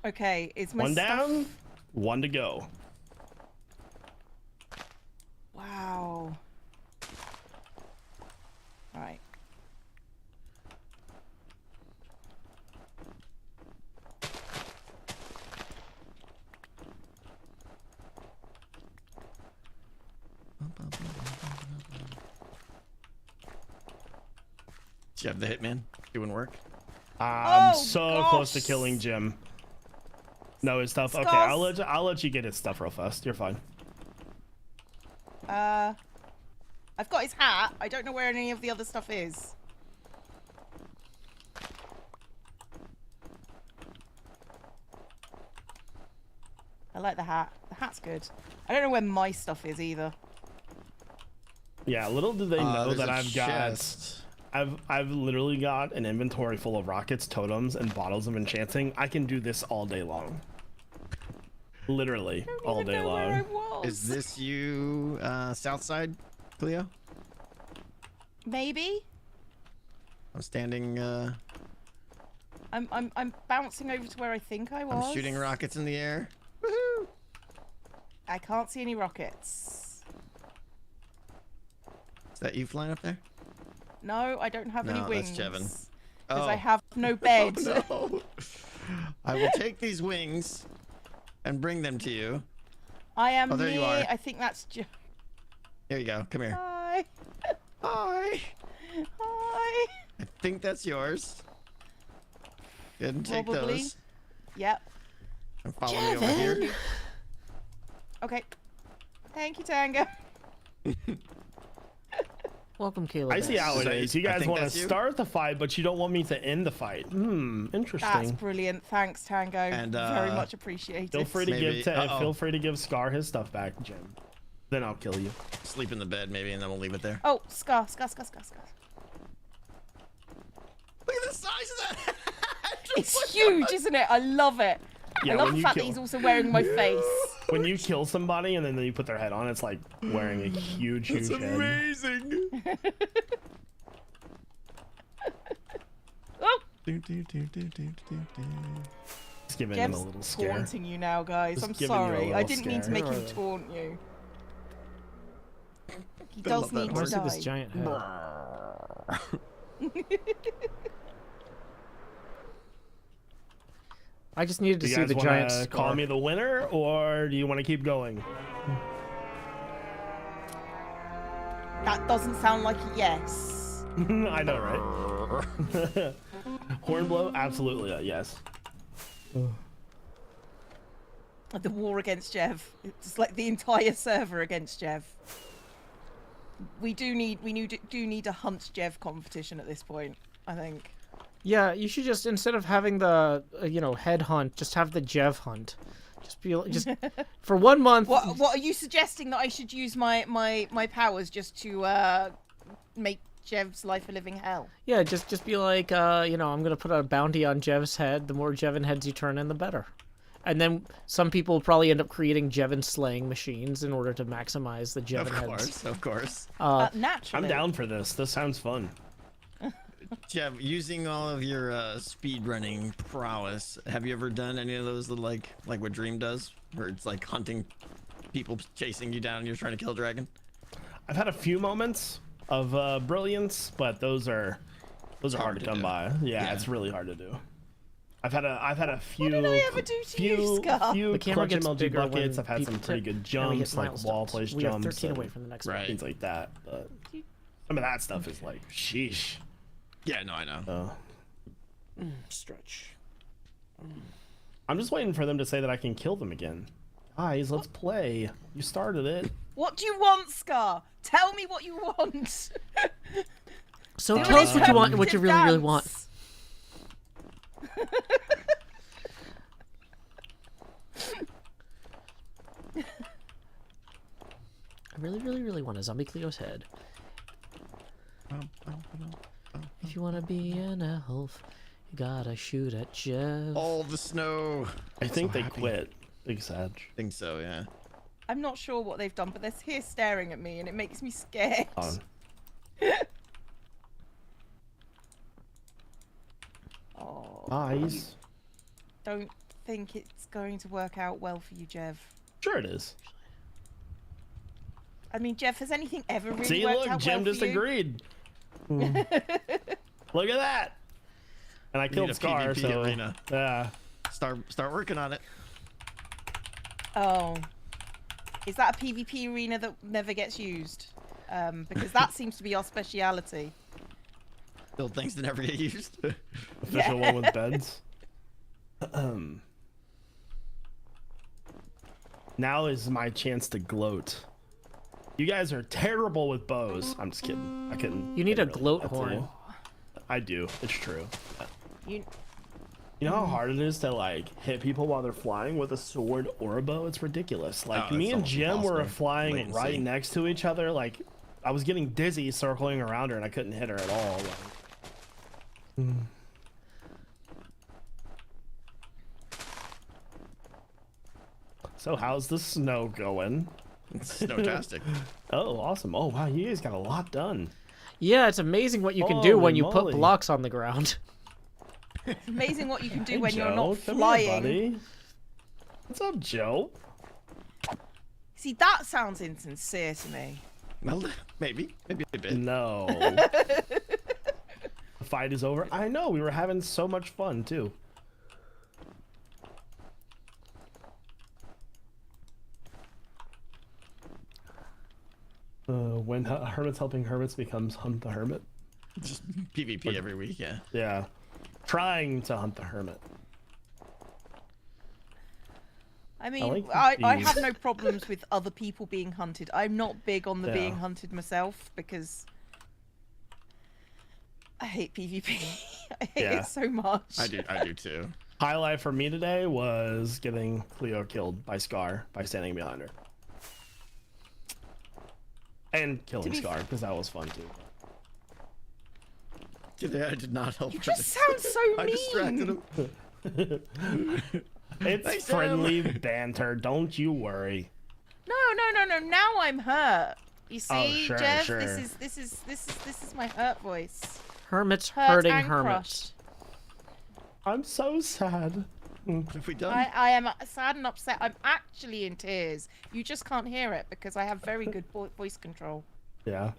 Okay, is my One stuff... down, one to go. Wow. Right. Do you have the hitman doing work? I'm Oh, so close to gosh. killing Jim. No, his stuff. Okay, Scars. I'll let you get his stuff real fast. You're fine. I've got his hat. I don't know where any of the other stuff is. I like the hat. The hat's good. I don't know where my stuff is either. Yeah, little do they know There's that a I've got. chest. I've literally got an inventory full of rockets, totems, and bottles of enchanting. I can do this all day long. Literally all day long. Is this you, south side, Cleo? Maybe. I'm standing. I'm bouncing over to where I think I was. I'm shooting rockets in the air. I can't see any rockets. Is that you flying up there? No, I don't have any No, wings. that's Jevin. Because I have no bed. Oh, no. I will take these wings and bring them to you. I am Oh, there you near. are. I think that's just. Here you go. Come here. Hi. Hi. Hi. I think that's yours. Go ahead and take Probably. those. Yep. And follow me over here. Okay. Thank you, Tango. Welcome, Caleb. I see how it is. You I guys think want to that's you. start the fight, but you don't want me to end the fight. That's Interesting. brilliant. Thanks, Tango. And, Very much appreciated. Feel free to Maybe- feel free to give Scar his stuff back, Jim. Then I'll kill you. Sleep in the bed, maybe, and then we'll leave it there. Oh, Scar. Look at the size of that. It's huge, isn't it? I love it. Yeah, I love when the you fact kill- that he's also wearing my face. When you kill somebody and then you put their head on, it's like wearing a huge It's head. amazing. Oh, Do. Just giving him a Jeb's little scare. taunting you now, guys. Just I'm giving you a sorry. I little didn't mean to scare. make him taunt you. He I does love that need I to want to see die. this giant head. I just needed to Do you see guys the want giant to scar. call me the winner, or do you want to keep going? That doesn't sound like a yes. I know, right? Hornblow, absolutely a yes. The war against Jev. It's like the entire server against Jev. We do need a hunt Jev competition at this point, I think. Yeah, you should just, instead of having the head hunt, just have the Jev hunt. Just for 1 month. What are you suggesting, that I should use my powers just to make Jev's life a living hell? Yeah, just be like, I'm gonna put a bounty on Jev's head. The more Jevin heads you turn in, the better. And then some people will probably end up creating Jevin slaying machines in order to maximize the Jevin heads. Of course. Naturally. I'm down for this. This sounds fun. Jeff, using all of your speed running prowess, have you ever done any of those like what Dream does, where it's like hunting people chasing you down and you're trying to kill a dragon? I've had a few moments of brilliance, but those are hard to come do. by. Yeah, it's really hard to do. I've had a few. What did I ever do to you, Scar? few The camera clutch gets MLG bigger buckets. when I've had some people pretty tip, good and we hit jumps, like wall milestones. place We are jumps, 13 and away from the next Right. things like that. But some of that stuff is like, sheesh. Yeah, no, I know. Stretch. I'm just waiting for them to say that I can kill them again. Guys, let's play. You started it. What do you want, Scar? Tell me what you want. So Do tell an us what you want and what you really, really interpretive want. dance. I really, really, really want a zombie Cleo's head. If you want to be an elf, you gotta shoot at Jeff. All the snow. I think they happy. quit. Big Sag. I think so, yeah. I'm not sure what they've done, but they're here staring at me, and it makes me scared. On. Oh, Eyes. don't think it's going to work out well for you, Jev. Sure it is. I mean, Jeff, has anything ever really See, worked look, out Jim well just for you? agreed. Look at that. And I need killed a Scar, PvP so arena. yeah. Start working on it. Oh. Is that a PvP arena that never gets used? Because that seems to be our speciality. Build things that never get used. Official one with beds. Now is my chance to gloat. You guys are terrible with bows. I'm just kidding. I couldn't. You need a really gloat have to. horn. I do. It's true. You... You know how hard it is to like hit people while they're flying with a sword or a bow? It's ridiculous. Like Oh, me it's and almost Jim were impossible. flying Latency. right next to each other. Like I was getting dizzy circling around her and I couldn't hit her at all. Like, So how's the snow going? It's snowtastic. Oh, awesome. Oh, wow. You guys got a lot done. Yeah, it's amazing what you can do Holy when you moly. put blocks on the ground. It's amazing what you can do Hey, when you're Joe. not Come here, flying. buddy. What's up, Joe? See, that sounds insincere to me. Well, maybe a bit. No. The fight is over. I know. We were having so much fun, too. When Hermits Helping Hermits becomes Hunt the Hermit. Just PvP every week, yeah. Yeah. Trying to hunt the hermit. I mean, like I these. have no problems with other people being hunted. I'm not big on the Yeah. being hunted myself because I hate PvP. I hate Yeah. it so much. I do too. Highlight for me today was getting Cleo killed by Scar by standing behind her. And killing be Scar, because that was fun too. Today I did not help. You her. just sound so I distracted mean. him. It's Thanks, Sam. friendly banter, don't you worry. No. Now I'm hurt. You see, sure, Jeff, sure. this is my hurt voice. Hermits Hurt hurting and hermits. I'm so sad. Have we done? I am sad and upset. I'm actually in tears. You just can't hear it because I have very good voice control. Yeah.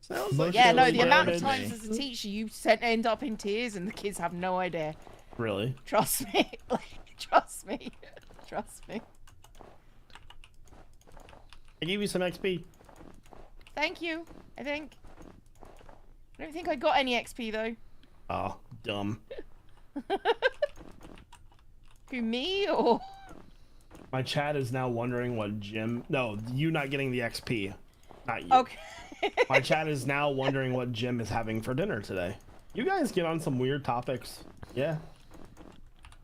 Sounds like Yeah, it no, was the amount of damage. times as a teacher you end up in tears and the kids have no idea. Really? Trust me. Trust me. Trust me. I gave you some XP. Thank you, I think. I don't think I got any XP though. Oh, dumb. Who, me or? My chat is now wondering what Jim... No, you not getting the XP. Not you. Okay. My chat is now wondering what Jim is having for dinner today. You guys get on some weird topics. Yeah.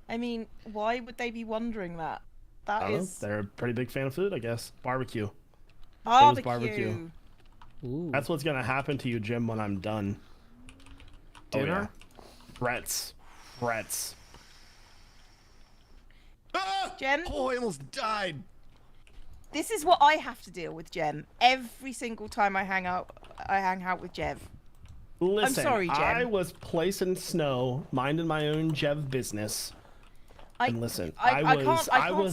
I mean, why would they be wondering that? I That don't know. is They're a pretty big fan of food, I guess. Barbecue. barbecue. barbecue. Ooh. That's what's gonna happen to you, Jim, when I'm done. Dinner? Oh, yeah. Threats. Threats. Ah! Jen? Oh, I almost died. This is what I have to deal with, Jem. Every single time I hang out with Jev. Listen, sorry, Jen. I was placing snow, minding my own Jev business. And listen, I can't was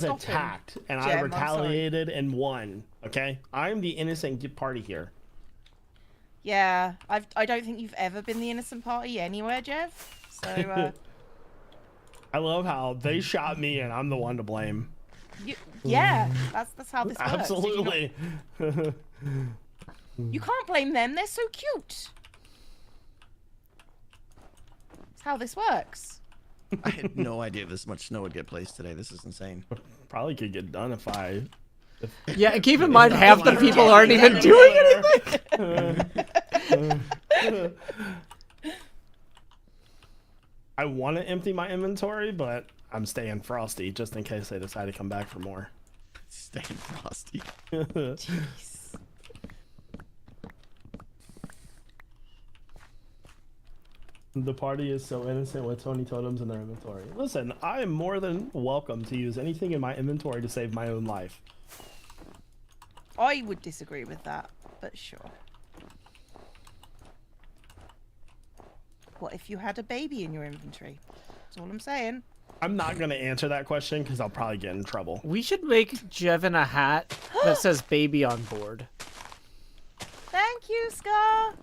stop him, attacked, and Jem, I I'm sorry. retaliated and won. Okay, I'm the innocent party here. Yeah, I don't think you've ever been the innocent party anywhere, Jev. So, I love how they shot me, and I'm the one to blame. yeah, that's how this works. Absolutely. You can't blame them. They're so cute. That's how this works. I had no idea this much snow would get placed today. This is insane. Probably could get done if I. Yeah, and keep in mind, half the people aren't even doing anything. I want to empty my inventory, but I'm staying frosty just in case they decide to come back for more. Staying frosty. Jeez. The party is so innocent with Tony totems in their inventory. Listen, I am more than welcome to use anything in my inventory to save my own life. I would disagree with that, but sure. What if you had a baby in your inventory? That's all I'm saying. I'm not going to answer that question because I'll probably get in trouble. We should make Jevin a hat that says "baby on board." Thank you, Scar.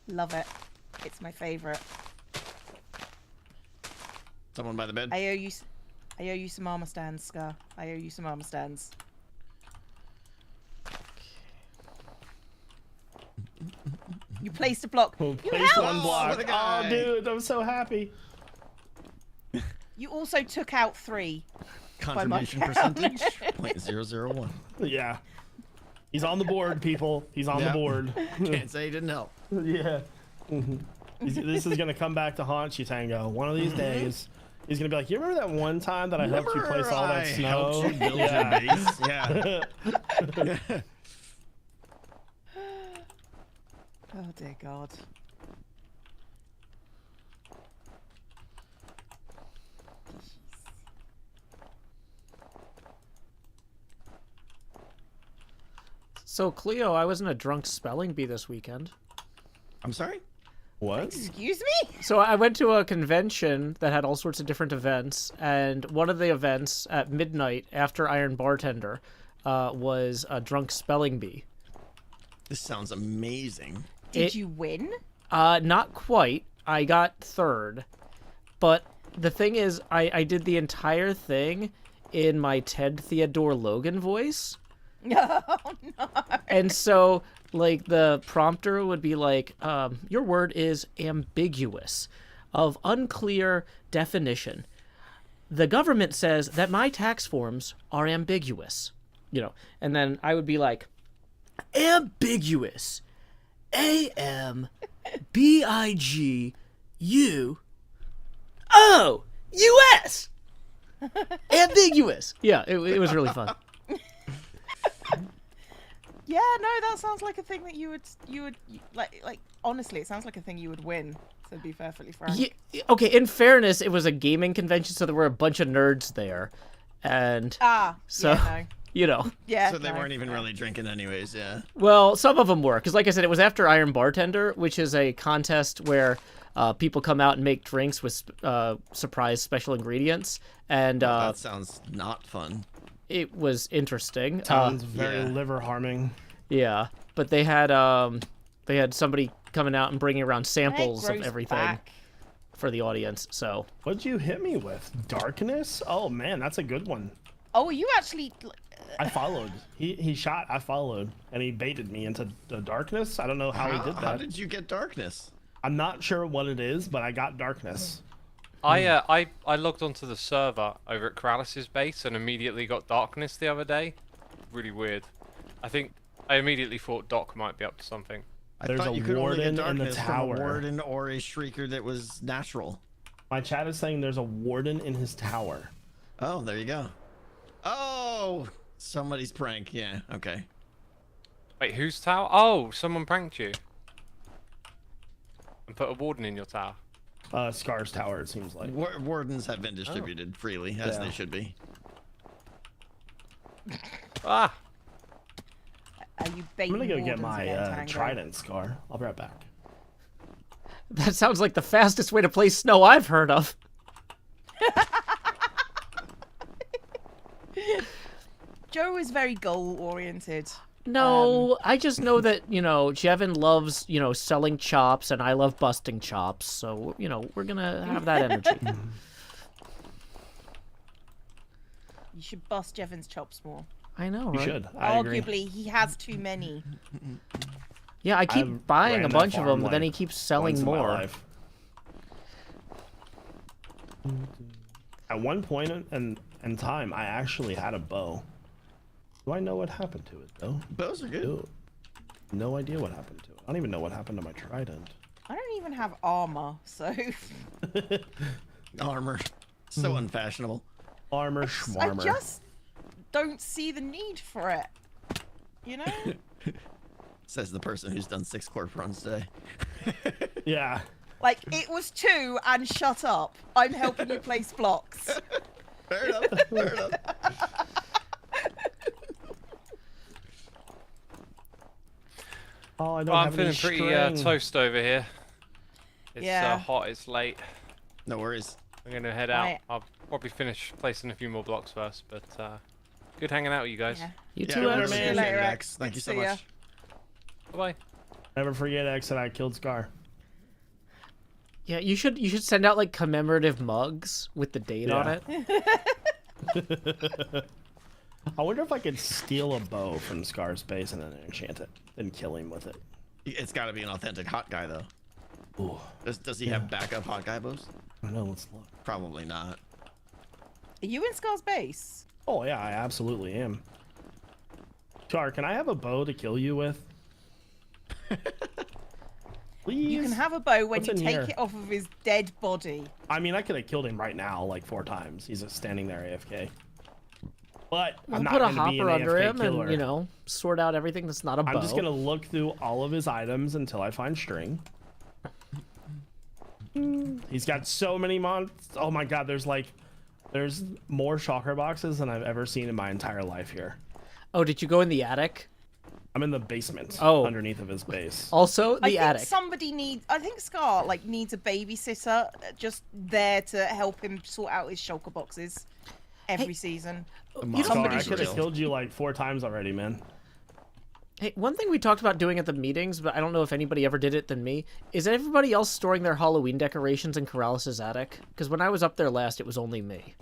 Love it. It's my favorite. Someone by the bed. I owe you some armor stands, Scar. I owe you some armor stands. You placed a block. We'll You place helped. one block. what a Oh, guy. dude, I'm so happy. You also took out 3. Contribution my percentage 0.001. Yeah. He's on the board, people. He's on the Yeah. board. Can't say he didn't help. Yeah. This is gonna come back to haunt you, Tango. One of these days, he's gonna be like, "You remember that one time that I helped you place all that snow? Helped you build your base. Yeah. Oh dear God. So, Cleo, I was in a drunk spelling bee this weekend. I'm sorry. What? Excuse me? So I went to a convention that had all sorts of different events, and one of the events at midnight after Iron Bartender was a drunk spelling bee. This sounds amazing. Did you win? Not quite. I got third. But the thing is, I did the entire thing in my Ted Theodore Logan voice. Oh no. And so, like, the prompter would be like, your word is ambiguous, of unclear definition. The government says that my tax forms are ambiguous. You know, and then I would be like, ambiguous. AMBIGUOUS. Ambiguous. Yeah, it was really fun. Yeah, no, that sounds like a thing that you would like honestly, it sounds like a thing you would win, to be perfectly frank. Yeah, okay, in fairness, it was a gaming convention, so there were a bunch of nerds there. And so, yeah, no. you know. Yeah. So they no, weren't even no. really drinking anyways, yeah. Well, some of them were, because like I said, it was after Iron Bartender, which is a contest where people come out and make drinks with surprise special ingredients. And That sounds not fun. it was interesting. Sounds very yeah. liver harming. Yeah, but they had somebody coming out and bringing around samples of grows everything back. for the audience. So What'd you hit me with? Darkness? Oh man, that's a good one. Oh, you actually I followed. He shot. I followed, and he baited me into the darkness. I don't know how he did How that. did you get darkness? I'm not sure what it is, but I got darkness. I logged onto the server over at Corralis's base and immediately got darkness the other day. Really weird. I think I immediately thought Doc might be up to something. I There's thought a you could only warden get in the darkness from tower. a warden or a shrieker that was natural. My chat is saying there's a warden in his tower. Oh, there you go. Oh, somebody's prank. Yeah, okay. Wait, whose tower? Oh, someone pranked you. And put a warden in your tower. Scar's tower, it seems like. Wardens have been distributed freely, as Yeah. they should be. Ah! are you I'm baiting gonna go get wardens my again, Tango? trident, Scar. I'll be right back. that sounds like the fastest way to play snow I've heard of. Joe is very goal oriented. No, I just know that, Jevin loves, selling chops and I love busting chops. So, we're going to have that energy. You should bust Jevon's chops more. I know, You right? should. I agree. Arguably, he has too many. Yeah, I keep I've buying ran a that bunch of farm, them, but then like, he keeps once selling in my more. life. At one point in time, I actually had a bow. Do I know what happened to it, though? Bows are good. Ew. No idea what happened to it. I don't even know what happened to my trident. I don't even have armor, so Armor. So unfashionable. Armor I schwarmer. just don't see the need for it. You know? Says the person who's done 6 corp runs today. Yeah. Like, it was 2 and shut up. I'm helping you place blocks. Fair enough. Fair enough. Oh, I don't Well, I'm have any feeling pretty string. toast over here. It's Yeah. hot, it's late. No worries. I'm going to head out. Right. I'll probably finish placing a few more blocks first, but good hanging out with you guys. Yeah. You Yeah, too, really X. See you appreciate later, it, X. X. Thank you so See ya. much. Bye-bye. Never forget, X, that I killed Scar. Yeah, you should send out, like, commemorative mugs with the date on Yeah. it. I wonder if I could steal a bow from Scar's base and then enchant it and kill him with it. It's got to be an authentic hot guy, though. Ooh. Does he have backup hot guy bows? I don't know, let's look. Probably not. Are you in Scar's base? Oh, yeah, I absolutely am. Scar, can I have a bow to kill you with? Please. You can have a bow when What's you in take here? it off of his dead body. I mean, I could have killed him right now, like 4 times. He's just standing there AFK. But We'll I'm not put a gonna be an hopper under AFK him killer. and, you know, sort out everything that's not a bow. I'm just gonna look through all of his items until I find string. He's got so many Oh my god, there's more shulker boxes than I've ever seen in my entire life here. Oh, did you go in the attic? I'm in the basement. Oh. Underneath of his base. Also, I the think attic. somebody needs. I think Scar like needs a babysitter just there to help him sort out his shulker boxes every season. You Scar, somebody I should could have real. killed you like 4 times already, man. Hey, one thing we talked about doing at the meetings, but I don't know if anybody ever did it than me, is everybody else storing their Halloween decorations in Corrales' attic? Because when I was up there last, it was only me.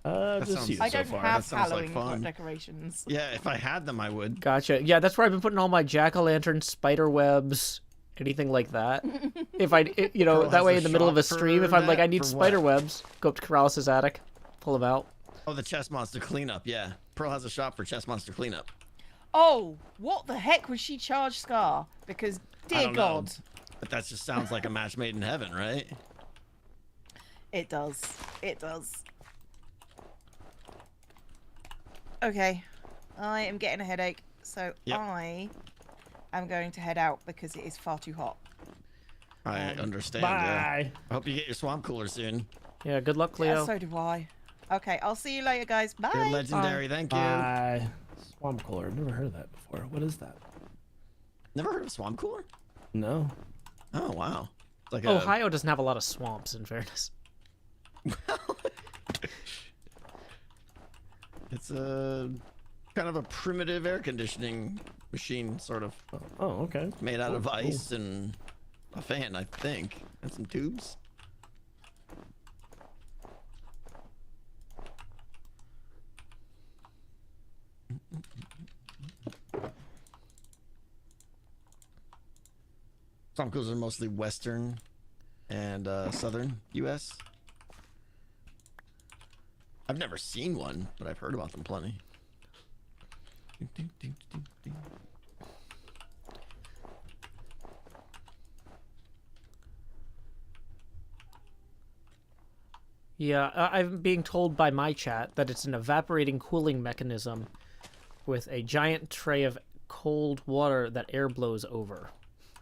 Just sounds- you I so don't far. have sounds like Halloween fun. decorations. Yeah, if I had them, I would. Gotcha. Yeah, that's where I've been putting all my jack-o'-lantern, spider webs, anything like that. You know, Pearl that has way a in the middle of a shop stream, for if I'm like, that? I need For spider what? webs, go up to Corrales' attic, pull them out. Oh, the chest monster cleanup. Yeah, Pearl has a shop for chest monster cleanup. Oh, what the heck was she charged Scar? Because I dear don't know, God, but that just sounds like a match made in heaven, right? it does. It does. Okay, I am getting a headache, so Yep. I am going to head out because it is far too hot. I understand. Yeah. Bye. I hope you get your swamp cooler soon. Yeah, good luck, Cleo. Yeah, so do I. Okay, I'll see you later, guys. Bye. You're legendary. Thank you. Bye. Swamp cooler. I've never heard of that before. What is that? Never heard of swamp cooler? No. Oh wow. It's like Ohio doesn't have a lot of swamps, in fairness. It's a kind of a primitive air conditioning machine, sort of Oh, okay. made out of Cool. ice and a fan, I think, and some tubes. Swamp coolers are mostly western and southern U.S. I've never seen one, but I've heard about them plenty. Yeah, I'm being told by my chat that it's an evaporating cooling mechanism with a giant tray of cold water that air blows over.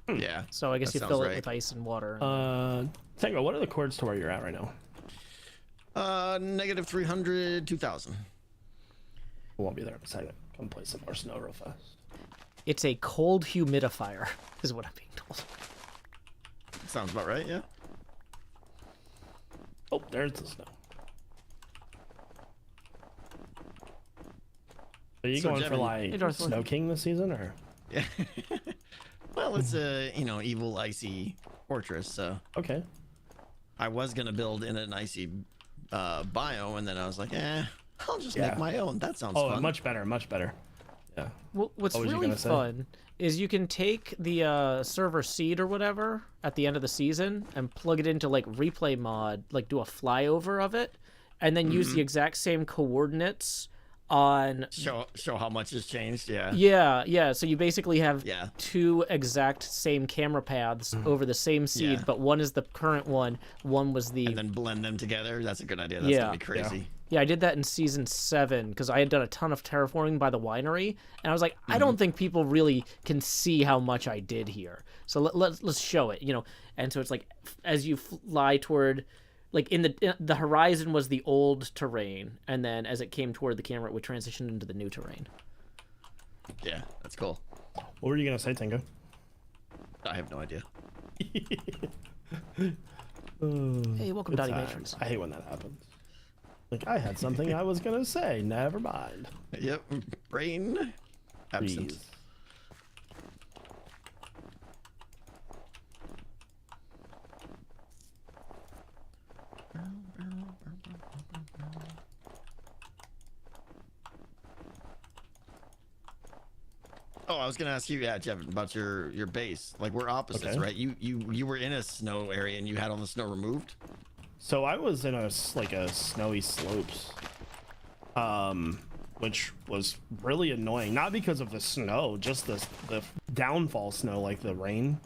Yeah. So I guess that you fill sounds it right. with ice and water. Tango, what are the chords to where you're at right now? Negative 300, 2,000. We won't be there in a second. Come play some more snow real fast. It's a cold humidifier, is what I'm being told. Sounds about right, yeah. Oh, there's the snow. Are you So, going for Jevin- like Hey, Darth Lord. Snow King this season, or? Yeah. Well, it's a, evil, icy fortress, so Okay. I was going to build in an icy biome, and then I was like, I'll just Yeah. make my own. That sounds Oh, fun. much better, much better. Yeah. Well, what's What was you really gonna say? fun is you can take the server seed or whatever at the end of the season and plug it into like replay mod, like do a flyover of it, and then use the exact same coordinates on. Show how much has changed, yeah. Yeah. So you basically have Yeah. two exact same camera paths over the same seed, Yeah. but one is the current one was the. And then blend them together. That's a good idea. That's Yeah. going to be crazy. Yeah, I did that in season 7 because I had done a ton of terraforming by the winery, and I was like, I don't think people really can see how much I did here. So let's show it, And so it's like as you fly toward, like in the horizon was the old terrain, and then as it came toward the camera, it would transition into the new terrain. Yeah, that's cool. What were you gonna say, Tango? I have no idea. Hey, welcome, Dottie Times. Matrix. I hate when that happens. Like I had something I was gonna say. Never mind. Yep. Brain absent. Please. Oh, I was gonna ask you, Jeff, about your base. Like we're opposites, Okay. right? You were in a snow area and you had all the snow removed. So I was in a snowy slopes, which was really annoying. Not because of the snow, just the downfall snow, like the rain.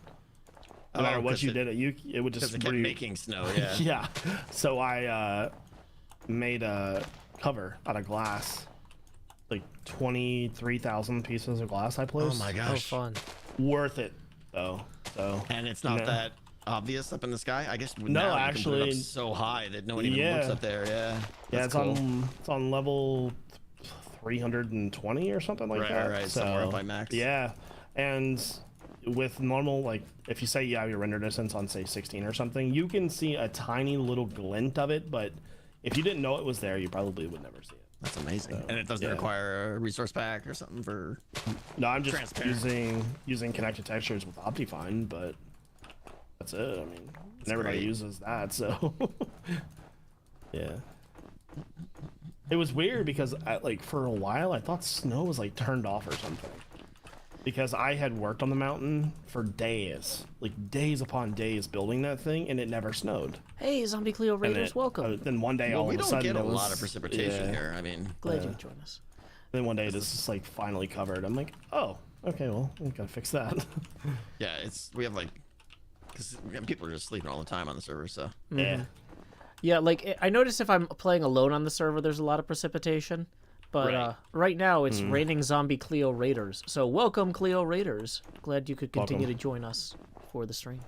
No matter what 'cause you did, it would because just it kept making snow. Yeah. yeah. So I made a cover out of glass, like 23,000 pieces of glass I Oh placed. my Oh, gosh. fun. Worth it though. So And it's not No. that obvious up in the sky. I guess No, now you can put it actually- up so high that no one even looks Yeah. up there. Yeah. yeah, That's it's on level 320 or something like Right, that. right, So, somewhere up by max. Yeah, and with normal, like if you say you have your render distance on say 16 or something, you can see a tiny little glint of it, but if you didn't know it was there, you probably would never see it. That's amazing. So, And it doesn't yeah. require a resource pack or something for. No, I'm just Transparent. using connected textures with Optifine, but that's it. I mean, everybody great. uses that, so yeah. It was weird because like for a while I thought snow was like turned off or something, because I had worked on the mountain for days, like days upon days building that thing, and it never snowed. Hey, Zombie Cleo And Raiders, it- welcome. Then one day Well, all we of a don't sudden get a it was, lot of precipitation yeah. here. I mean, Glad you could join us. Then one day it's just like finally covered. I'm like, oh, okay, well we gotta fix that. yeah, we have like, because people are just sleeping all the time on the server, so. Yeah. Yeah, like I notice if I'm playing alone on the server, there's a lot of precipitation. But Right. right now it's raining Zombie Cleo Raiders. So welcome, Cleo Raiders. Glad you could continue Welcome. to join us for the stream.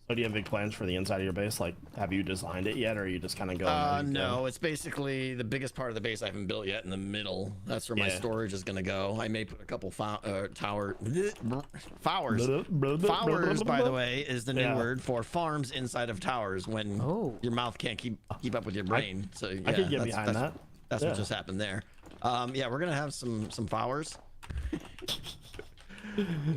So do you have big plans for the inside of your base? Like, have you designed it yet, or are you just kind of going? as you No, it's basically the biggest part of the base I haven't built yet in the middle. That's where my Yeah. storage is gonna go. I may put a couple fowers. Fowers, by the way, is the new Yeah. word for farms inside of towers when Oh. your mouth can't keep up with your brain. So yeah, I could get that's- behind that's- that. That's Yeah. what just happened there. Yeah, we're gonna have some fowers.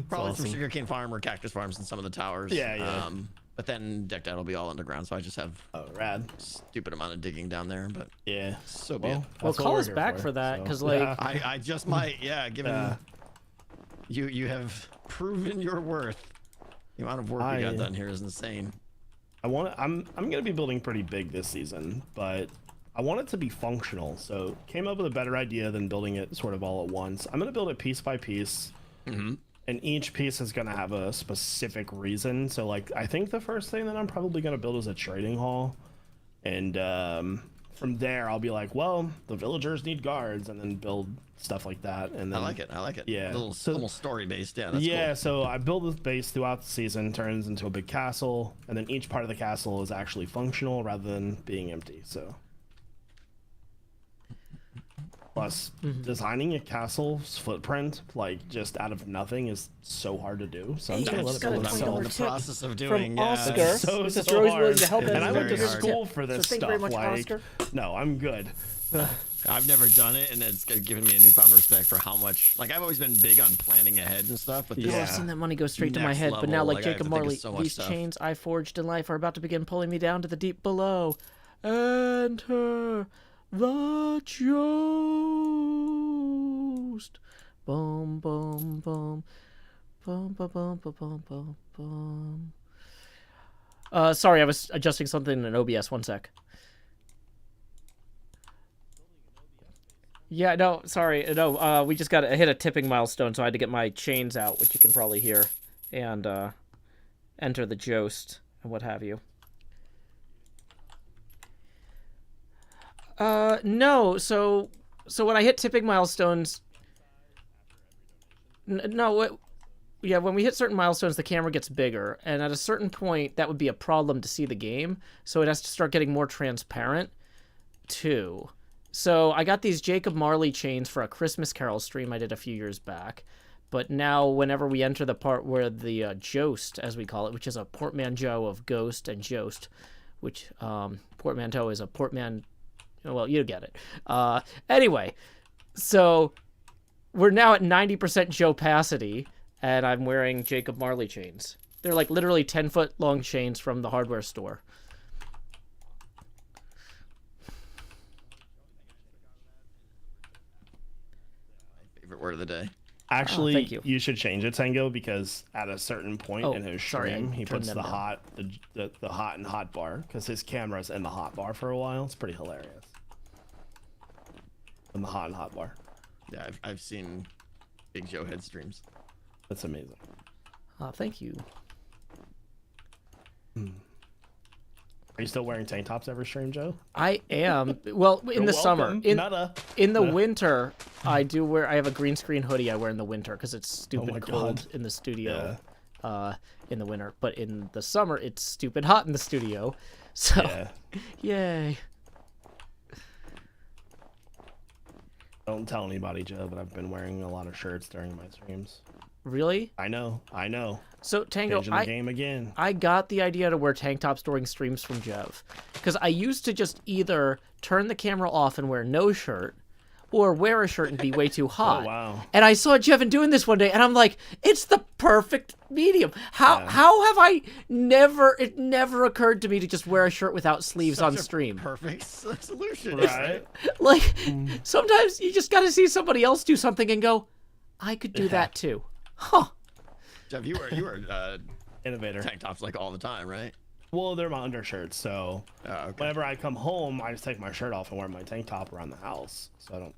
Probably awesome. some sugarcane farm or cactus farms in some of the towers. Yeah, yeah. But then decked out will be all underground, so I just have Oh, rad. stupid amount of digging down there. But Yeah. so be it. Well, that's what call we're us here back for that, so, 'cause, like- yeah. I just might, yeah. Given Yeah. you have proven your worth. The amount of work we got done here is insane. I'm gonna be building pretty big this season, but I want it to be functional. So came up with a better idea than building it sort of all at once. I'm gonna build it piece by piece. And each piece is going to have a specific reason. So, like, I think the first thing that I'm probably going to build is a trading hall. And from there, I'll be like, well, the villagers need guards, and then build stuff like that. And then, I like it. I like it. Yeah. A little So- almost story based. Yeah. That's yeah, Cool. so I build this base throughout the season, turns into a big castle, and then each part of the castle is actually functional rather than being empty. So. Plus, designing a castle's footprint, like, just out of nothing is so hard to do. So I'm Hey, just gonna I let just it got a build What I'm $20 in itself. the tip process of doing. from yeah. Oscar. So, He says so you're always willing hard. to help And us. I That's went to a good school tip. for this so thank stuff. you very much, like, Oscar. no, I'm good. I've never done it, and it's given me a newfound respect for how much. Like I've always been big on planning ahead and stuff, but this Oh, Yeah. I've seen that money go straight to my Next head, but now, level, like like, I have Jacob to think of Marley, so much these stuff. chains I forged in life are about to begin pulling me down to the deep below. Enter the Ghost. Boom, boom, boom. Boom, boom, boom, boom, boom, boom, boom. Sorry, I was adjusting something in OBS. One sec. Yeah, no, sorry, no. We just got hit a tipping milestone, so I had to get my chains out, which you can probably hear, and enter the Jost and what have you. No. So when I hit tipping milestones, no. Yeah, when we hit certain milestones, the camera gets bigger, and at a certain point, that would be a problem to see the game. So it has to start getting more transparent, too. So I got these Jacob Marley chains for a Christmas Carol stream I did a few years back. But now, whenever we enter the part where the Jost, as we call it, which is a portmanteau of ghost and Jost, which portmanteau is a well, you get it. Anyway, so we're now at 90% Joe-pacity, and I'm wearing Jacob Marley chains. They're like literally 10-foot long chains from the hardware store. Favorite word of the day. Actually, thank you. you should change it, Tango, because at a certain point Oh, in his sorry, I stream, he turned puts them the down. hot and hot bar, because his camera's in the hot bar for a while. It's pretty hilarious. In the hot and hot bar. Yeah, I've seen Big Joe head streams. That's amazing. Thank you. Are you still wearing tank tops every stream, Joe? I am. Well, in You're the summer. welcome. In the Meta. winter, I do wear. I have a green screen hoodie I wear in the winter because it's stupid my cold God. in the studio. In the winter, but in the summer, it's stupid hot in the studio. So, Yeah. yay. Don't tell anybody, Joe, but I've been wearing a lot of shirts during my streams. Really? I know. So, Tango, Changing the game again. I got the idea to wear tank tops during streams from Jev. Because I used to just either turn the camera off and wear no shirt, or wear a shirt and be way too hot. Oh, wow. And I saw Jevin doing this one day, and I'm like, it's the perfect medium. How have I never, it never occurred to me to just wear a shirt without sleeves on stream. Perfect solution. Right? Like, sometimes you just gotta see somebody else do something and go, I could do that too. Huh. Jeff, you wear Innovator. tank tops like all the time, right? Well, they're my undershirts, so Oh, okay. whenever I come home, I just take my shirt off and wear my tank top around the house, so I don't,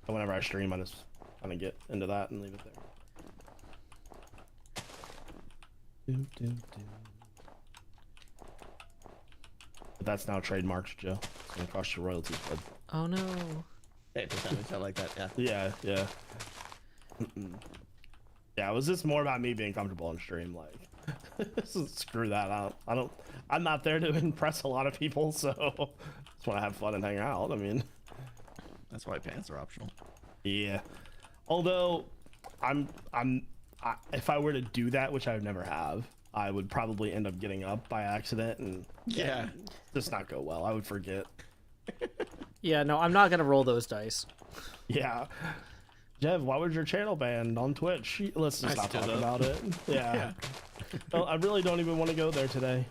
And whenever I stream, I just kind of get into that and leave it there. But that's now trademarked, Joe. It's gonna cost you royalties, bud. Oh no. Hey, percentage, I like that. Yeah. Yeah. Yeah, it was just more about me being comfortable on stream. Like, screw that out. I'm not there to impress a lot of people, so just want to have fun and hang out. I mean, That's why pants are optional. yeah. Although, if I were to do that, which I would never have, I would probably end up getting up by accident and Yeah. just not go well. I would forget. Yeah, no, I'm not gonna roll those dice. Yeah. Jev, why was your channel banned on Twitch? Let's just not talk about it. Yeah. Well, I really don't even want to go there today.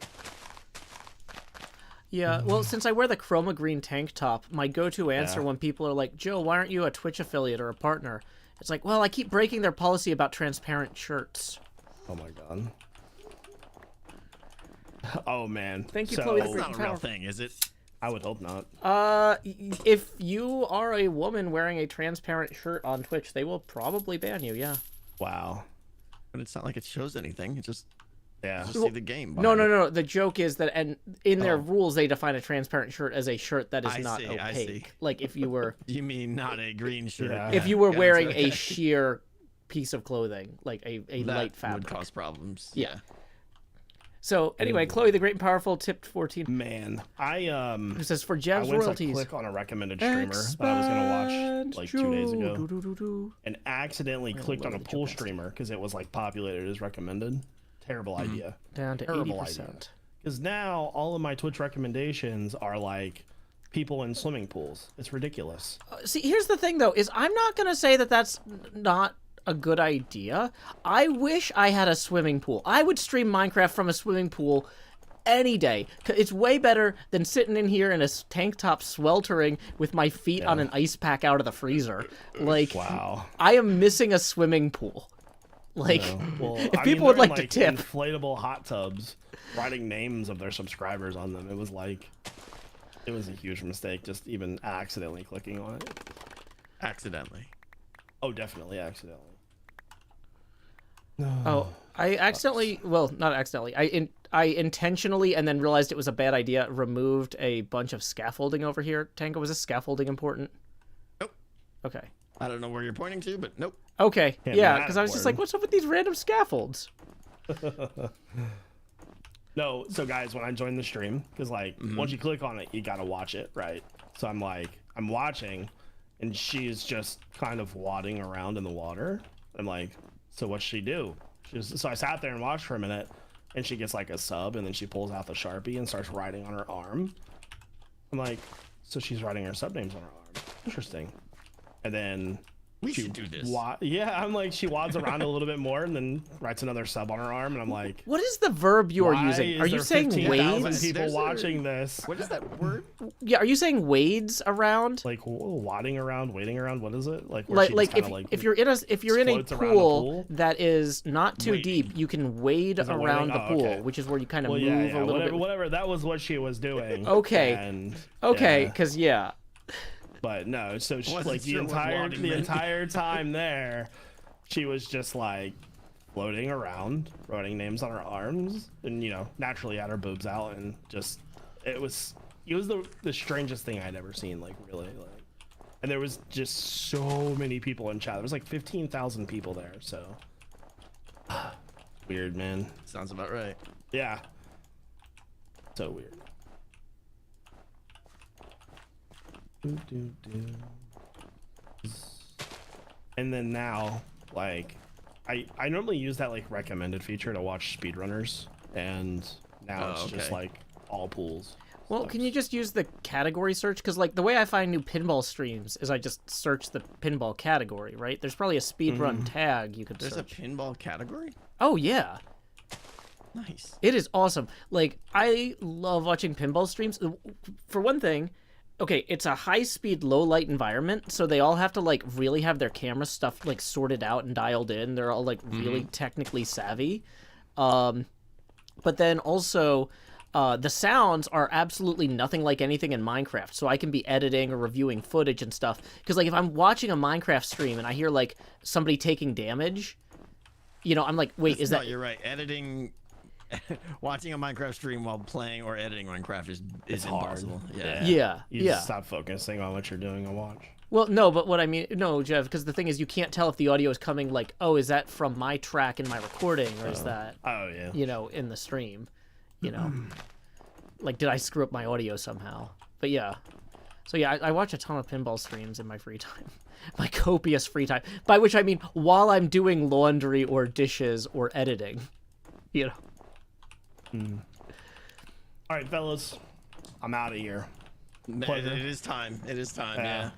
Yeah, well, since I wear the chroma green tank top, my go-to answer when people are like, Joe, why aren't you a Twitch affiliate or a partner? It's like, well, I keep breaking their policy about transparent shirts. Oh my god. Oh man. Thank you, So, Chloe the That's Green not a real Power. thing, is it? I would hope not. If you are a woman wearing a transparent shirt on Twitch, they will probably ban you, yeah. Wow. But it's not like it shows anything. It just Yeah. see the game. No, behind it. no. The joke is that, and in their rules, they define a transparent shirt as a shirt that is I not see, I see. opaque. Like if you were, You mean not a green shirt? Yeah. if you were Gotcha, wearing okay. a sheer piece of clothing, like a That light fabric. would cause problems. Yeah. So anyway, Chloe the Great and Powerful tipped 14. Man, Who says for I Jev's went to royalties? click on a recommended streamer that I was gonna watch like 2 days ago, Do-do-do-do. and accidentally clicked on a pool streamer because it was like populated as recommended. Terrible idea. Down to Terrible 80%. idea. Because now all of my Twitch recommendations are like people in swimming pools. It's ridiculous. See, here's the thing though, is I'm not gonna say that that's not a good idea. I wish I had a swimming pool. I would stream Minecraft from a swimming pool any day. It's way better than sitting in here in a tank top sweltering with my feet on an ice pack out of the freezer. Like, Wow. I am missing a swimming pool. Like, Well, if I people mean, would they're in, like to tip. inflatable hot tubs, writing names of their subscribers on them. It was a huge mistake just even accidentally clicking on it. Accidentally. Oh, definitely accidentally. Oh, I accidentally, well, not accidentally. I intentionally, and then realized it was a bad idea, removed a bunch of scaffolding over here. Tango, was this scaffolding important? Nope. Okay. I don't know where you're pointing to, but nope. Okay, Can't be yeah, that because I was just like, important. what's up with these random scaffolds? No, so guys, when I joined the stream, because like once you click on it, you gotta watch it, right? So I'm watching, and she's just kind of wadding around in the water. I'm like, so what's she do? So I sat there and watched for a minute, and she gets like a sub, and then she pulls out the Sharpie and starts writing on her arm. I'm like, so she's writing her sub names on her arm. Interesting. And then We should do this. yeah, I'm like, she wads around a little bit more and then writes another sub on her arm, and I'm like, What is the verb you're why using? is Are you there saying 15,000 wades? people There's a- watching this? What is that word? Yeah, are you saying wades around? Like wadding around, wading around. What is it? Like where Like, she if, just kinda, if you're in a floats around a pool pool? that is not too Wading. deep, you can wade it around wading? the Oh, pool, okay. which is where you kind of well, move yeah, a little whatever, bit. whatever. That was what she was doing. Okay. And, Okay, yeah, because yeah. But no, so she, Wasn't like sure what loading the meant. entire time there, she was just like floating around, writing names on her arms, and naturally had her boobs out, and just it was the strangest thing I'd ever seen, like really, like, and there was just so many people in chat. There was like 15,000 people there, so weird, man. Sounds about right. Yeah, so weird. And then now, like, I normally use that like recommended feature to watch speedrunners, and now it's just okay. like all pools. Well, can you just use the category search? Because, like, the way I find new pinball streams is I just search the pinball category, right? There's probably a speedrun tag you could There's search. a pinball category? Oh, yeah. Nice. It is awesome. Like, I love watching pinball streams. For one thing, okay, it's a high-speed, low-light environment, so they all have to, like, really have their camera stuff, like, sorted out and dialed in. They're all, like, really technically savvy. But then also... the sounds are absolutely nothing like anything in Minecraft, so I can be editing or reviewing footage and stuff. Because, like, if I'm watching a Minecraft stream and I hear, like, somebody taking damage, I'm like, wait, is No, that... you're right. Editing, watching a Minecraft stream while playing or editing Minecraft is hard. impossible. Yeah, You yeah. just stop focusing on what you're doing and watch. Well, no, but what I mean... No, Jeff, because the thing is, you can't tell if the audio is coming, like, oh, is that from my track in my recording, or is that, Oh yeah. in the stream, Like, did I screw up my audio somehow? But yeah. So yeah, I watch a ton of pinball streams in my free time. My copious free time. By which I mean while I'm doing laundry or dishes or editing. All right, fellas, I'm out of here. It is time. It is time. Yeah.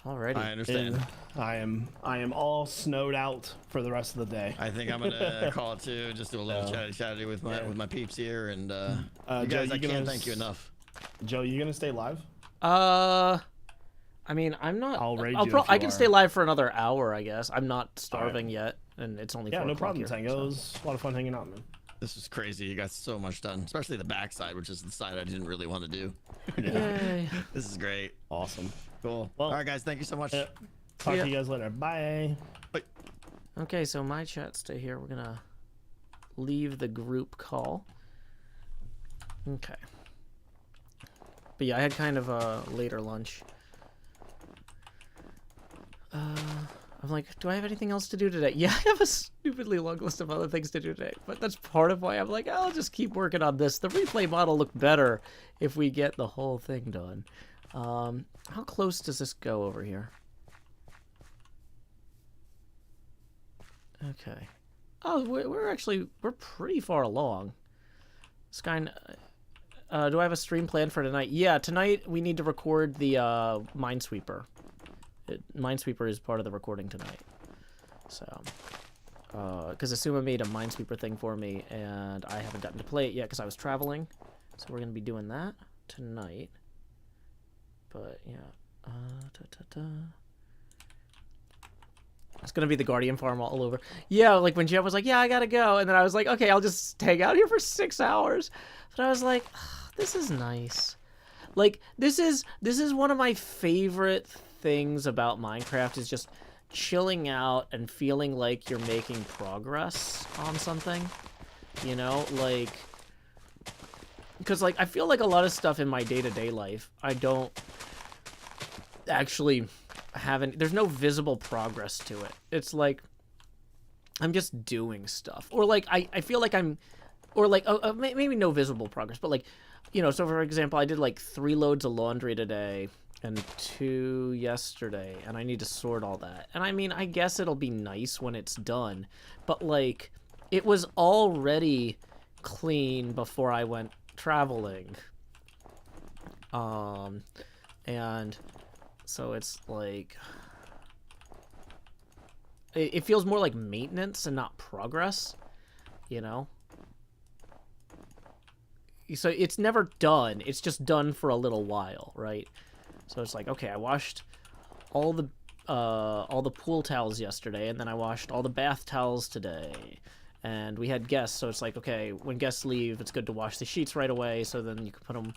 Alrighty. I understand. And I am all snowed out for the rest of the day. I think I'm gonna call it too. Just do a little chatty with my peeps here, and you Joe, guys, I you can't gonna thank you enough. Joe, you gonna stay live? I mean, I'm not... I'll raid you if I you can are. stay live for another hour, I guess. I'm not starving yet, and it's only 4 Yeah, no o'clock problem, here, Tango. so. It was a lot of fun hanging out, man. This was crazy. You got so much done, especially the backside, which is the side I didn't really want to do. Yay. This is great. Awesome. Cool. Well, All right, guys. Thank you so much. Talk Yeah. to you guys later. Bye. Okay, so my chat stay here. We're gonna leave the group call. Okay. But yeah, I had kind of a later lunch. I'm like, do I have anything else to do today? Yeah, I have a stupidly long list of other things to do today. But that's part of why I'm like, I'll just keep working on this. The replay model looked better if we get the whole thing done. How close does this go over here? Okay. Oh, we're pretty far along. Sky, do I have a stream planned for tonight? Yeah, tonight we need to record the Minesweeper. Minesweeper is part of the recording tonight. So, because Asuma made a Minesweeper thing for me, and I haven't gotten to play it yet because I was traveling. So we're gonna be doing that tonight. But yeah, it's gonna be the Guardian farm all over. Yeah, like when Jeff was like, "Yeah, I gotta go," and then I was like, "Okay, I'll just hang out here for 6 hours." But I was like, "This is nice." Like this is one of my favorite things about Minecraft is just chilling out and feeling like you're making progress on something. Like because like I feel like a lot of stuff in my day-to-day life I don't actually there's no visible progress to it. It's like I'm just doing stuff, or like I feel like I'm, or like maybe no visible progress, but like so for example I did like 3 loads of laundry today and 2 yesterday, and I need to sort all that. And I mean, I guess it'll be nice when it's done, but like it was already clean before I went traveling. And so it's like it feels more like maintenance and not progress, So it's never done. It's just done for a little while, right? So it's like, okay, I washed all the pool towels yesterday, and then I washed all the bath towels today. And we had guests, so it's like, okay, when guests leave, it's good to wash the sheets right away, so then you can put them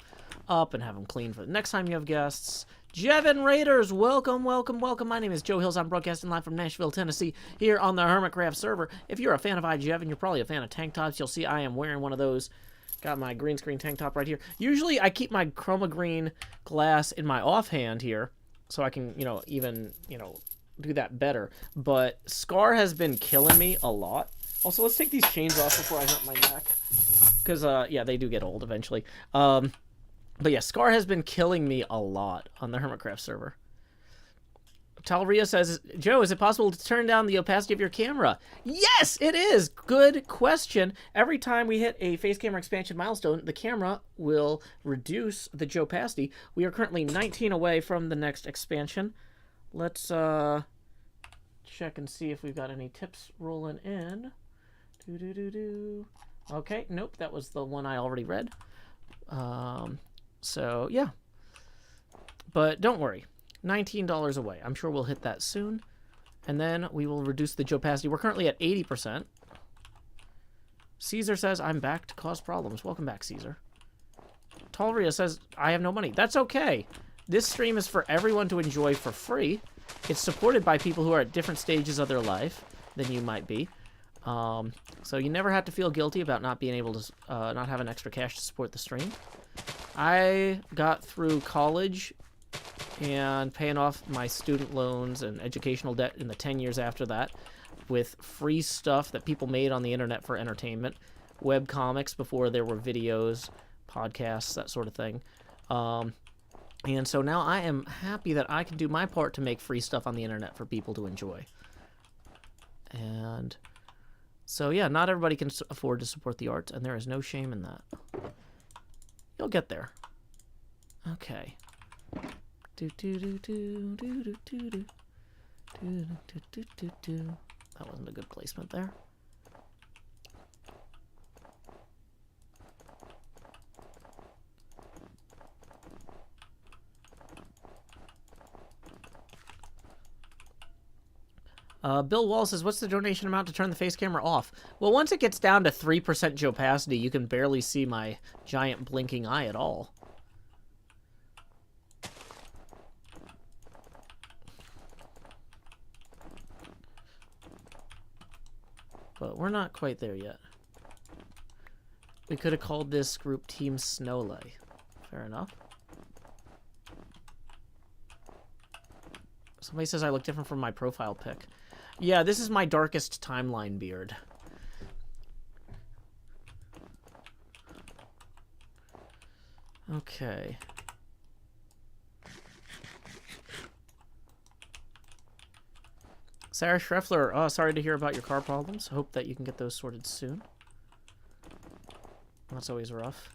up and have them clean for the next time you have guests. Jevin Raiders, welcome, welcome, welcome. My name is Joe Hills. I'm broadcasting live from Nashville, Tennessee, here on the Hermitcraft server. If you're a fan of iJevin, you're probably a fan of tank tops. You'll see I am wearing one of those. Got my green screen tank top right here. Usually I keep my chroma green glass in my offhand here, so I can, even, do that better. But Scar has been killing me a lot. Also, let's take these chains off before I hurt my neck. Because, yeah, they do get old eventually. But yeah, Scar has been killing me a lot on the Hermitcraft server. Talria says, Joe, is it possible to turn down the opacity of your camera? Yes, it is. Good question. Every time we hit a face camera expansion milestone, the camera will reduce the Joe opacity. We are currently 19 away from the next expansion. Let's check and see if we've got any tips rolling in. Okay, nope, that was the one I already read. So, yeah. But don't worry. $19 away. I'm sure we'll hit that soon. And then we will reduce the Joe opacity. We're currently at 80%. Caesar says, I'm back to cause problems. Welcome back, Caesar. Talria says, I have no money. That's okay. This stream is for everyone to enjoy for free. It's supported by people who are at different stages of their life than you might be. So you never have to feel guilty about not being able to, not having extra cash to support the stream. I got through college and paying off my student loans and educational debt in the 10 years after that with free stuff that people made on the internet for entertainment, web comics before there were videos, podcasts, that sort of thing. And so now I am happy that I can do my part to make free stuff on the internet for people to enjoy. And so yeah, not everybody can afford to support the arts, and there is no shame in that. You'll get there. Okay. That wasn't a good placement there. Bill Wall says, what's the donation amount to turn the face camera off? Well, once it gets down to 3% Joe opacity, you can barely see my giant blinking eye at all. But we're not quite there yet. We could have called this group Team Snowlay. Fair enough. Somebody says I look different from my profile pic. Yeah, this is my darkest timeline beard. Okay. Sarah Schreffler, oh, sorry to hear about your car problems. Hope that you can get those sorted soon. That's always rough.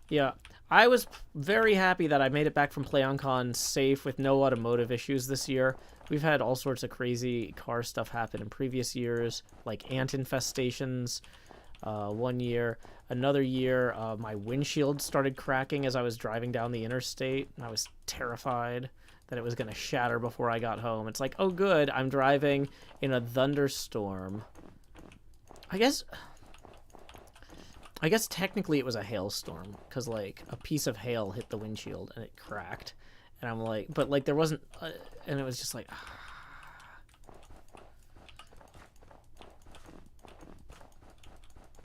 Yeah, I was very happy that I made it back from PlayOnCon safe with no automotive issues this year. We've had all sorts of crazy car stuff happen in previous years, like ant infestations one year. Another year, my windshield started cracking as I was driving down the interstate, and I was terrified that it was going to shatter before I got home. It's like, oh good, I'm driving in a thunderstorm. I guess technically it was a hailstorm, because, like, a piece of hail hit the windshield and it cracked. And I'm like, but, like, there wasn't, and it was just like,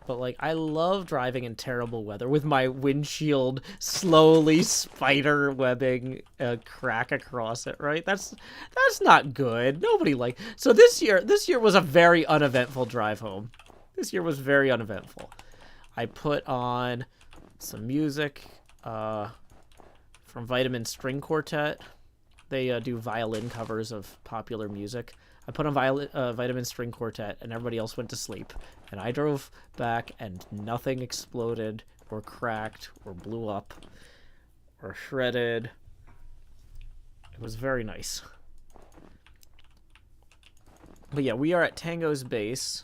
But, like, I love driving in terrible weather with my windshield slowly spider webbing a crack across it, right? That's not good. Nobody like, so this year was a very uneventful drive home. This year was very uneventful. I put on some music from Vitamin String Quartet. They do violin covers of popular music. I put on Vitamin String Quartet, and everybody else went to sleep. And I drove back, and nothing exploded, or cracked, or blew up, or shredded. It was very nice. But yeah, we are at Tango's base.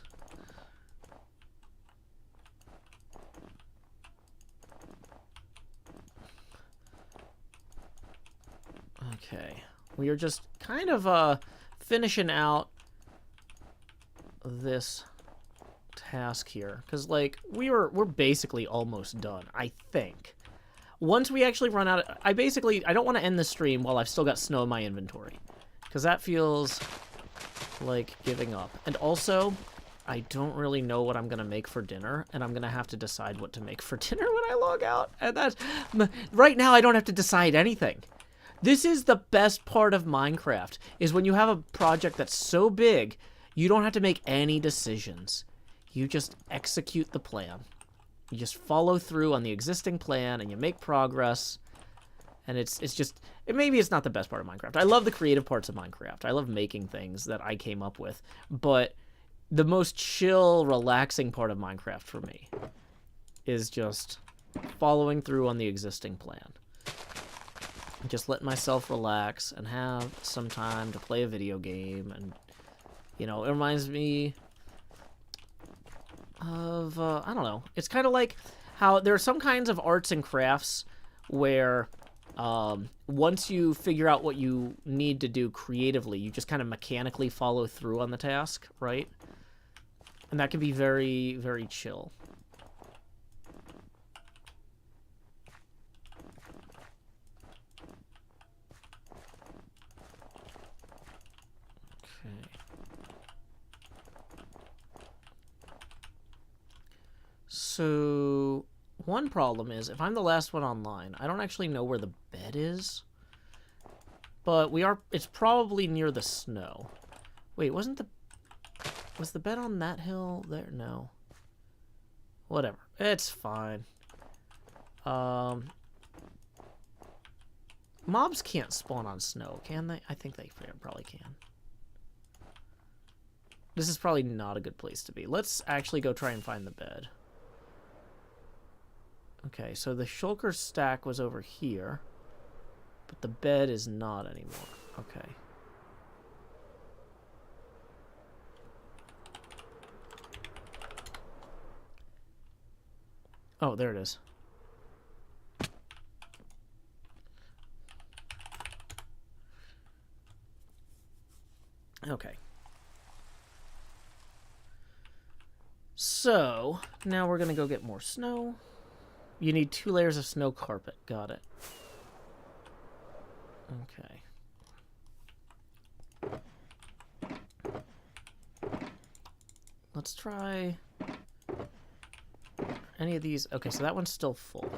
Okay. We are just kind of finishing out this task here, because, like, we're basically almost done, I think. once we actually run out of... I don't want to end the stream while I've still got snow in my inventory. Because that feels like giving up. And also, I don't really know what I'm going to make for dinner. And I'm going to have to decide what to make for dinner when I log out. And that's... Right now, I don't have to decide anything. This is the best part of Minecraft, is when you have a project that's so big, you don't have to make any decisions. You just execute the plan. You just follow through on the existing plan, and you make progress. And it's just... Maybe it's not the best part of Minecraft. I love the creative parts of Minecraft. I love making things that I came up with. But the most chill, relaxing part of Minecraft for me is just following through on the existing plan. Just let myself relax and have some time to play a video game. And, you know, it reminds me of, I don't know. It's kind of like how there are some kinds of arts and crafts where once you figure out what you need to do creatively, you just kind of mechanically follow through on the task, right? And that can be very, very chill. So, one problem is, if I'm the last one online, I don't actually know where the bed is. But it's probably near the snow. Wait, was the bed on that hill there? No. Whatever. It's fine. Mobs can't spawn on snow, can they? I think they probably can. This is probably not a good place to be. Let's actually go try and find the bed. Okay, so the shulker stack was over here, but the bed is not anymore. Okay. Oh, there it is. Okay. So, now we're gonna go get more snow. You need 2 layers of snow carpet. Got it. Okay. Let's try any of these. Okay, so that one's still full.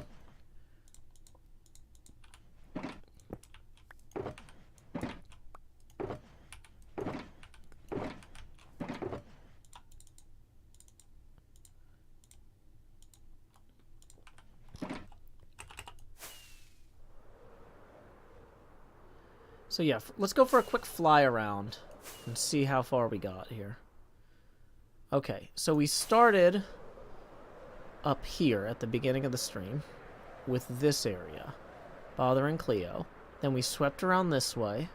So yeah, let's go for a quick fly around and see how far we got here. Okay, so we started up here at the beginning of the stream with this area, bothering Cleo. Then we swept around this way.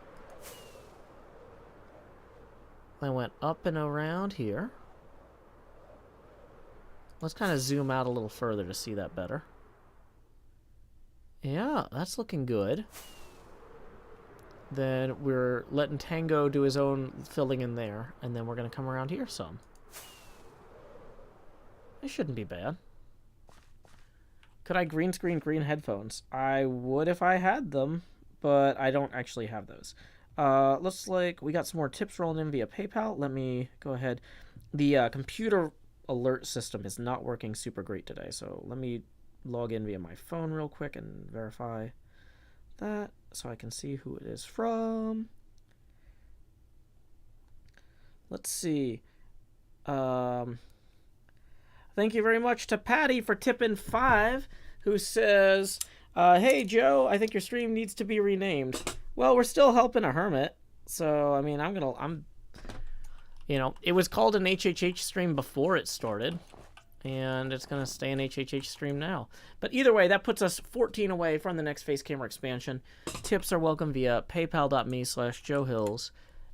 Then went up and around here. Let's kind of zoom out a little further to see that better. Yeah, that's looking good. Then we're letting Tango do his own filling in there, and then we're going to come around here some. It shouldn't be bad. Could I green screen green headphones? I would if I had them, but I don't actually have those. Looks like we got some more tips rolling in via PayPal. Let me go ahead. The computer alert system is not working super great today, so let me log in via my phone real quick and verify that so I can see who it is from. Let's see. Thank you very much to Patty for tipping 5, who says, hey Joe, I think your stream needs to be renamed. Well, we're still helping a hermit, so I mean, you know, it was called an HHH stream before it started, and it's gonna stay an HHH stream now. But either way, that puts us 14 away from the next face camera expansion. Tips are welcome via paypal.me/JoeHills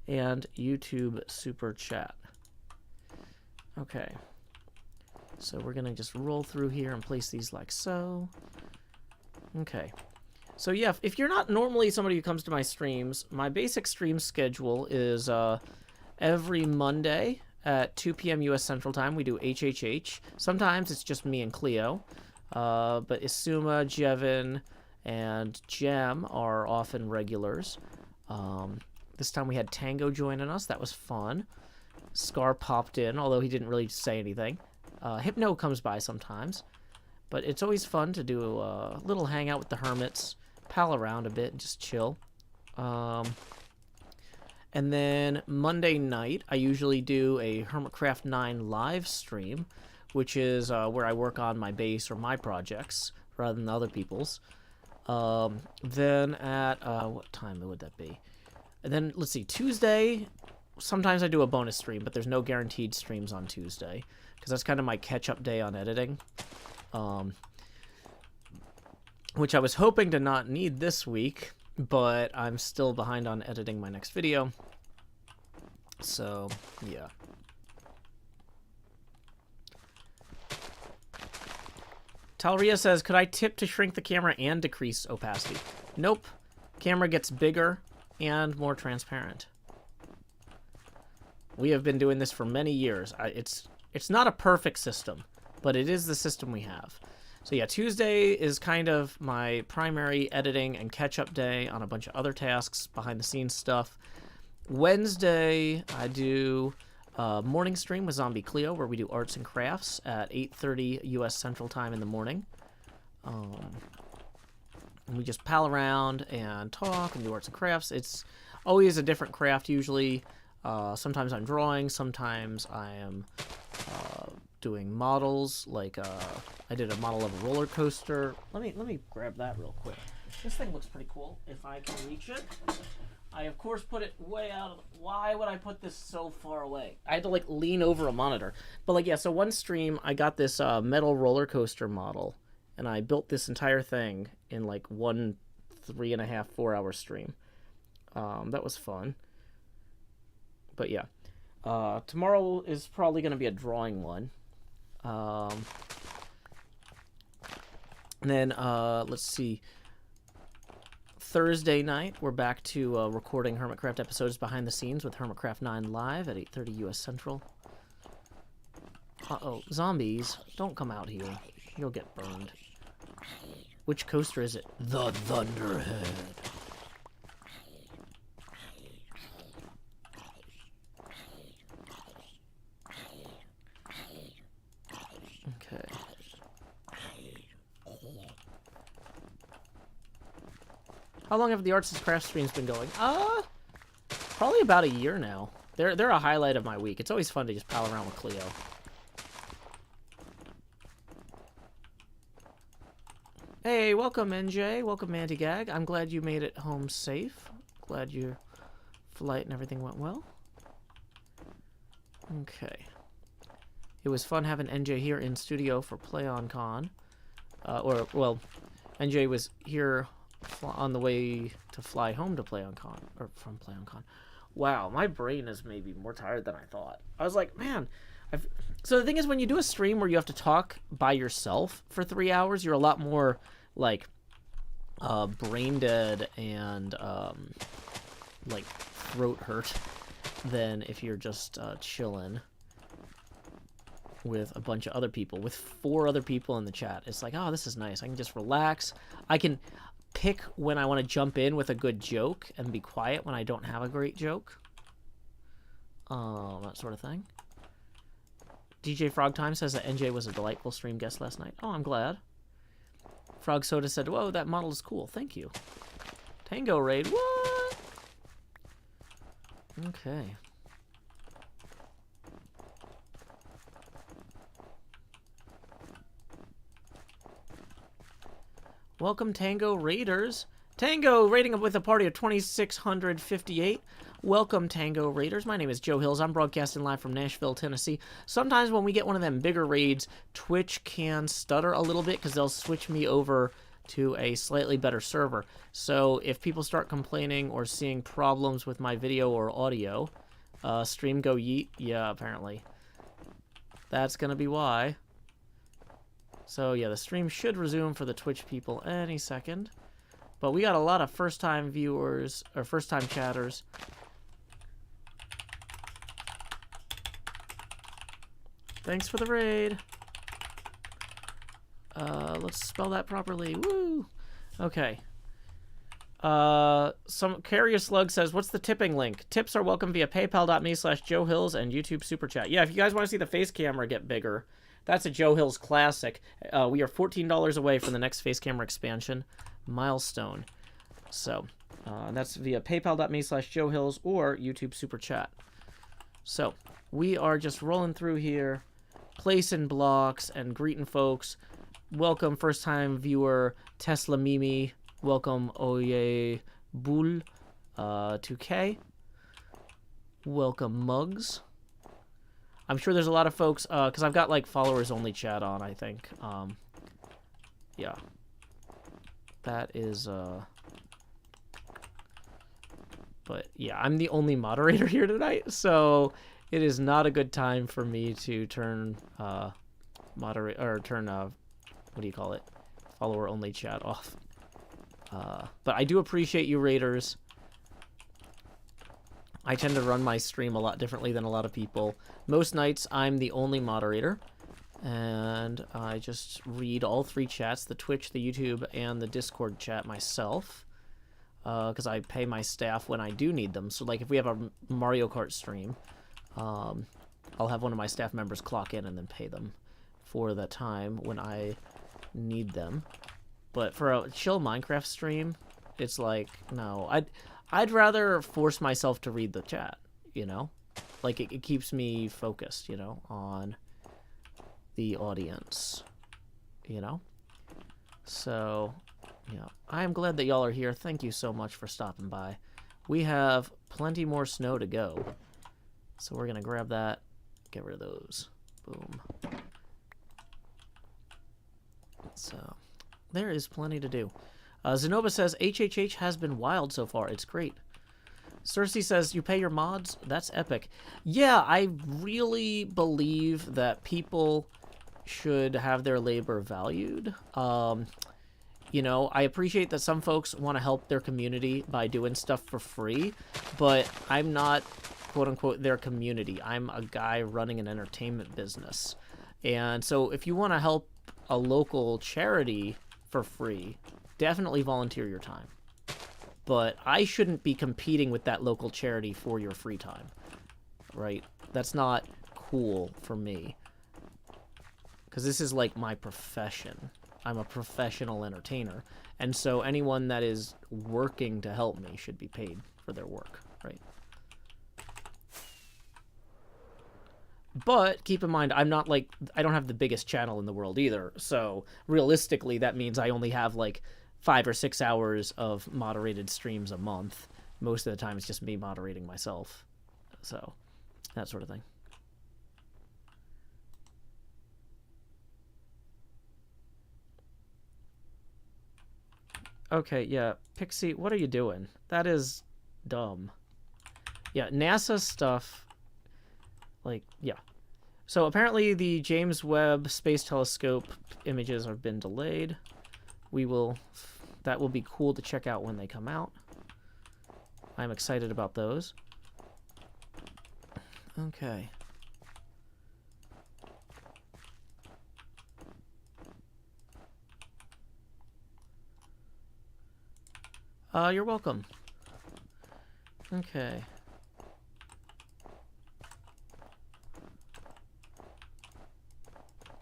and YouTube Super Chat. Okay. So we're gonna just roll through here and place these like so. Okay. So yeah, if you're not normally somebody who comes to my streams, my basic stream schedule is every Monday at 2 p.m. U.S. Central Time, we do HHH. Sometimes it's just me and Cleo. But Isuma, Jevin, and Jem are often regulars. This time we had Tango joining us. That was fun. Scar popped in, although he didn't really say anything. Hypno comes by sometimes. But it's always fun to do a little hangout with the Hermits, pal around a bit, and just chill. And then Monday night, I usually do a Hermitcraft 9 live stream, which is where I work on my base or my projects rather than other people's. Then at, what time would that be? And then, let's see, Tuesday, sometimes I do a bonus stream, but there's no guaranteed streams on Tuesday, because that's kind of my catch-up day on editing. Which I was hoping to not need this week, but I'm still behind on editing my next video. So, yeah. Talria says, could I tip to shrink the camera and decrease opacity? Nope. Camera gets bigger and more transparent. We have been doing this for many years. It's not a perfect system, but it is the system we have. So yeah, Tuesday is kind of my primary editing and catch-up day on a bunch of other tasks, behind-the-scenes stuff. Wednesday, I do a morning stream with Zombie Cleo, where we do arts and crafts at 8:30 U.S. Central Time in the morning. And we just pal around and talk and do arts and crafts. It's always a different craft, usually. Sometimes I'm drawing, sometimes I am doing models, like I did a model of a roller coaster. Let me grab that real quick. This thing looks pretty cool, if I can reach it. I of course put it way out of, why would I put this so far away? I had to like lean over a monitor. But like, yeah, so one stream I got this metal roller coaster model, and I built this entire thing in like one 3.5, 4 hour stream. That was fun. But yeah, tomorrow is probably going to be a drawing one. And then, let's see. Thursday night, we're back to recording Hermitcraft episodes behind the scenes with Hermitcraft 9 live at 8:30 U.S. Central. Uh-oh, zombies, don't come out here. You'll get burned. Which coaster is it? The Thunderhead. Okay. How long have the Arts and Crafts streams been going? Probably about a year now. They're a highlight of my week. It's always fun to just pal around with Cleo. Hey, welcome NJ. Welcome Mandy Gag. I'm glad you made it home safe. Glad your flight and everything went well. Okay. It was fun having NJ here in studio for PlayOnCon. Well, NJ was here on the way to fly home to PlayOnCon, or from PlayOnCon. Wow, my brain is maybe more tired than I thought. I was like, man, so the thing is, when you do a stream where you have to talk by yourself for 3 hours, you're a lot more, like, brain dead and, like, throat hurt than if you're just chilling with a bunch of other people, with 4 other people in the chat. It's like, oh, this is nice. I can just relax. I can pick when I want to jump in with a good joke and be quiet when I don't have a great joke. That sort of thing. DJ Frog Time says that NJ was a delightful stream guest last night. Oh, I'm glad. Frog Soda said, whoa, that model is cool. Thank you. Tango Raid, what? Okay. Welcome, Tango Raiders. Tango raiding with a party of 2,658. Welcome, Tango Raiders. My name is Joe Hills. I'm broadcasting live from Nashville, Tennessee. Sometimes when we get one of them bigger raids, Twitch can stutter a little bit because they'll switch me over to a slightly better server. So if people start complaining or seeing problems with my video or audio, stream go yeet. Yeah, apparently. That's going to be why. So yeah, the stream should resume for the Twitch people any second. But we got a lot of first-time viewers, or first-time chatters. Thanks for the raid. Let's spell that properly. Woo! Okay. Some Carrier Slug says, what's the tipping link? Tips are welcome via paypal.me/Joe Hills and YouTube Super Chat. Yeah, if you guys want to see the face camera get bigger, that's a Joe Hills classic. We are $14 away from the next face camera expansion milestone. So, that's via paypal.me/Joe Hills or YouTube Super Chat. So, we are just rolling through here, placing blocks and greeting folks. Welcome, first-time viewer, Tesla Mimi. Welcome, Oye Bull, 2K. Welcome, Mugs. I'm sure there's a lot of folks, because I've got, like, followers-only chat on, I think. Yeah. That is, But, yeah, I'm the only moderator here tonight, so it is not a good time for me to turn, what do you call it? Follower-only chat off. But I do appreciate you raiders. I tend to run my stream a lot differently than a lot of people. Most nights I'm the only moderator, and I just read all three chats, the Twitch, the YouTube, and the Discord chat myself, because I pay my staff when I do need them. So like if we have a Mario Kart stream, I'll have one of my staff members clock in and then pay them for the time when I need them. But for a chill Minecraft stream, it's like, no, I'd rather force myself to read the chat, you know? Like, it keeps me focused, you know, on the audience, you know? So, yeah, I'm glad that y'all are here. Thank you so much for stopping by. We have plenty more snow to go. So we're going to grab that, get rid of those. Boom. So, there is plenty to do. Zenova says, HHH has been wild so far. It's great. Cersei says, you pay your mods? That's epic. Yeah, I really believe that people should have their labor valued. You know, I appreciate that some folks want to help their community by doing stuff for free, but I'm not, quote-unquote, their community. I'm a guy running an entertainment business. And so if you want to help a local charity for free, definitely volunteer your time. But I shouldn't be competing with that local charity for your free time, right? That's not cool for me. Because this is like my profession. I'm a professional entertainer. And so anyone that is working to help me should be paid for their work, right? But keep in mind, I'm not like, I don't have the biggest channel in the world either. So realistically, that means I only have like 5 or 6 hours of moderated streams a month. Most of the time, it's just me moderating myself. So that sort of thing. Okay, yeah. Pixie, what are you doing? That is dumb. Yeah, NASA stuff. Like, yeah. So apparently the James Webb Space Telescope images have been delayed. That will be cool to check out when they come out. I'm excited about those. Okay. You're welcome. Okay.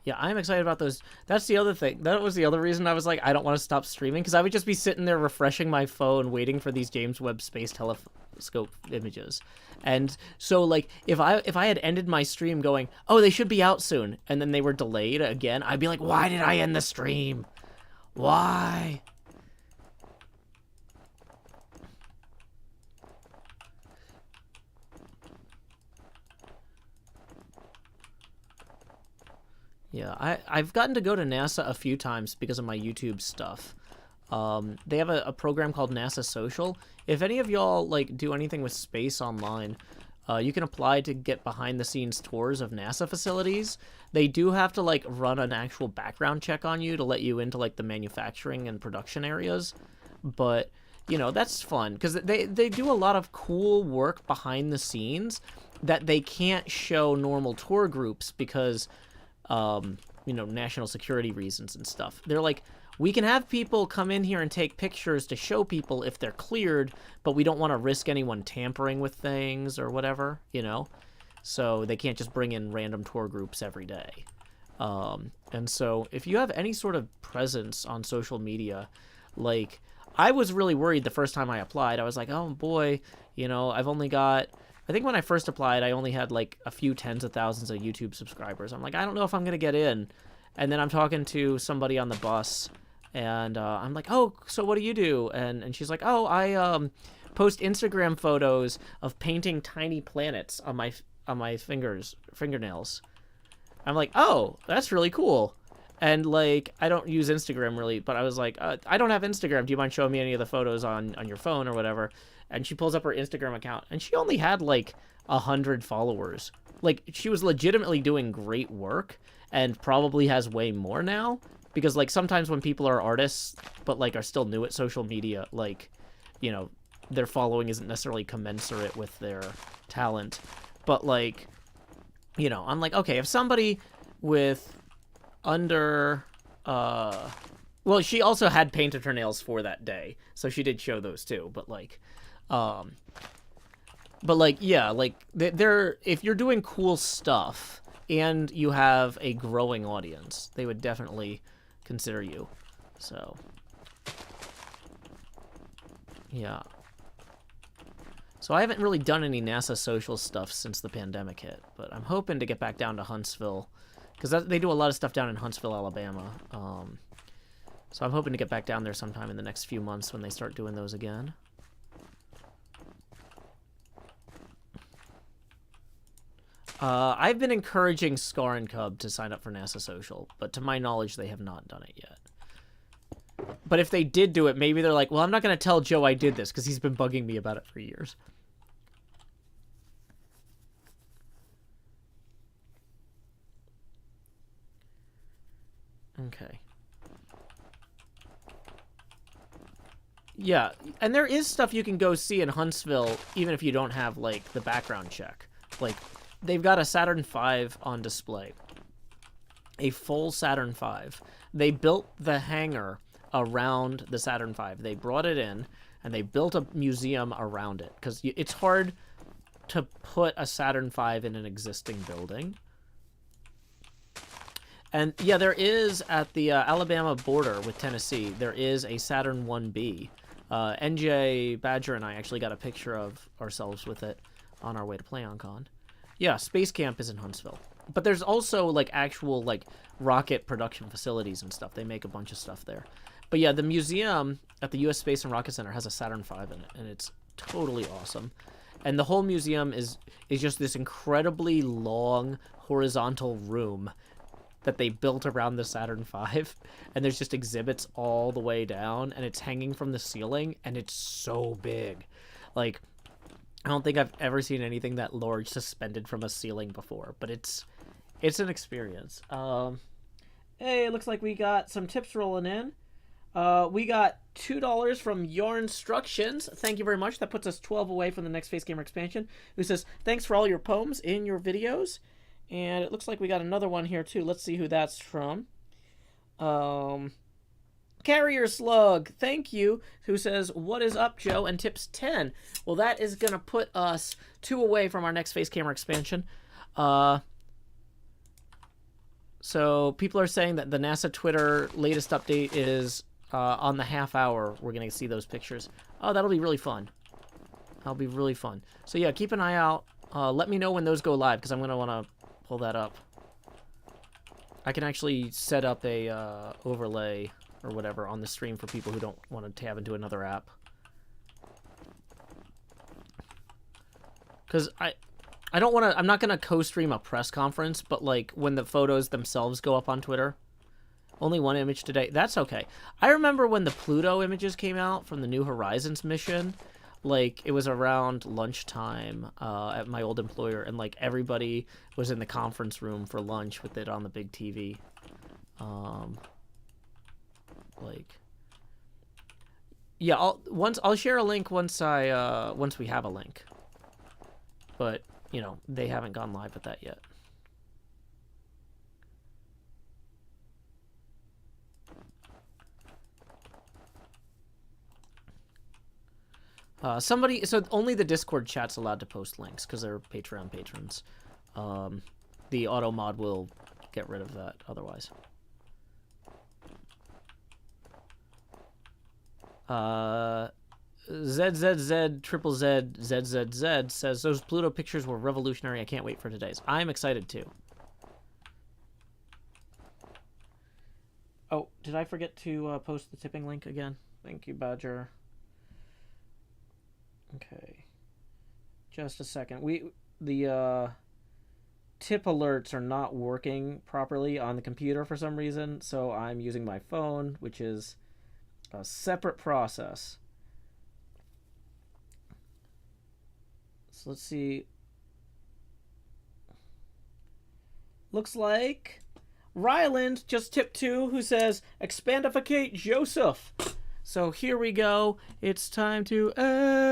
Yeah, I'm excited about those. That's the other thing. That was the other reason I was like, I don't want to stop streaming, because I would just be sitting there refreshing my phone, waiting for these James Webb Space Telescope images. And so, like, if I had ended my stream going, oh, they should be out soon, and then they were delayed again, I'd be like, why did I end the stream? Why? Yeah, I've gotten to go to NASA a few times because of my YouTube stuff. They have a program called NASA Social. If any of y'all like do anything with space online, you can apply to get behind-the-scenes tours of NASA facilities. They do have to like run an actual background check on you to let you into like the manufacturing and production areas. But you know, that's fun because they do a lot of cool work behind the scenes that they can't show normal tour groups because national security reasons and stuff. They're like, we can have people come in here and take pictures to show people if they're cleared, but we don't want to risk anyone tampering with things or whatever, So they can't just bring in random tour groups every day. And so if you have any sort of presence on social media, like, I was really worried the first time I applied. I was like, oh boy, I've only got, I think when I first applied, I only had like a few tens of thousands of YouTube subscribers. I'm like, I don't know if I'm going to get in. And then I'm talking to somebody on the bus, and I'm like, oh, so what do you do? And she's like, oh, I post Instagram photos of painting tiny planets on my fingernails. I'm like, oh, that's really cool. And like, I don't use Instagram really, but I was like, I don't have Instagram. Do you mind showing me any of the photos on your phone or whatever? And she pulls up her Instagram account, and she only had like 100 followers. Like, she was legitimately doing great work, and probably has way more now. Because like, sometimes when people are artists, but like are still new at social media, like, their following isn't necessarily commensurate with their talent. But like, I'm like, okay, if somebody with under, well, she also had painted her nails for that day, so she did show those too. But like, yeah, like if you're doing cool stuff and you have a growing audience, they would definitely consider you. So, yeah. So I haven't really done any NASA social stuff since the pandemic hit, but I'm hoping to get back down to Huntsville, because they do a lot of stuff down in Huntsville, Alabama. So I'm hoping to get back down there sometime in the next few months when they start doing those again. I've been encouraging Scar and Cub to sign up for NASA Social, but to my knowledge, they have not done it yet. But if they did do it, maybe they're like, well, I'm not going to tell Joe I did this, because he's been bugging me about it for years. Okay. Yeah, and there is stuff you can go see in Huntsville, even if you don't have, like, the background check. Like, they've got a Saturn V on display. A full Saturn V. They built the hangar around the Saturn V. They brought it in, and they built a museum around it, because it's hard to put a Saturn V in an existing building. And yeah, there is, at the Alabama border with Tennessee, there is a Saturn 1B. NJ Badger and I actually got a picture of ourselves with it on our way to PlayOnCon. Yeah, Space Camp is in Huntsville. But there's also, like, actual, like, rocket production facilities and stuff. They make a bunch of stuff there. But yeah, the museum at the U.S. Space and Rocket Center has a Saturn V in it, and it's totally awesome. And the whole museum is just this incredibly long, horizontal room that they built around the Saturn V, and there's just exhibits all the way down, and it's hanging from the ceiling, and it's so big. Like, I don't think I've ever seen anything that large suspended from a ceiling before, but it's an experience. Hey, it looks like we got some tips rolling in. We got $2 from Your Instructions. Thank you very much. That puts us 12 away from the next Face Gamer expansion. Who says, thanks for all your poems in your videos. And it looks like we got another one here, too. Let's see who that's from. Carrier Slug, thank you, who says, what is up, Joe, and tips 10. Well, that is going to put us 2 away from our next Face Camera expansion. So people are saying that the NASA Twitter latest update is on the half hour. We're going to see those pictures. Oh, that'll be really fun. That'll be really fun. So yeah, keep an eye out. Let me know when those go live, because I'm going to want to pull that up. I can actually set up a overlay or whatever on the stream for people who don't want to tab into another app. Because I don't want to, I'm not going to co-stream a press conference, but like when the photos themselves go up on Twitter. Only one image today. That's okay. I remember when the Pluto images came out from the New Horizons mission. Like, it was around lunchtime at my old employer, and like everybody was in the conference room for lunch with it on the big TV. Like, yeah, I'll share a link once we have a link. But, you know, they haven't gone live with that yet. Somebody, so only the Discord chat's allowed to post links because they're Patreon patrons. The auto mod will get rid of that otherwise. ZZZ triple Z ZZZ says those Pluto pictures were revolutionary. I can't wait for today's. I'm excited too. Oh, did I forget to post the tipping link again? Thank you, Badger. Okay, just a second. The tip alerts are not working properly on the computer for some reason, so I'm using my phone, which is a separate process. So let's see. Looks like Ryland just tipped 2, who says, expandificate Joseph. So here we go. It's time to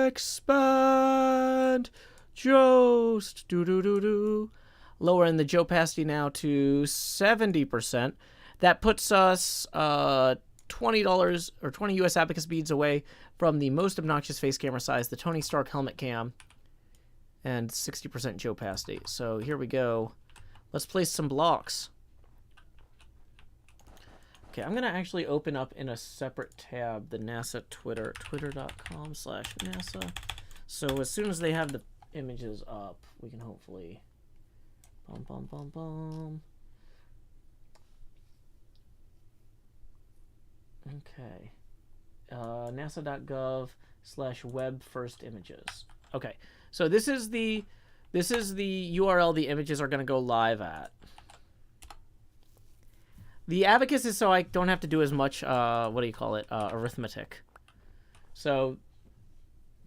expand Jost. Do. Lowering the Joe Pasty now to 70%. That puts us $20 or 20 US abacus beads away from the most obnoxious face camera size, the Tony Stark helmet cam, and 60% Joe Pasty. So here we go. Let's place some blocks. Okay, I'm going to actually open up in a separate tab the NASA Twitter, twitter.com/NASA. So as soon as they have the images up, we can hopefully... Okay. NASA.gov/web first images. Okay, so this is the URL the images are going to go live at. The abacus is so I don't have to do as much, arithmetic. So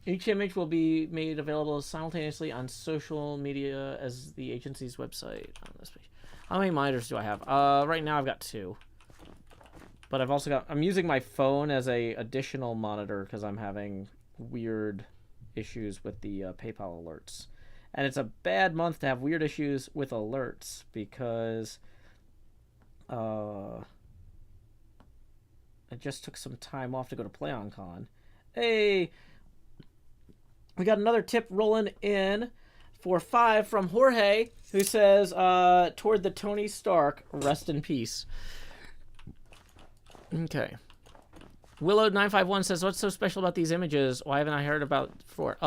each image will be made available simultaneously on social media as the agency's website on this page. How many monitors do I have? Right now I've got 2. But I've also got, I'm using my phone as a additional monitor because I'm having weird issues with the PayPal alerts. And it's a bad month to have weird issues with alerts because I just took some time off to go to PlayOnCon. Hey, we got another tip rolling in for 5 from Jorge, who says, toward the Tony Stark, rest in peace. Okay. Willow951 says, what's so special about these images? Why haven't I heard about it before?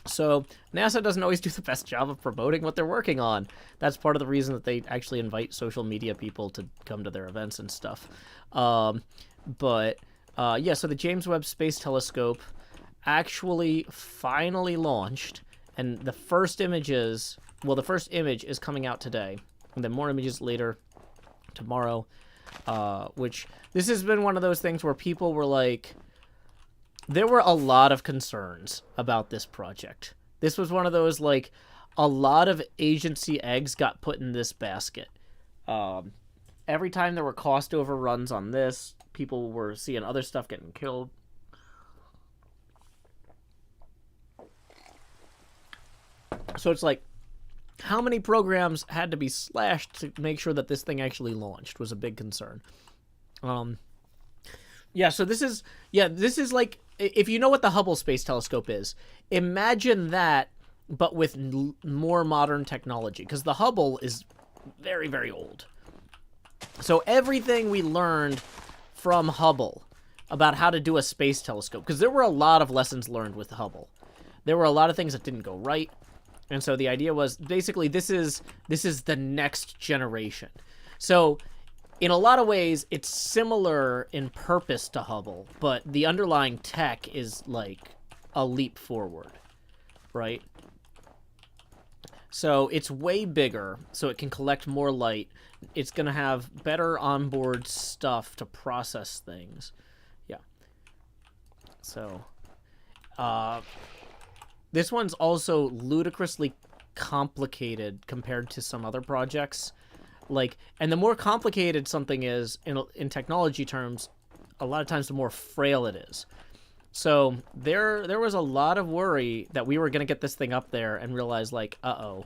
So NASA doesn't always do the best job of promoting what they're working on. That's part of the reason that they actually invite social media people to come to their events and stuff. Yeah, so the James Webb Space Telescope actually finally launched, and the first images, well, the first image is coming out today, and then more images later tomorrow, which this has been one of those things where people were like, there were a lot of concerns about this project. This was one of those, like, a lot of agency eggs got put in this basket. Every time there were cost overruns on this, people were seeing other stuff getting killed. So it's like, how many programs had to be slashed to make sure that this thing actually launched was a big concern. Yeah, so this is like, if you know what the Hubble Space Telescope is, imagine that, but with more modern technology, because the Hubble is very, very old. So everything we learned from Hubble about how to do a space telescope, because there were a lot of lessons learned with Hubble. There were a lot of things that didn't go right, and so the idea was, basically, this is the next generation. So in a lot of ways, it's similar in purpose to Hubble, but the underlying tech is like a leap forward, right? So it's way bigger, so it can collect more light. It's going to have better onboard stuff to process things. Yeah. So, this one's also ludicrously complicated compared to some other projects. Like, and the more complicated something is in technology terms, a lot of times the more frail it is. So there was a lot of worry that we were going to get this thing up there and realize, like, uh-oh,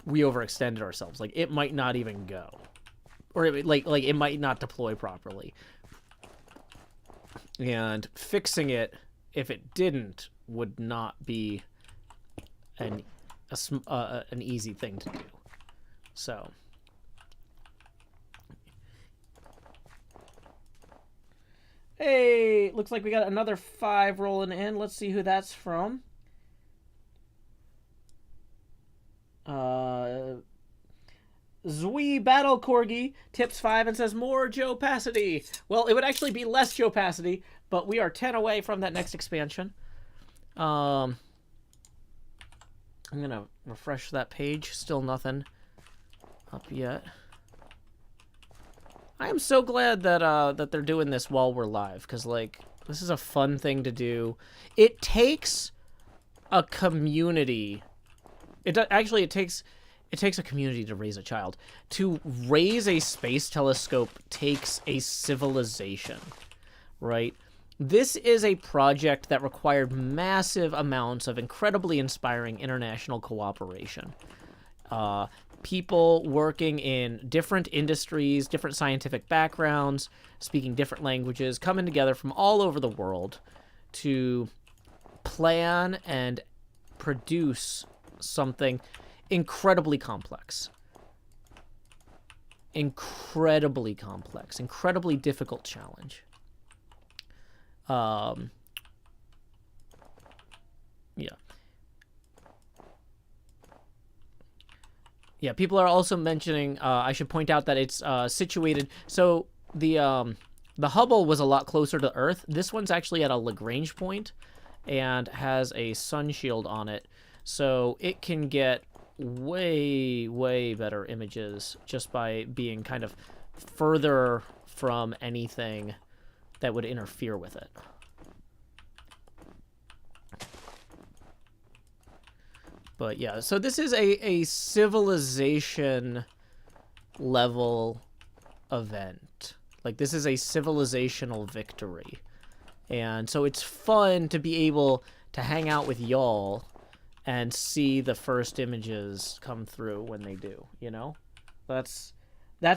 we overextended ourselves. Like, it might not even go. Or, it might not deploy properly. And fixing it if it didn't, would not be an easy thing to do. So. Hey, looks like we got another 5 rolling in. Let's see who that's from. Zui Battle Corgi tips 5 and says more Joe Passity. Well, it would actually be less Joe Passity, but we are 10 away from that next expansion. I'm gonna refresh that page. Still nothing up yet. I am so glad that that they're doing this while we're live, because like this is a fun thing to do. It takes a community. It takes a community to raise a child. To raise a space telescope takes a civilization, right? This is a project that required massive amounts of incredibly inspiring international cooperation. People working in different industries, different scientific backgrounds, speaking different languages, coming together from all over the world to plan and produce something incredibly complex. Incredibly complex. Incredibly difficult challenge. Yeah. Yeah, people are also mentioning, I should point out that it's situated, so the Hubble was a lot closer to Earth. This one's actually at a Lagrange point and has a sun shield on it, so it can get way, way better images just by being kind of further from anything that would interfere with it. But yeah, so this is a civilization level event. Like, this is a civilizational victory. And so it's fun to be able to hang out with y'all and see the first images come through when they do, you know? That's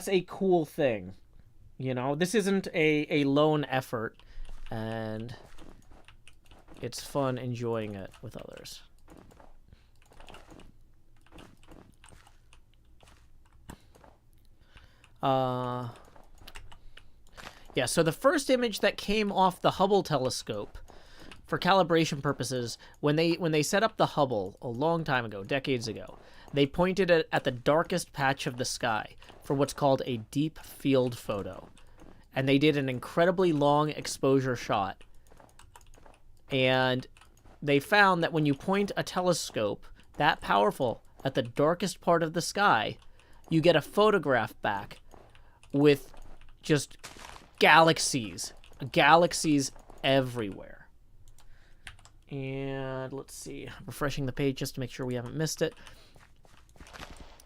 a cool thing. You know, this isn't a lone effort, and it's fun enjoying it with others. Yeah, so the first image that came off the Hubble telescope for calibration purposes, when they set up the Hubble a long time ago, decades ago, they pointed it at the darkest patch of the sky for what's called a deep field photo. And they did an incredibly long exposure shot. And they found that when you point a telescope that powerful at the darkest part of the sky, you get a photograph back with just galaxies everywhere. And let's see, refreshing the page just to make sure we haven't missed it.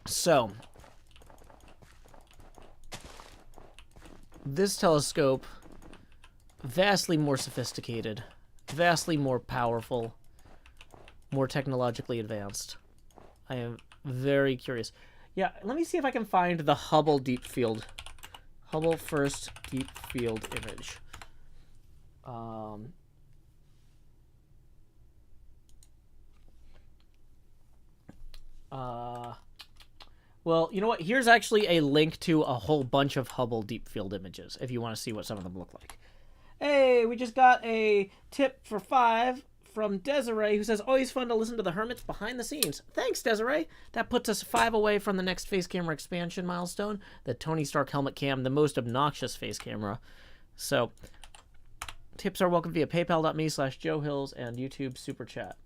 So, this telescope, vastly more sophisticated, vastly more powerful, more technologically advanced. I am very curious. Yeah, let me see if I can find the Hubble deep field. Hubble first deep field image. Well, you know what? Here's actually a link to a whole bunch of Hubble deep field images if you want to see what some of them look like. Hey, we just got a tip for 5 from Desiree, who says, always fun to listen to the Hermits behind the scenes. Thanks, Desiree. That puts us 5 away from the next face camera expansion milestone, the Tony Stark helmet cam, the most obnoxious face camera. So, tips are welcome via paypal.me/JoeHills and YouTube Super Chat.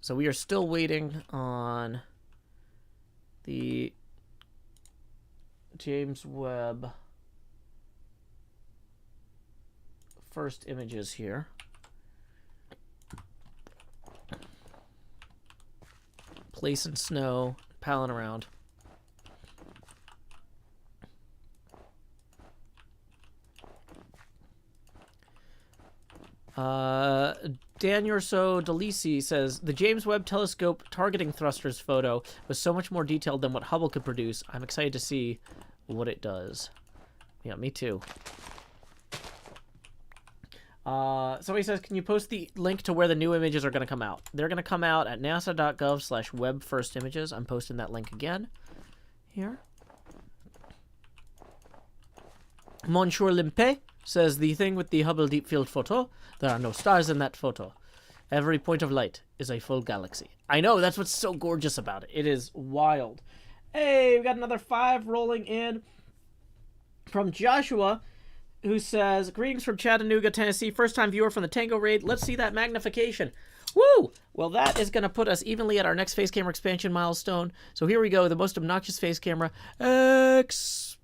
So we are still waiting on the James Webb first images here. Placing snow, palling around. Dan Urso Delisi says, the James Webb Telescope targeting thrusters photo was so much more detailed than what Hubble could produce. I'm excited to see what it does. Yeah, me too. Somebody says, can you post the link to where the new images are going to come out? They're going to come out at nasa.gov/web-first-images. I'm posting that link again here. Monsieur Limpe says, the thing with the Hubble Deep Field photo, there are no stars in that photo. Every point of light is a full galaxy. I know, that's what's so gorgeous about it. It is wild. Hey, we got another 5 rolling in from Joshua, who says, greetings from Chattanooga, Tennessee. First time viewer from the Tango raid. Let's see that magnification. Woo! Well, that is going to put us evenly at our next face camera expansion milestone. So here we go. The most obnoxious face camera. Expand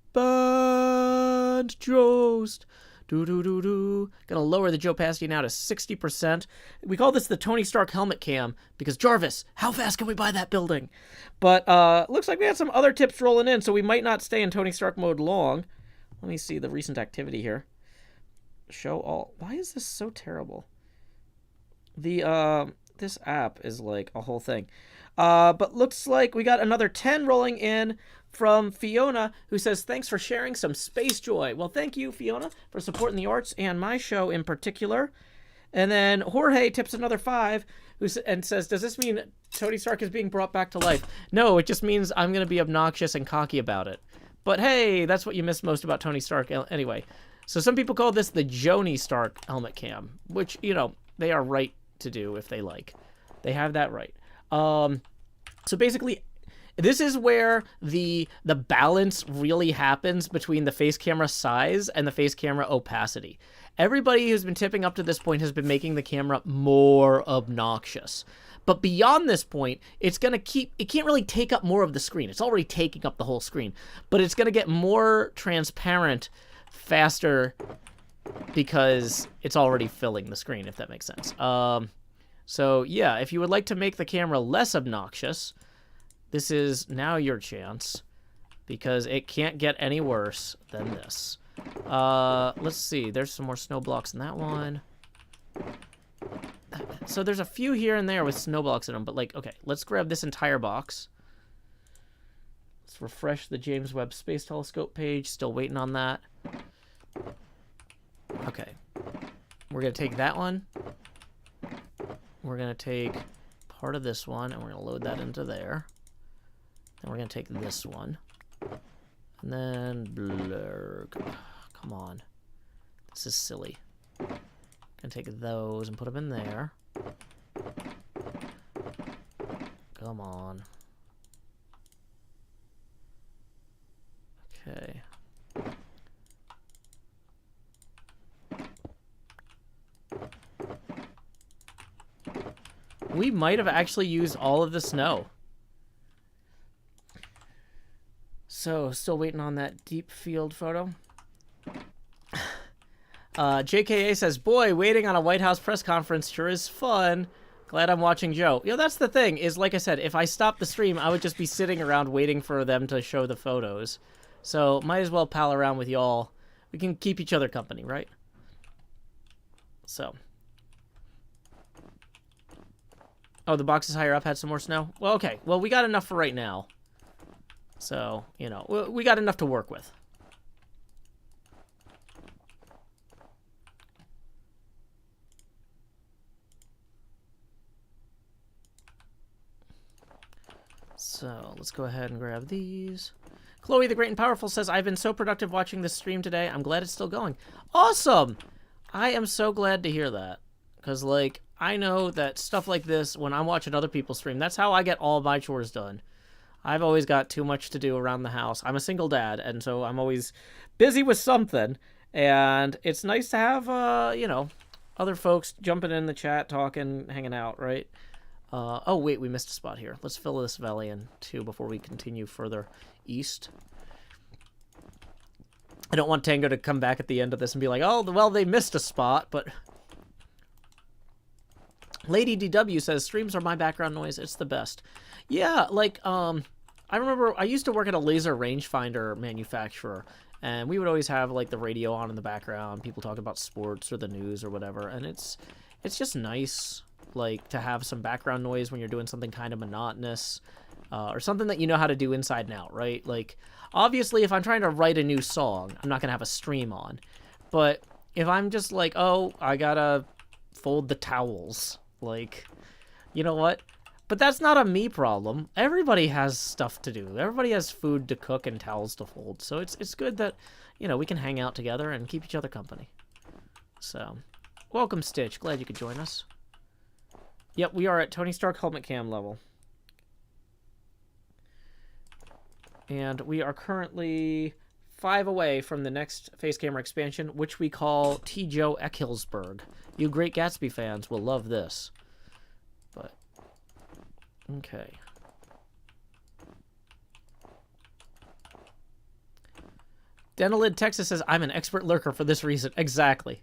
Jost. Do. Gonna lower the opacity now to 60%. We call this the Tony Stark helmet cam because Jarvis, how fast can we buy that building? But looks like we had some other tips rolling in, so we might not stay in Tony Stark mode long. Let me see the recent activity here. Show all. Why is this so terrible? The this app is like a whole thing. But looks like we got another 10 rolling in from Fiona, who says, thanks for sharing some space joy. Well, thank you, Fiona, for supporting the arts and my show in particular. And then Jorge tips another 5 and says, does this mean Tony Stark is being brought back to life? No, it just means I'm going to be obnoxious and cocky about it. But hey, that's what you miss most about Tony Stark anyway. So some people call this the Joni Stark helmet cam, which, you know, they are right to do if they like. They have that right. So basically, this is where the balance really happens between the face camera size and the face camera opacity. Everybody who's been tipping up to this point has been making the camera more obnoxious. But beyond this point, it's going to it can't really take up more of the screen. It's already taking up the whole screen. But it's going to get more transparent faster because it's already filling the screen, if that makes sense. So yeah, if you would like to make the camera less obnoxious, this is now your chance because it can't get any worse than this. Let's see. There's some more snow blocks in that one. So there's a few here and there with snow blocks in them, but like, okay, let's grab this entire box. Let's refresh the James Webb Space Telescope page. Still waiting on that. Okay. We're going to take that one. We're going to take part of this one, and we're going to load that into there. Then we're going to take this one. And then blur. Come on. This is silly. Gonna take those and put them in there. Come on. Okay. We might have actually used all of the snow. So, still waiting on that deep field photo. JKA says, boy, waiting on a White House press conference sure is fun. Glad I'm watching Joe. You know, that's the thing, is like I said, if I stopped the stream, I would just be sitting around waiting for them to show the photos. So, might as well pal around with y'all. We can keep each other company, right? So. Oh, the boxes higher up had some more snow? Well, okay. Well, we got enough for right now. So, you know, we got enough to work with. So, let's go ahead and grab these. Chloe the Great and Powerful says, I've been so productive watching this stream today. I'm glad it's still going. Awesome! I am so glad to hear that. Because, like, I know that stuff like this, when I'm watching other people stream, that's how I get all my chores done. I've always got too much to do around the house. I'm a single dad, and so I'm always busy with something. And it's nice to have, you know, other folks jumping in the chat, talking, hanging out, right? Oh, wait, we missed a spot here. Let's fill this valley in, too, before we continue further east. I don't want Tango to come back at the end of this and be like, oh, well, they missed a spot, but... Lady DW says, streams are my background noise. It's the best. Yeah, like, I remember I used to work at a laser rangefinder manufacturer, and we would always have, like, the radio on in the background, people talking about sports or the news or whatever, and it's just nice, like, to have some background noise when you're doing something kind of monotonous, or something that you know how to do inside and out, right? Like, obviously, if I'm trying to write a new song, I'm not going to have a stream on, but if I'm just like, oh, I gotta fold the towels, like, you know what? But that's not a me problem. Everybody has stuff to do. Everybody has food to cook and towels to fold. So it's good that, you know, we can hang out together and keep each other company. So, welcome, Stitch. Glad you could join us. Yep, we are at Tony Stark helmet cam level. And we are currently 5 away from the next face camera expansion, which we call T. Joe Eckelsberg. You Great Gatsby fans will love this. But, okay. Dentalid Texas says, I'm an expert lurker for this reason. Exactly.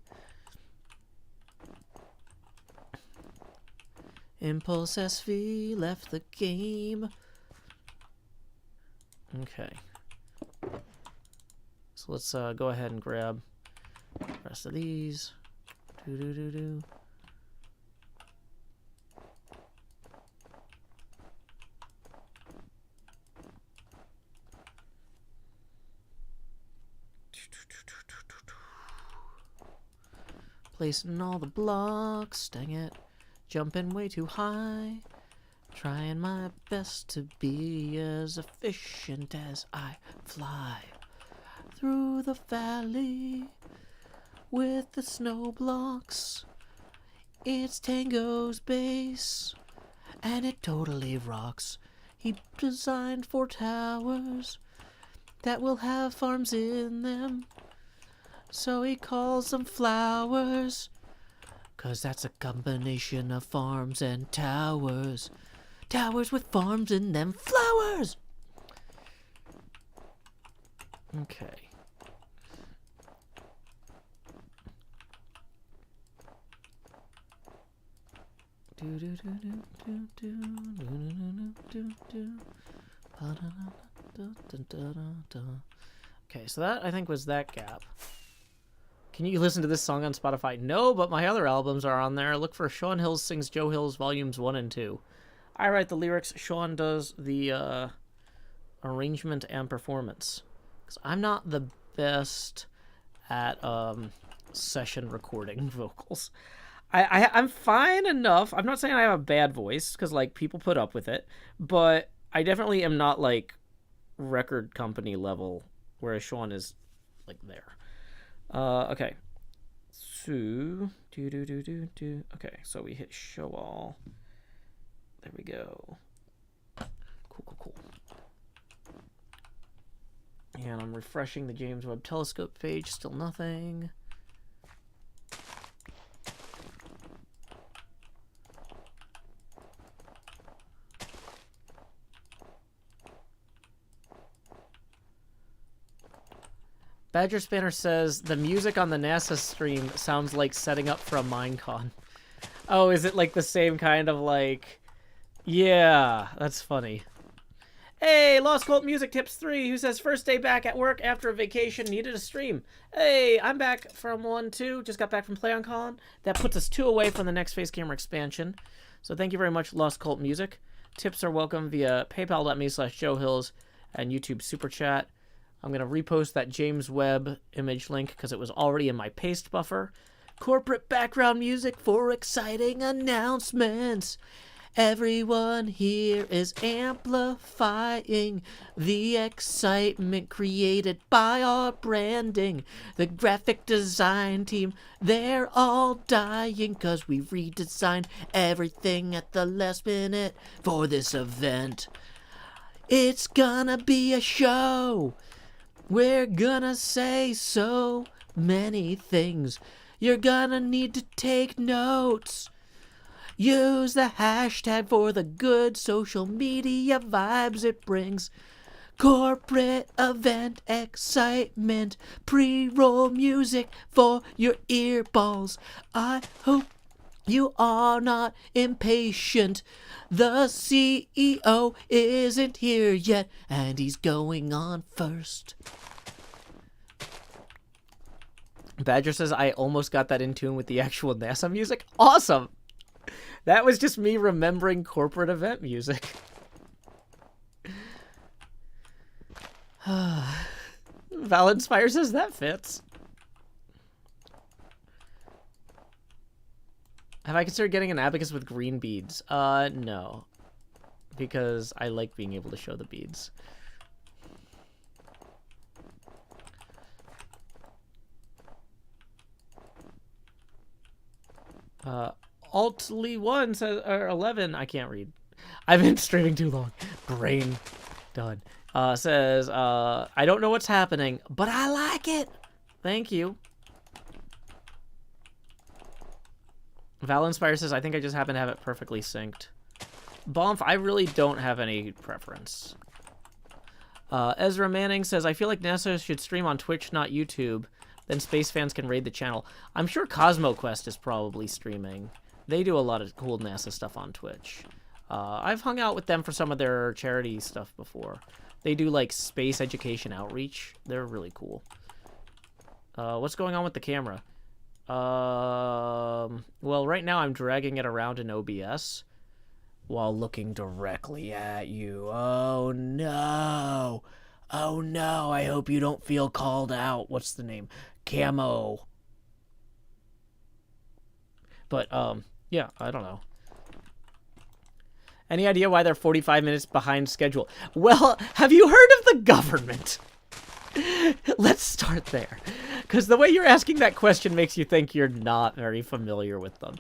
Impulse SV left the game. Okay. So let's go ahead and grab the rest of these. Do. Placing all the blocks, dang it. Jumping way too high. Trying my best to be as efficient as I fly through the valley with the snow blocks. It's Tango's base, and it totally rocks. He designed 4 towers that will have farms in them, so he calls them flowers, 'cause that's a combination of farms and towers. Towers with farms in them, flowers! Okay. Okay, so that, I think, was that gap. Can you listen to this song on Spotify? No, but my other albums are on there. Look for Sean Hills Sings Joe Hills Volumes 1 and 2. I write the lyrics, Sean does the arrangement and performance. Because I'm not the best at session recording vocals. I'm fine enough. I'm not saying I have a bad voice, because, like, people put up with it. But I definitely am not, like, record company level, whereas Sean is, like, there. Okay. So, okay, so we hit show all. There we go. Cool. And I'm refreshing the James Webb Telescope page. Still nothing. Badger Spanner says, the music on the NASA stream sounds like setting up for a Minecon. Oh, is it like the same kind of like... Yeah, that's funny. Hey, Lost Cult Music Tips 3, who says, first day back at work after a vacation, needed a stream. Hey, I'm back from 1-2, just got back from PlayOnCon. That puts us 2 away from the next face camera expansion. So thank you very much, Lost Cult Music. Tips are welcome via paypal.me/JoeHills and YouTube Super Chat. I'm going to repost that James Webb image link because it was already in my paste buffer. Corporate background music for exciting announcements. Everyone here is amplifying the excitement created by our branding. The graphic design team, they're all dying because we redesigned everything at the last minute for this event. It's gonna be a show. We're gonna say so many things. You're gonna need to take notes. Use the hashtag for the good social media vibes it brings. Corporate event excitement. Pre-roll music for your earballs. I hope you are not impatient. The CEO isn't here yet, and he's going on first. Badger says, I almost got that in tune with the actual NASA music. Awesome! That was just me remembering corporate event music. Valinspire says, that fits. Have I considered getting an abacus with green beads? No. Because I like being able to show the beads. Altly1 says, or 11, I can't read. I've been streaming too long. Brain done. Says, I don't know what's happening, but I like it. Thank you. Valinspire says, I think I just happen to have it perfectly synced. Bomf, I really don't have any preference. Ezra Manning says, I feel like NASA should stream on Twitch, not YouTube. Then space fans can raid the channel. I'm sure CosmoQuest is probably streaming. They do a lot of cool NASA stuff on Twitch. I've hung out with them for some of their charity stuff before. They do, like, space education outreach. They're really cool. What's going on with the camera? Well, right now I'm dragging it around in OBS while looking directly at you. Oh, no. Oh, no. I hope you don't feel called out. What's the name? Camo. But, yeah, I don't know. Any idea why they're 45 minutes behind schedule? Well, have you heard of the government? Let's start there. Because the way you're asking that question makes you think you're not very familiar with them.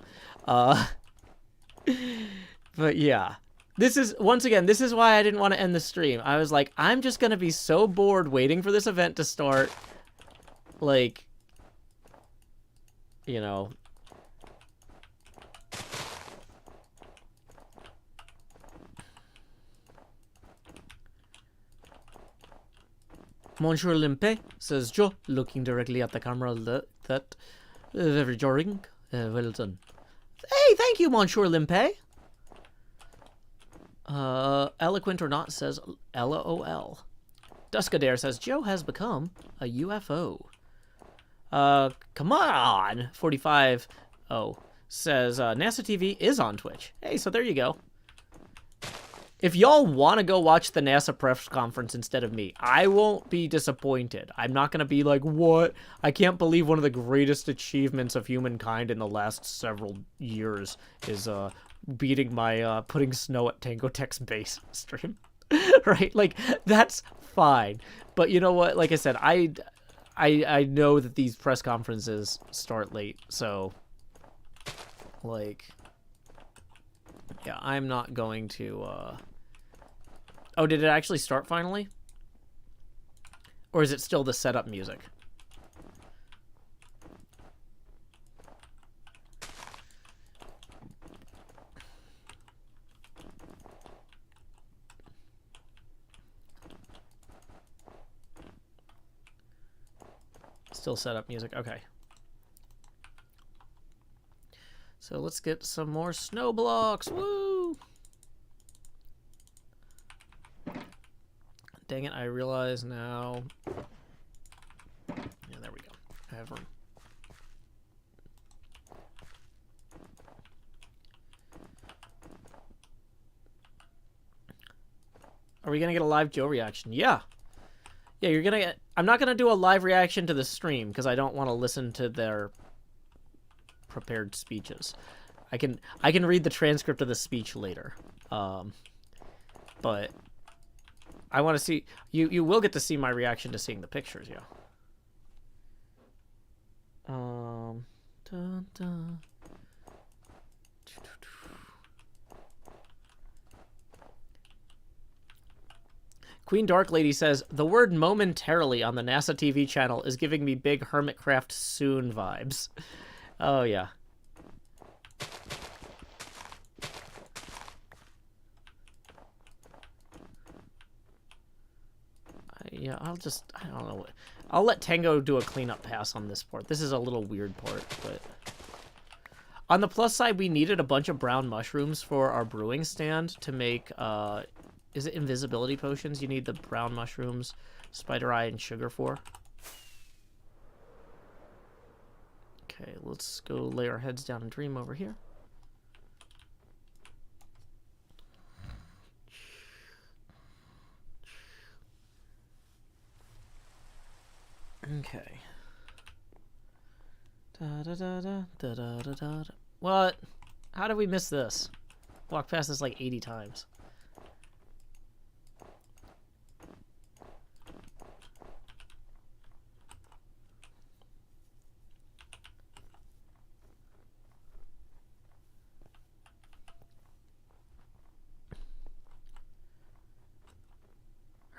But yeah. This is, once again, this is why I didn't want to end the stream. I was like, I'm just going to be so bored waiting for this event to start. Like, you know. Monsieur Limpe, says Joe, looking directly at the camera. That very jarring. Well done. Hey, thank you, Monsieur Limpe. Eloquent or not, says LOL. Duskadair says Joe has become a UFO. Come on, 45. Oh, says NASA TV is on Twitch. Hey, so there you go. If y'all want to go watch the NASA press conference instead of me, I won't be disappointed. I'm not going to be like, what? I can't believe one of the greatest achievements of humankind in the last several years is beating my putting snow at TangoTek's base stream. Right? Like, that's fine. But you know what? Like I said, I know that these press conferences start late, so like, yeah, I'm not going to Oh, did it actually start finally? Or is it still the setup music? Still setup music. Okay. So let's get some more snow blocks. Woo! Dang it, I realize now. Yeah, there we go. I have room. Are we gonna get a live Joe reaction? Yeah. Yeah, you're gonna get... I'm not gonna do a live reaction to the stream because I don't want to listen to their prepared speeches. I can read the transcript of the speech later. But I want to see... You will get to see my reaction to seeing the pictures, yeah. Dun, dun. Queen Dark Lady says, the word momentarily on the NASA TV channel is giving me big Hermitcraft soon vibes. Oh, yeah. Yeah, I don't know. I'll let Tango do a cleanup pass on this part. This is a little weird part, but... On the plus side, we needed a bunch of brown mushrooms for our brewing stand to make, is it invisibility potions? You need the brown mushrooms, spider eye, and sugar for. Okay, let's go lay our heads down and dream over here. Okay. Da da da da da da da da. What? How did we miss this? Walked past this like 80 times.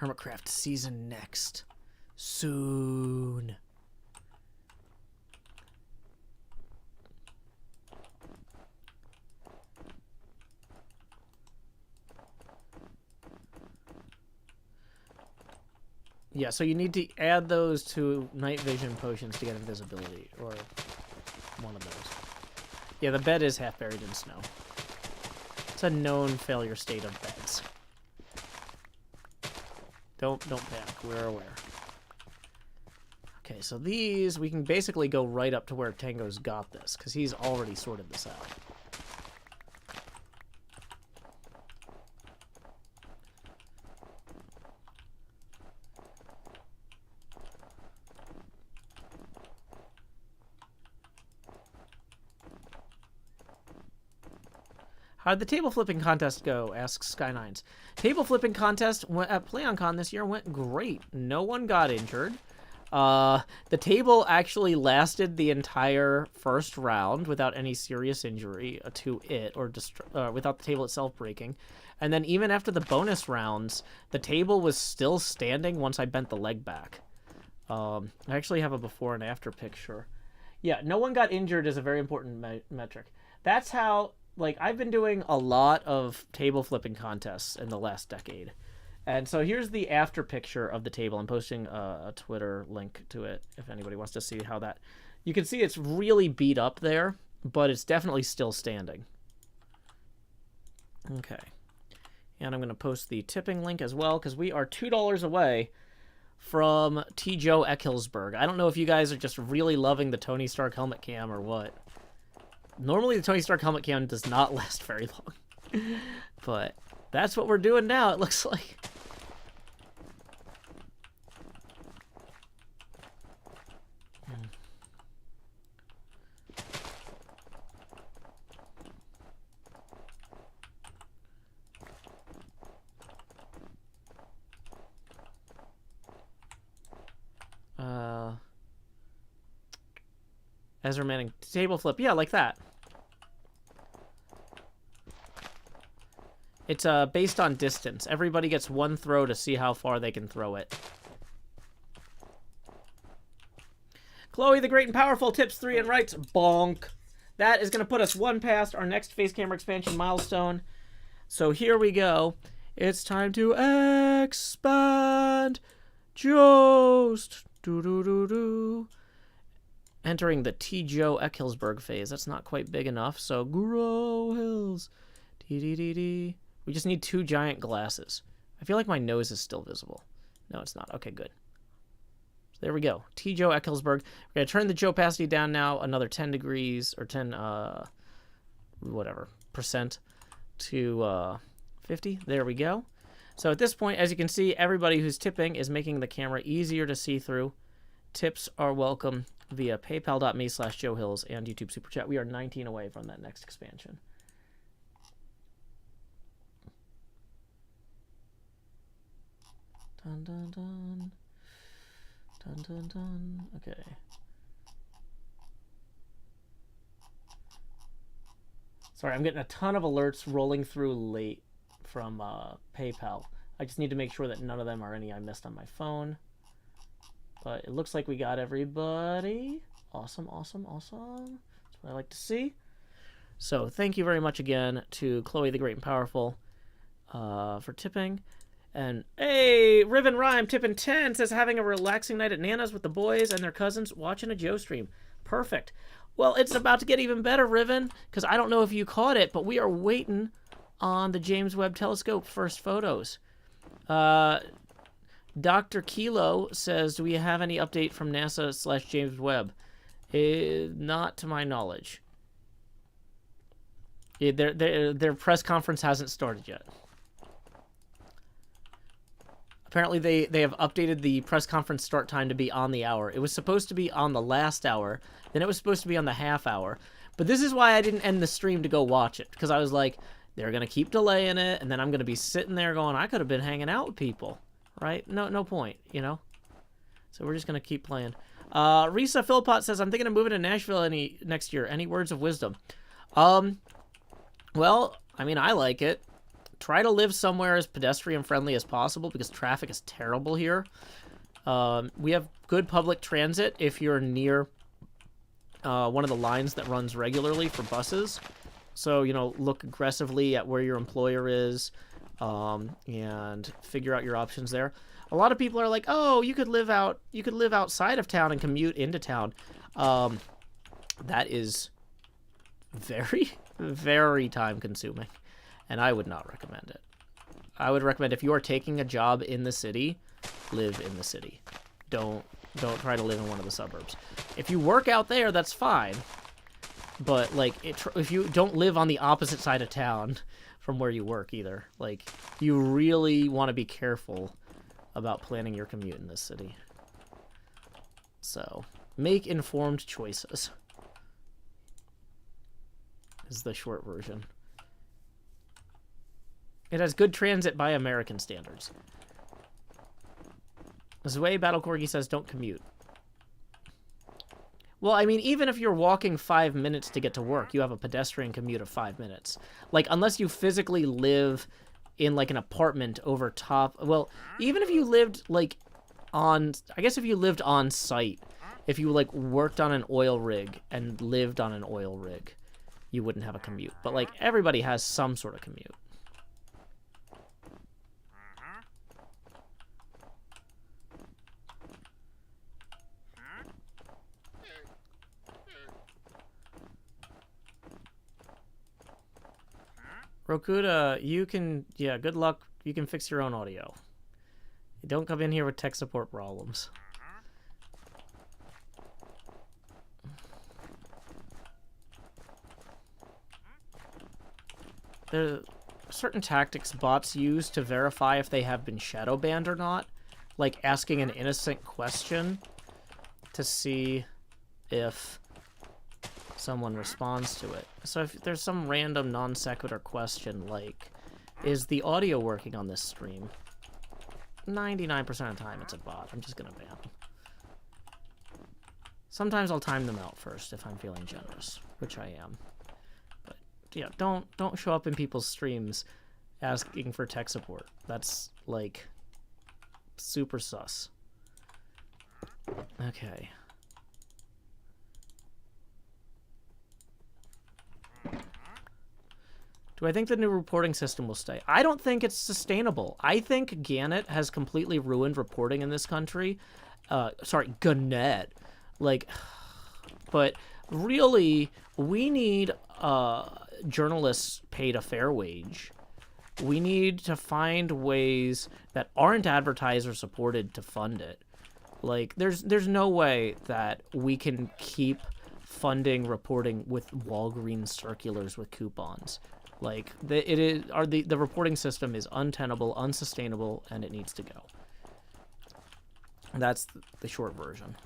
Hermitcraft season next. Soon. Yeah, so you need to add those to night vision potions to get invisibility, or one of those. Yeah, the bed is half buried in snow. It's a known failure state of beds. Don't panic, we're aware. Okay, so these, we can basically go right up to where Tango's got this, because he's already sorted this out. How'd the table flipping contest go? Asks Sky9s. Table flipping contest at PlayOnCon this year went great. No one got injured. The table actually lasted the entire first round without any serious injury to it, or without the table itself breaking. And then even after the bonus rounds, the table was still standing once I bent the leg back. I actually have a before and after picture. Yeah, no one got injured is a very important metric. That's how... Like, I've been doing a lot of table flipping contests in the last decade. And so here's the after picture of the table. I'm posting a Twitter link to it if anybody wants to see how that... You can see it's really beat up there, but it's definitely still standing. Okay. And I'm going to post the tipping link as well, because we are $2 away from T. Joe Eckhilsberg. I don't know if you guys are just really loving the Tony Stark helmet cam or what. Normally, the Tony Stark helmet cam does not last very long. But that's what we're doing now, it looks like. Ezra Manning, table flip. Yeah, like that. It's based on distance. Everybody gets one throw to see how far they can throw it. Chloe the Great and Powerful tips 3 and writes, bonk. That is going to put us one past our next face camera expansion milestone. So here we go. It's time to expand. Jost. Do-do-do-do. Entering the T. Joe Eckhilsberg phase. That's not quite big enough, so grow hills. Dee-dee-dee-dee. We just need 2 giant glasses. I feel like my nose is still visible. No, it's not. Okay, good. So there we go. T. Joe Eckhilsberg. We're going to turn the Joe opacity down now another 10 degrees, or 10, whatever, percent to 50. There we go. So at this point, as you can see, everybody who's tipping is making the camera easier to see through. Tips are welcome via paypal.me/JoeHills and YouTube Super Chat. We are 19 away from that next expansion. Dun dun dun. Dun dun dun. Okay. Sorry, I'm getting a ton of alerts rolling through late from PayPal. I just need to make sure that none of them are any I missed on my phone. But it looks like we got everybody. Awesome, awesome, awesome. That's what I like to see. So thank you very much again to Chloe the Great and Powerful for tipping. And hey, Riven Rhyme tipping 10 says having a relaxing night at Nana's with the boys and their cousins watching a Joe stream. Perfect. Well, it's about to get even better, Riven, because I don't know if you caught it, but we are waiting on the James Webb Telescope first photos. Dr. Kilo says, do we have any update from NASA/James Webb? Not to my knowledge. Their press conference hasn't started yet. Apparently, they have updated the press conference start time to be on the hour. It was supposed to be on the last hour. Then it was supposed to be on the half hour. But this is why I didn't end the stream to go watch it, because I was like, they're gonna keep delaying it, and then I'm gonna be sitting there going, I could have been hanging out with people, right? No point, you know. So we're just gonna keep playing. Risa Philpott says, I'm thinking of moving to Nashville next year. Any words of wisdom? Well, I mean, I like it. Try to live somewhere as pedestrian friendly as possible because traffic is terrible here. We have good public transit if you're near one of the lines that runs regularly for buses. So, you know, look aggressively at where your employer is and figure out your options there. A lot of people are like, oh, you could live outside of town and commute into town. That is very, very time consuming. And I would not recommend it. I would recommend if you are taking a job in the city, live in the city. Don't try to live in one of the suburbs. If you work out there, that's fine. But like, if you don't live on the opposite side of town from where you work either, like, you really want to be careful about planning your commute in this city. So, make informed choices. Is the short version. It has good transit by American standards. Zwei Battle Corgi says, don't commute. Well, I mean, even if you're walking 5 minutes to get to work, you have a pedestrian commute of 5 minutes. Like, unless you physically live in, like, an apartment over top... Well, even if you lived, like, on... I guess if you lived on site, if you, like, worked on an oil rig and lived on an oil rig, you wouldn't have a commute. But, like, everybody has some sort of commute. Rokuda, you can... Yeah, good luck. You can fix your own audio. Don't come in here with tech support problems. There are certain tactics bots use to verify if they have been shadow banned or not. Like asking an innocent question to see if someone responds to it. So if there's some random non sequitur question like, is the audio working on this stream? 99% of the time it's a bot. I'm just gonna ban them. Sometimes I'll time them out first if I'm feeling generous, which I am. But yeah, don't show up in people's streams asking for tech support. That's like super sus. Okay. Do I think the new reporting system will stay? I don't think it's sustainable. I think Gannett has completely ruined reporting in this country. Sorry, Gannett. Like, but really, we need journalists paid a fair wage. We need to find ways that aren't advertiser supported to fund it. Like, there's no way that we can keep funding reporting with Walgreens circulars with coupons. Like, the reporting system is untenable, unsustainable, and it needs to go. That's the short version.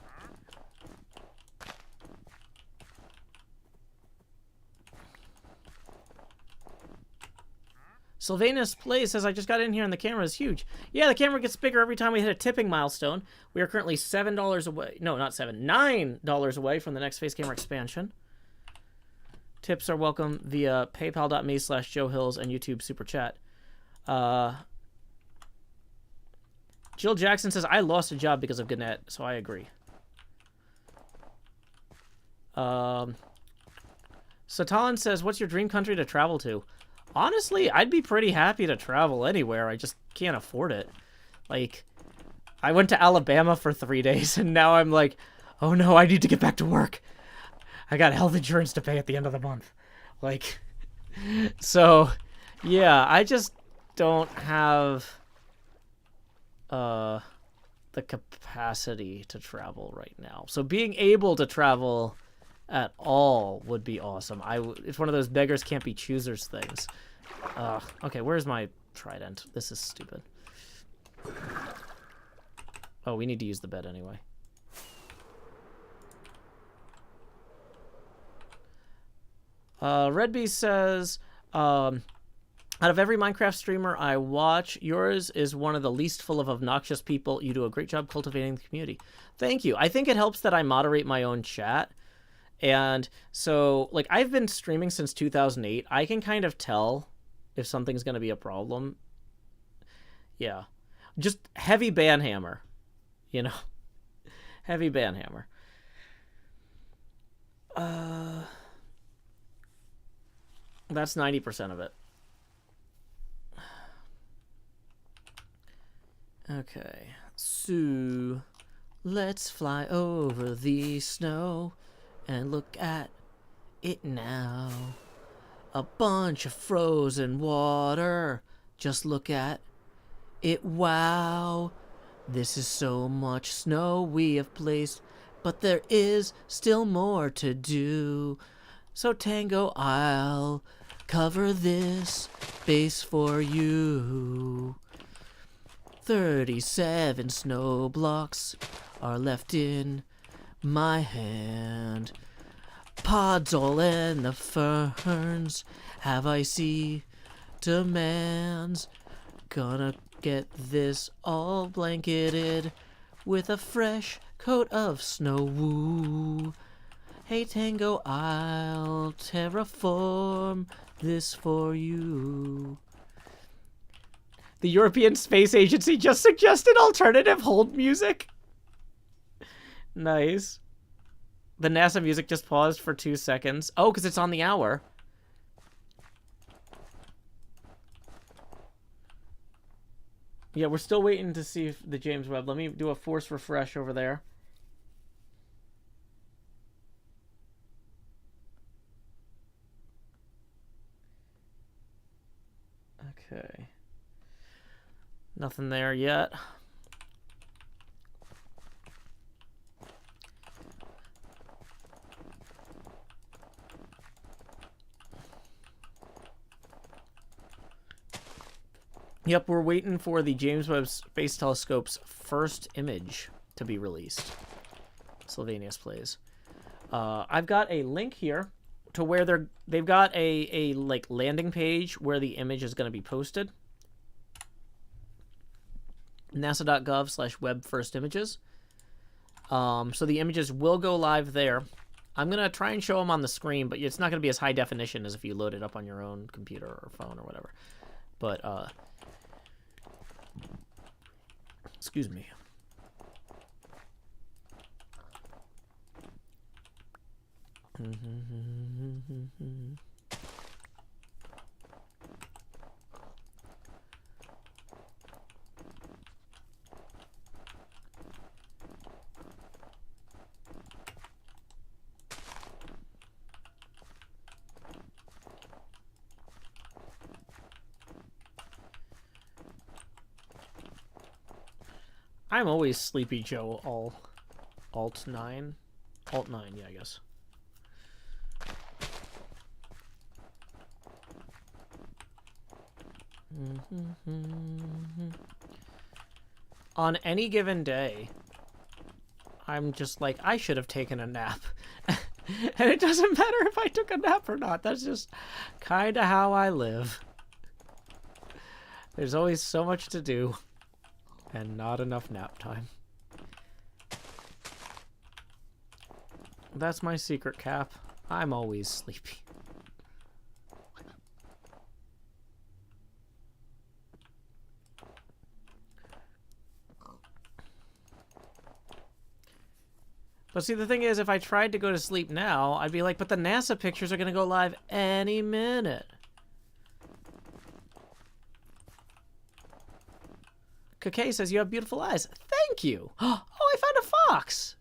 Sylvanus Play says, I just got in here and the camera is huge. Yeah, the camera gets bigger every time we hit a tipping milestone. We are currently $7 away. No, not $7. $9 away from the next face camera expansion. Tips are welcome via paypal.me/JoeHills and YouTube Super Chat. Jill Jackson says, I lost a job because of Gannett, so I agree. Satalan says, what's your dream country to travel to? Honestly, I'd be pretty happy to travel anywhere. I just can't afford it. Like, I went to Alabama for 3 days, and now I'm like, oh no, I need to get back to work. I got health insurance to pay at the end of the month. Like, so, yeah, I just don't have the capacity to travel right now. So being able to travel at all would be awesome. It's one of those beggars can't be choosers things. Okay, where's my trident? This is stupid. Oh, we need to use the bed anyway. Redbee says, out of every Minecraft streamer I watch, yours is one of the least full of obnoxious people. You do a great job cultivating the community. Thank you. I think it helps that I moderate my own chat. And so, like, I've been streaming since 2008. I can kind of tell if something's going to be a problem. Yeah. Just heavy banhammer, you know? Heavy banhammer. That's 90% of it. Okay. So, let's fly over the snow and look at it now. A bunch of frozen water. Just look at it. Wow. This is so much snow we have placed, but there is still more to do. So Tango, I'll cover this base for you. 37 snow blocks are left in my hand. Pods all in the ferns have icy demands. Gonna get this all blanketed with a fresh coat of snow. Woo. Hey Tango, I'll terraform this for you. The European Space Agency just suggested alternative hold music. Nice. The NASA music just paused for 2 seconds. Oh, because it's on the hour. Yeah, we're still waiting to see if the James Webb. Let me do a force refresh over there. Okay. Nothing there yet. Yep, we're waiting for the James Webb Space Telescope's first image to be released. Sylvanius plays. I've got a link here to where they've got a like landing page where the image is going to be posted. NASA.gov/web first images. So the images will go live there. I'm going to try and show them on the screen, but it's not going to be as high definition as if you load it up on your own computer or phone or whatever. But, excuse me. I'm always Sleepy Joe Alt 9. Alt 9, yeah, I guess. On any given day, I'm just like, I should have taken a nap. And it doesn't matter if I took a nap or not. That's just kind of how I live. There's always so much to do. And not enough nap time. That's my secret, Cap. I'm always sleepy. But see, the thing is, if I tried to go to sleep now, I'd be like, but the NASA pictures are going to go live any minute. Kake says, you have beautiful eyes. Thank you. Oh, I found a fox.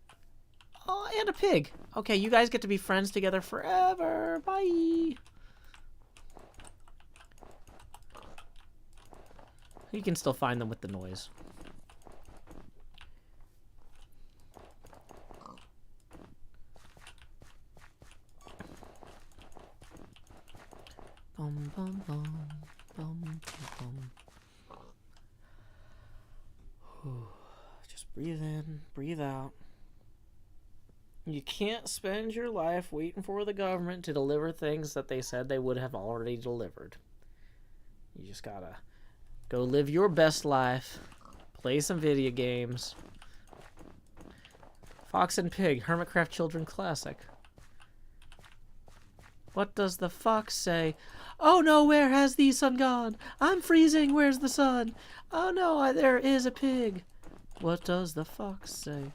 Oh, and a pig. Okay, you guys get to be friends together forever. Bye. You can still find them with the noise. Bum, bum, bum, bum, bum, bum. Just breathe in, breathe out. You can't spend your life waiting for the government to deliver things that they said they would have already delivered. You just gotta go live your best life, play some video games. Fox and Pig, Hermitcraft Children Classic. What does the fox say? Oh no, where has the sun gone? I'm freezing, where's the sun? Oh no, there is a pig. What does the fox say?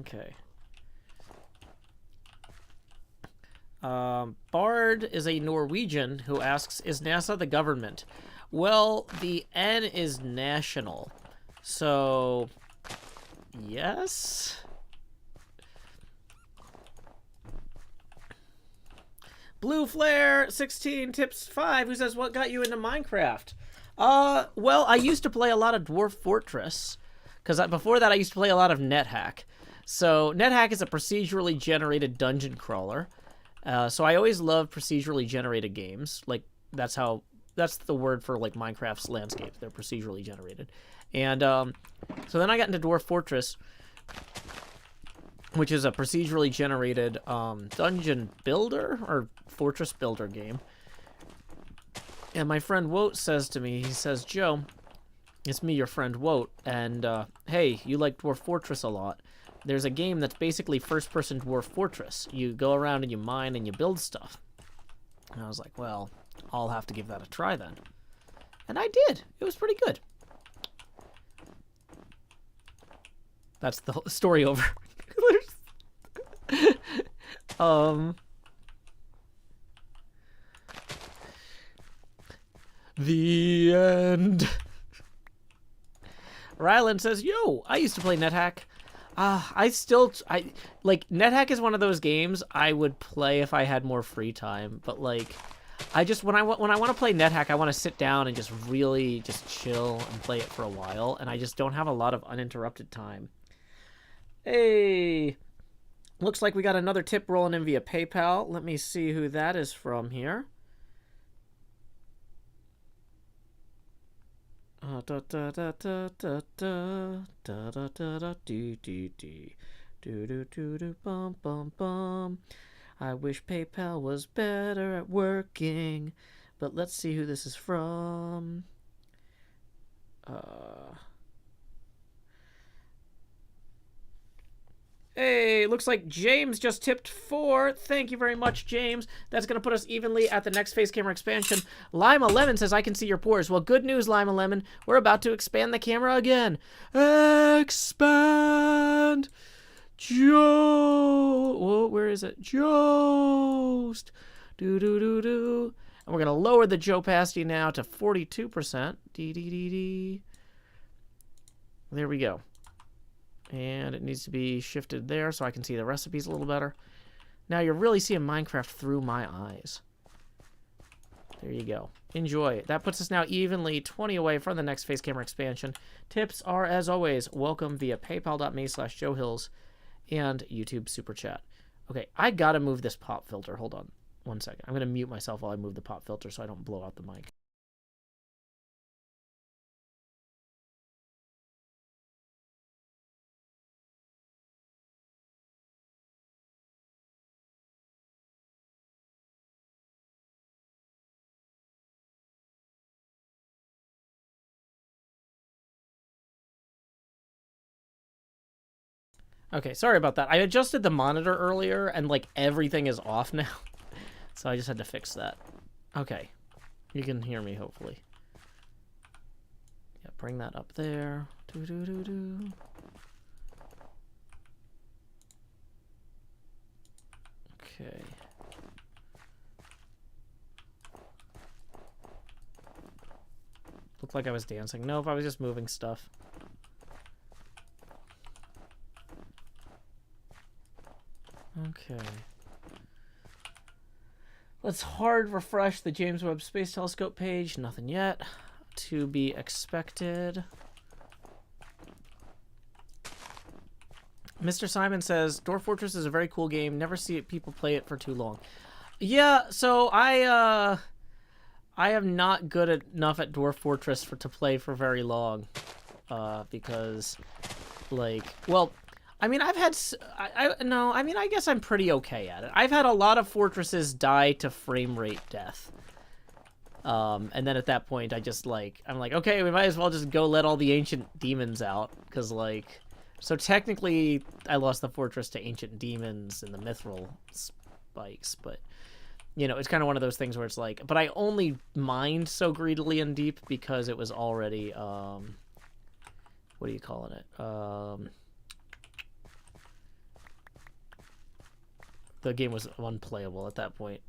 Okay. Bard is a Norwegian who asks, is NASA the government? Well, the N is national. So, yes? Blue Flare 16 tips 5 who says, what got you into Minecraft? Well, I used to play a lot of Dwarf Fortress, because before that I used to play a lot of NetHack. So NetHack is a procedurally generated dungeon crawler. So I always loved procedurally generated games. Like, that's the word for, like, Minecraft's landscape. They're procedurally generated. And so then I got into Dwarf Fortress, which is a procedurally generated dungeon builder or fortress builder game. And my friend Woat says to me, he says, Joe, it's me, your friend Woat, and hey, you like Dwarf Fortress a lot. There's a game that's basically first-person Dwarf Fortress. You go around and you mine and you build stuff. And I was like, well, I'll have to give that a try then. And I did. It was pretty good. That's the whole story over. The end. Ryland says, yo, I used to play NetHack. Like, NetHack is one of those games I would play if I had more free time, but, like, when I want to play NetHack, I want to sit down and just really just chill and play it for a while, and I just don't have a lot of uninterrupted time. Hey, looks like we got another tip rolling in via PayPal. Let me see who that is from here. I wish PayPal was better at working, but let's see who this is from. Hey, looks like James just tipped 4. Thank you very much, James. That's going to put us evenly at the next face camera expansion. Lima Lemon says, I can see your pores. Well, good news, Lima Lemon. We're about to expand the camera again. Expand! Joe! Whoa, where is it? Joost! Do-do-do-do. And we're going to lower the Joe opacity now to 42%. Dee-dee-dee-dee. There we go. And it needs to be shifted there so I can see the recipes a little better. Now you're really seeing Minecraft through my eyes. There you go. Enjoy. That puts us now evenly 20 away from the next face camera expansion. Tips are, as always, welcome via paypal.me/JoeHills and YouTube Super Chat. Okay, I gotta move this pop filter. Hold on 1 second. I'm gonna mute myself while I move the pop filter so I don't blow out the mic. Okay, sorry about that. I adjusted the monitor earlier, and, like, everything is off now. So I just had to fix that. Okay. You can hear me, hopefully. Yeah, bring that up there. Do-do-do-do. Okay. Looked like I was dancing. Nope, I was just moving stuff. Okay. Let's hard refresh the James Webb Space Telescope page. Nothing yet. To be expected. Mr. Simon says, Dwarf Fortress is a very cool game. Never see people play it for too long. Yeah, so I am not good enough at Dwarf Fortress to play for very long. Because Like, well, I mean, I've had, no, I mean, I guess I'm pretty okay at it. I've had a lot of fortresses die to frame rate death. And then at that point, I'm like, okay, we might as well just go let all the ancient demons out. Because, like, so technically, I lost the fortress to ancient demons and the mithril spikes. But, you know, it's kind of one of those things where it's like, but I only mined so greedily and deep because it was already, what are you calling it? The game was unplayable at that point.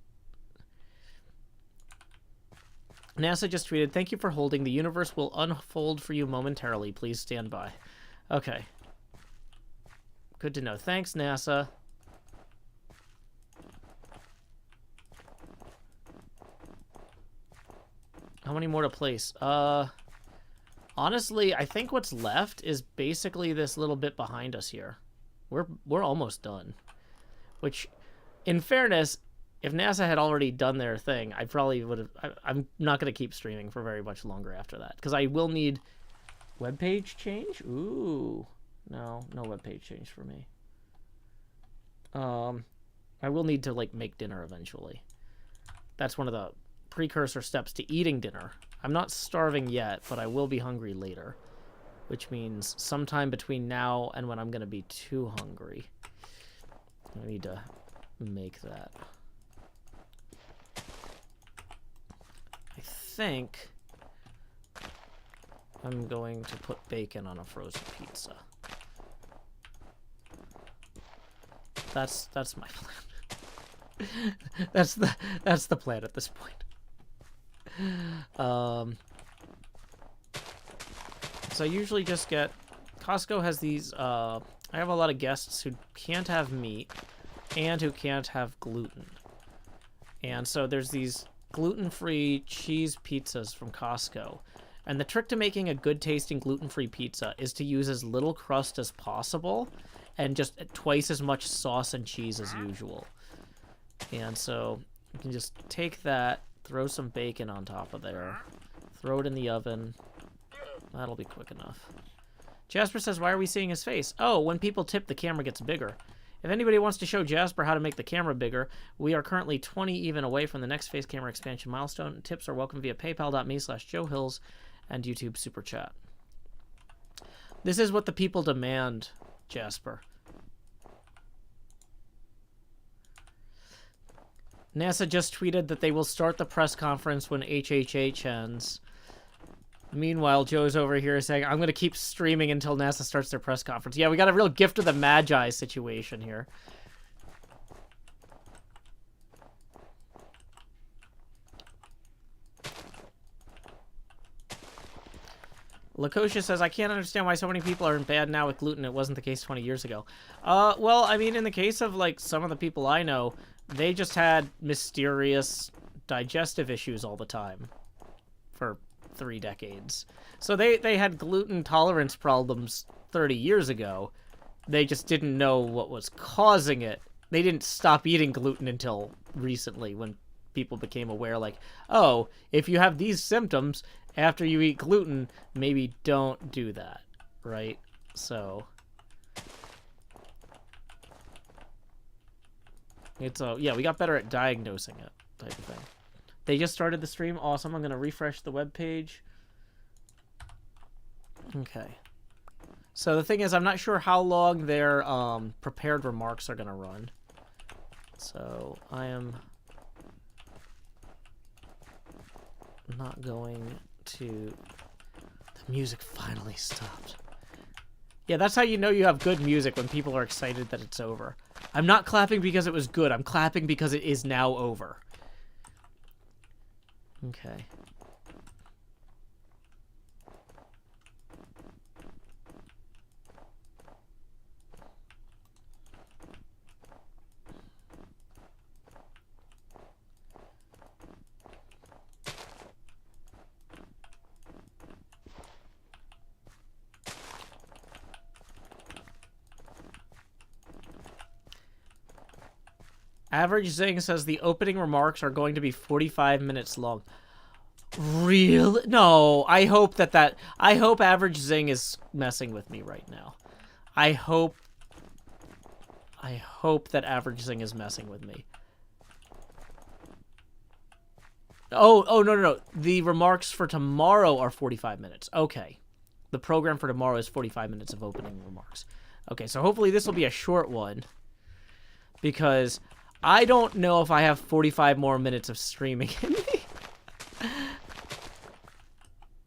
NASA just tweeted, "Thank you for holding. The universe will unfold for you momentarily. Please stand by." Okay. Good to know. Thanks, NASA. How many more to place? Honestly, I think what's left is basically this little bit behind us here. We're almost done. Which, in fairness, if NASA had already done their thing, I probably would have... I'm not going to keep streaming for very much longer after that. Because I will need... Web page change? Ooh. No web page change for me. I will need to, like, make dinner eventually. That's one of the precursor steps to eating dinner. I'm not starving yet, but I will be hungry later. Which means sometime between now and when I'm going to be too hungry. I need to make that. I think I'm going to put bacon on a frozen pizza. That's my plan. that's the plan at this point. So I usually just get... Costco has these... I have a lot of guests who can't have meat and who can't have gluten. And so there's these gluten-free cheese pizzas from Costco. And the trick to making a good-tasting gluten-free pizza is to use as little crust as possible and just twice as much sauce and cheese as usual. And so you can just take that, throw some bacon on top of there, throw it in the oven. That'll be quick enough. Jasper says, "Why are we seeing his face?" Oh, when people tip, the camera gets bigger. If anybody wants to show Jasper how to make the camera bigger, we are currently 20 even away from the next face camera expansion milestone. Tips are welcome via paypal.me/JoeHills and YouTube Super Chat. This is what the people demand, Jasper. NASA just tweeted that they will start the press conference when HHH ends. Meanwhile, Joe's over here saying, "I'm going to keep streaming until NASA starts their press conference." Yeah, we got a real gift of the Magi situation here. Lakosha says, "I can't understand why so many people are in bad now with gluten. It wasn't the case 20 years ago." Well, I mean, in the case of, like, some of the people I know, they just had mysterious digestive issues all the time for 3 decades. So they had gluten tolerance problems 30 years ago. They just didn't know what was causing it. They didn't stop eating gluten until recently when people became aware, like, oh, if you have these symptoms after you eat gluten, maybe don't do that, right? So it's yeah, we got better at diagnosing it, type of thing. They just started the stream. Awesome. I'm going to refresh the web page. Okay. So the thing is, I'm not sure how long their prepared remarks are going to run. So I am not going to... The music finally stopped. Yeah, that's how you know you have good music, when people are excited that it's over. I'm not clapping because it was good. I'm clapping because it is now over. Okay. Average Zing says the opening remarks are going to be 45 minutes long. Real? No, I hope I hope Average Zing is messing with me right now. I hope that averaging is messing with me. Oh, no. The remarks for tomorrow are 45 minutes. Okay. The program for tomorrow is 45 minutes of opening remarks. Okay, so hopefully this will be a short one. Because I don't know if I have 45 more minutes of streaming in me.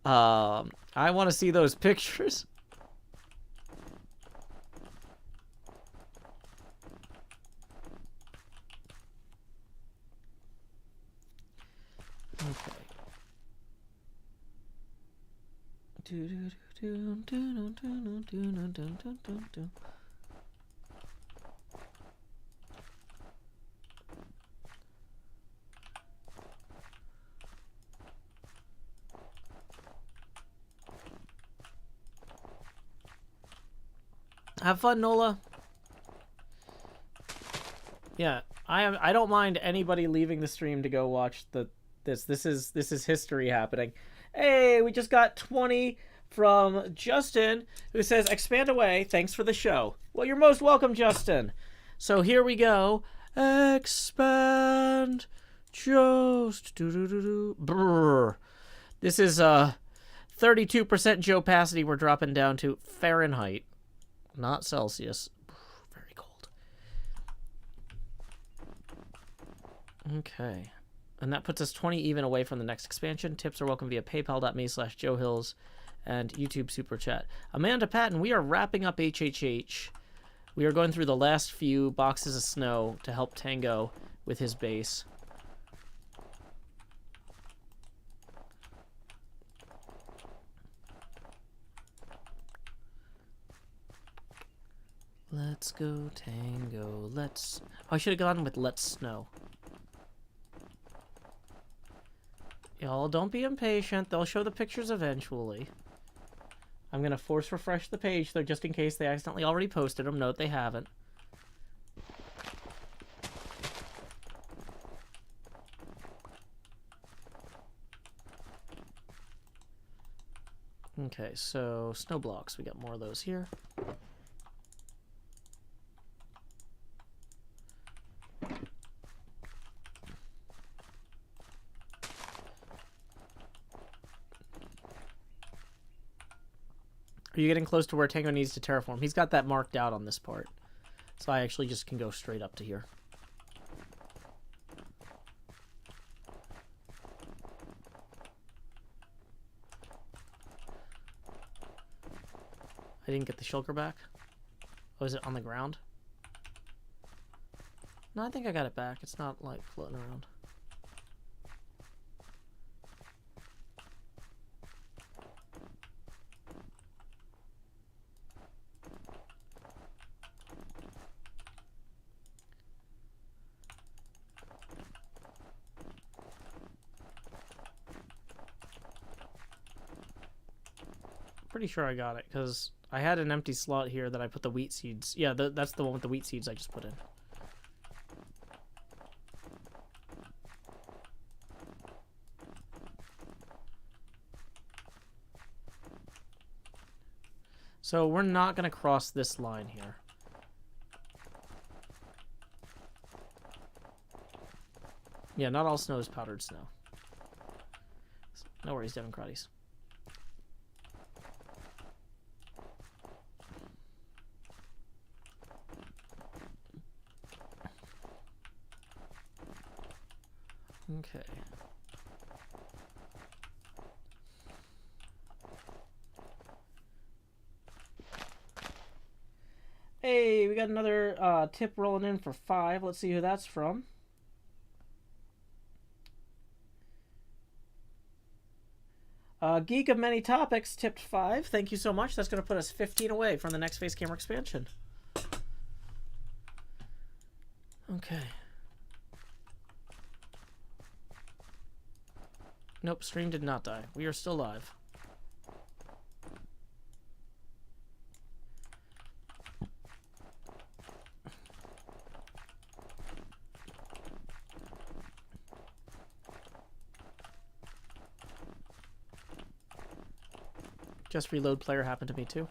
I want to see those pictures. Okay. Have fun, Nola. Yeah, I don't mind anybody leaving the stream to go watch this. This is history happening. Hey, we just got 20 from Justin, who says, expand away. Thanks for the show. Well, you're most welcome, Justin. So here we go. Expand just. Brr. This is 32% Joe Passity we're dropping down to Fahrenheit, not Celsius. Very cold. Okay. And that puts us 20 even away from the next expansion. Tips are welcome via paypal.me/JoeHills and YouTube Super Chat. Amanda Patton, we are wrapping up HHH. We are going through the last few boxes of snow to help Tango with his base. Let's go, Tango. Let's... Oh, I should have gone with Let's Snow. Y'all, don't be impatient. They'll show the pictures eventually. I'm going to force refresh the page, though, just in case they accidentally already posted them. Note they haven't. Okay, so snow blocks. We got more of those here. Are you getting close to where Tango needs to terraform? He's got that marked out on this part. So I actually just can go straight up to here. I didn't get the shulker back. Oh, is it on the ground? No, I think I got it back. It's not, like, floating around. Pretty sure I got it, because I had an empty slot here that I put the wheat seeds. Yeah, that's the one with the wheat seeds I just put in. So we're not going to cross this line here. Yeah, not all snow is powdered snow. No worries, Devin Crotties. Okay. Hey, we got another tip rolling in for 5. Let's see who that's from. Geek of Many Topics tipped 5. Thank you so much. That's going to put us 15 away from the next face camera expansion. Okay. Nope, stream did not die. We are still live. Just reload player happened to me too.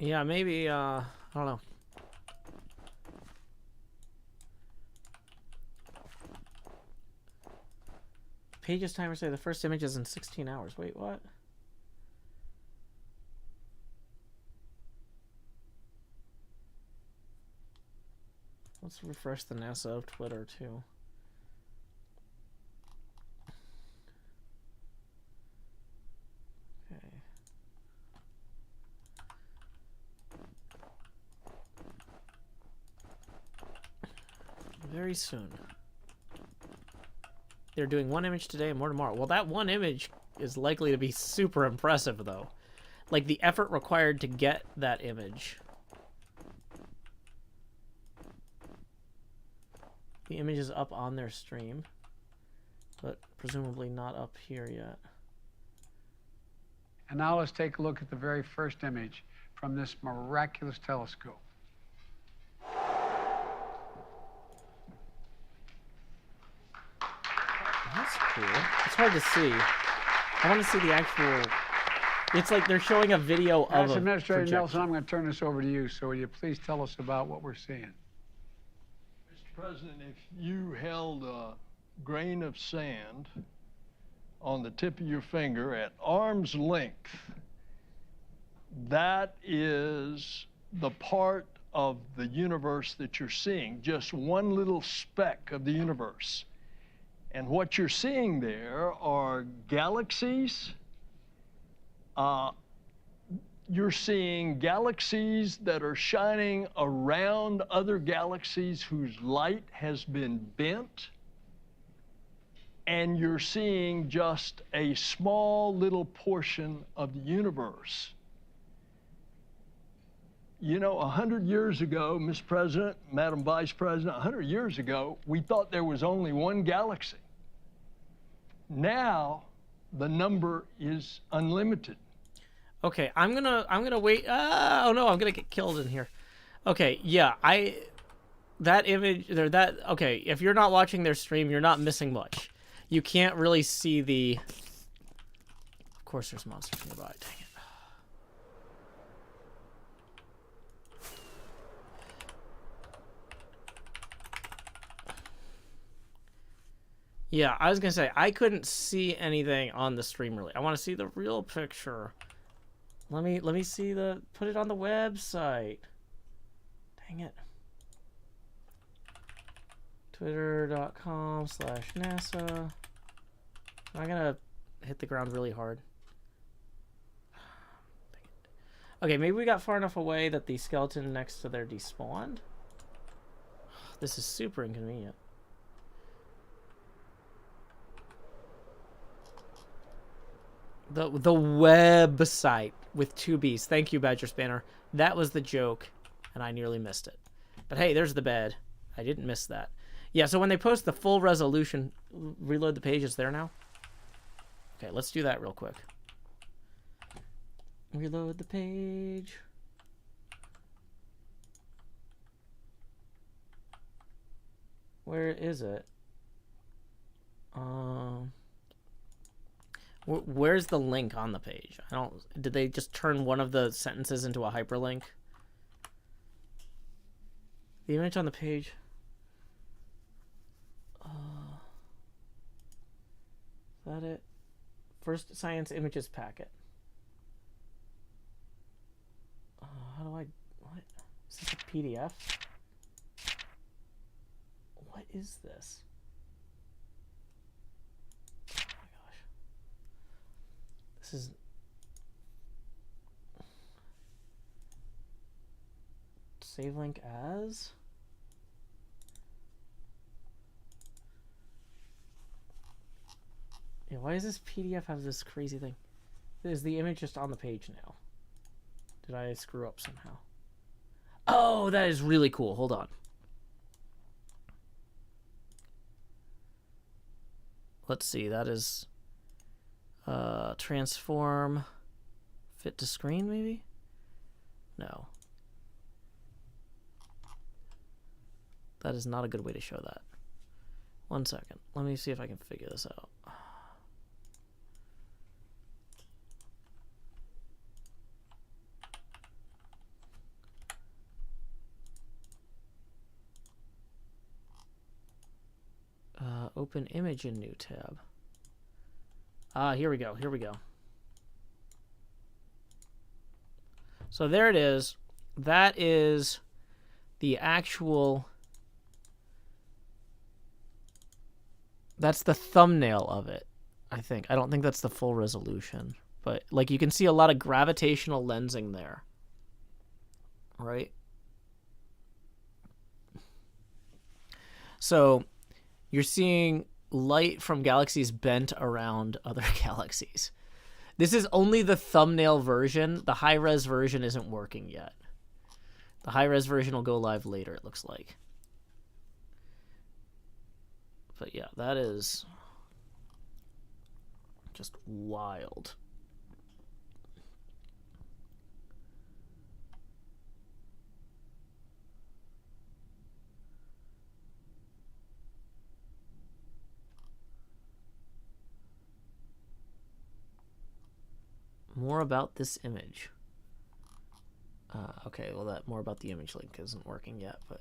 Yeah, maybe, I don't know. Pages timer say the first image is in 16 hours. Wait, what? Let's refresh the NASA of Twitter, too. Okay. Very soon. They're doing one image today and more tomorrow. Well, that one image is likely to be super impressive, though. Like, the effort required to get that image. The image is up on their stream, but presumably not up here yet. And now let's take a look at the very first image from this miraculous telescope. That's cool. It's hard to see. I want to see the actual... It's like they're showing a video of As a Administrator projection. Nelson, I'm going to turn this over to you. So will you please tell us about what we're seeing? Mr. President, if you held a grain of sand on the tip of your finger at arm's length, that is the part of the universe that you're seeing, just one little speck of the universe. And what you're seeing there are galaxies. You're seeing galaxies that are shining around other galaxies whose light has been bent. And you're seeing just a small little portion of the universe. You know, 100 years ago, Mr. President, Madam Vice President, 100 years ago, we thought there was only one galaxy. Now, the number is unlimited. Okay, I'm gonna wait. Oh no, I'm gonna get killed in here. Okay, yeah, that image or that. Okay, if you're not watching their stream, you're not missing much. You can't really see the. Of course, there's monsters nearby. Dang it. Yeah, I was gonna say I couldn't see anything on the stream really. I want to see the real picture. Let me see the put it on the website. Dang it. Twitter.com/NASA. I'm gonna hit the ground really hard. Okay, maybe we got far enough away that the skeleton next to there despawned. This is super inconvenient. The website with 2 B's. Thank you, Badger Spanner. That was the joke, and I nearly missed it. But hey, there's the bed. I didn't miss that. Yeah, so when they post the full resolution, reload the pages there now. Okay, let's do that real quick. Reload the page. Where is it? Where's the link on the page? I don't. Did they just turn one of the sentences into a hyperlink? The image on the page. Is that it? First science images packet. How do I? What? Is this a PDF? What is this? This is save link as. Yeah, why does this PDF have this crazy thing? Is the image just on the page now? Did I screw up somehow? Oh, that is really cool. Hold on. Let's see. That is transform fit to screen, maybe? No. That is not a good way to show that. 1 second. Let me see if I can figure this out. Open image in new tab. Here we go. Here we go. So there it is. That is the actual... That's the thumbnail of it, I think. I don't think that's the full resolution. But, like, you can see a lot of gravitational lensing there. Right? So, you're seeing light from galaxies bent around other galaxies. This is only the thumbnail version. The high-res version isn't working yet. The high-res version will go live later, it looks like. But yeah, that is just wild. More about this image. Okay, well, that more about the image link isn't working yet, but...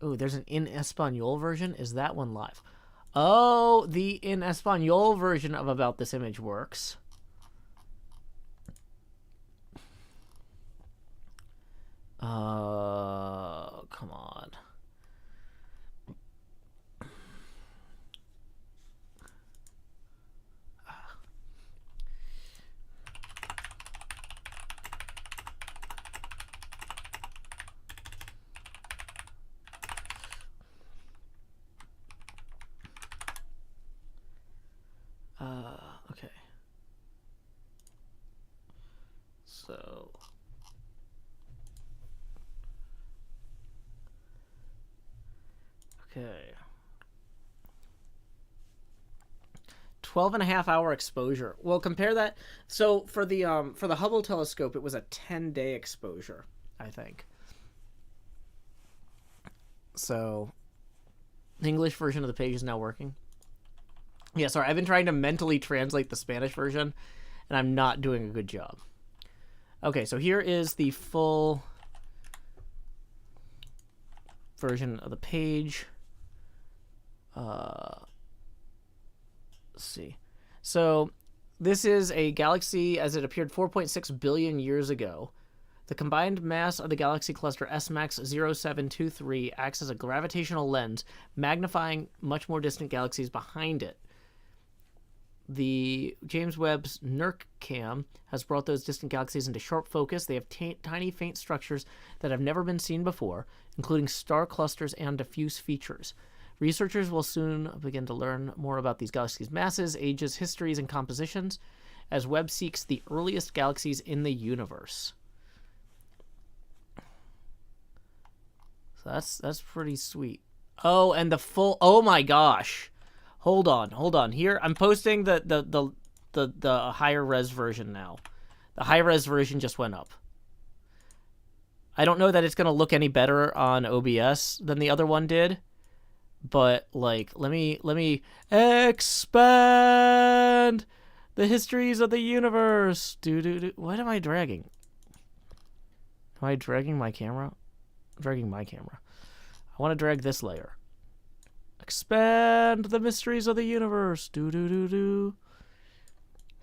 Oh, there's an in Espanol version. Is that one live? Oh, the in Espanol version of About This Image works. Come on. Okay. So... Okay. 12.5-hour exposure. Well, compare that. So for the Hubble telescope, it was a 10-day exposure, I think. So the English version of the page is now working. Yeah, sorry, I've been trying to mentally translate the Spanish version, and I'm not doing a good job. Okay, so here is the full version of the page. Let's see. So this is a galaxy as it appeared 4.6 billion years ago. The combined mass of the galaxy cluster S-Max 0723 acts as a gravitational lens, magnifying much more distant galaxies behind it. The James Webb's NERCam has brought those distant galaxies into sharp focus. They have tiny, faint structures that have never been seen before, including star clusters and diffuse features. Researchers will soon begin to learn more about these galaxies' masses, ages, histories, and compositions, as Webb seeks the earliest galaxies in the universe. So that's pretty sweet. Oh, and the full... Oh my gosh. Hold on. Here, I'm posting the higher res version now. The high res version just went up. I don't know that it's going to look any better on OBS than the other one did, but like let me expand the histories of the universe. What am I dragging? Am I dragging my camera? I'm dragging my camera. I want to drag this layer. Expand the mysteries of the universe. So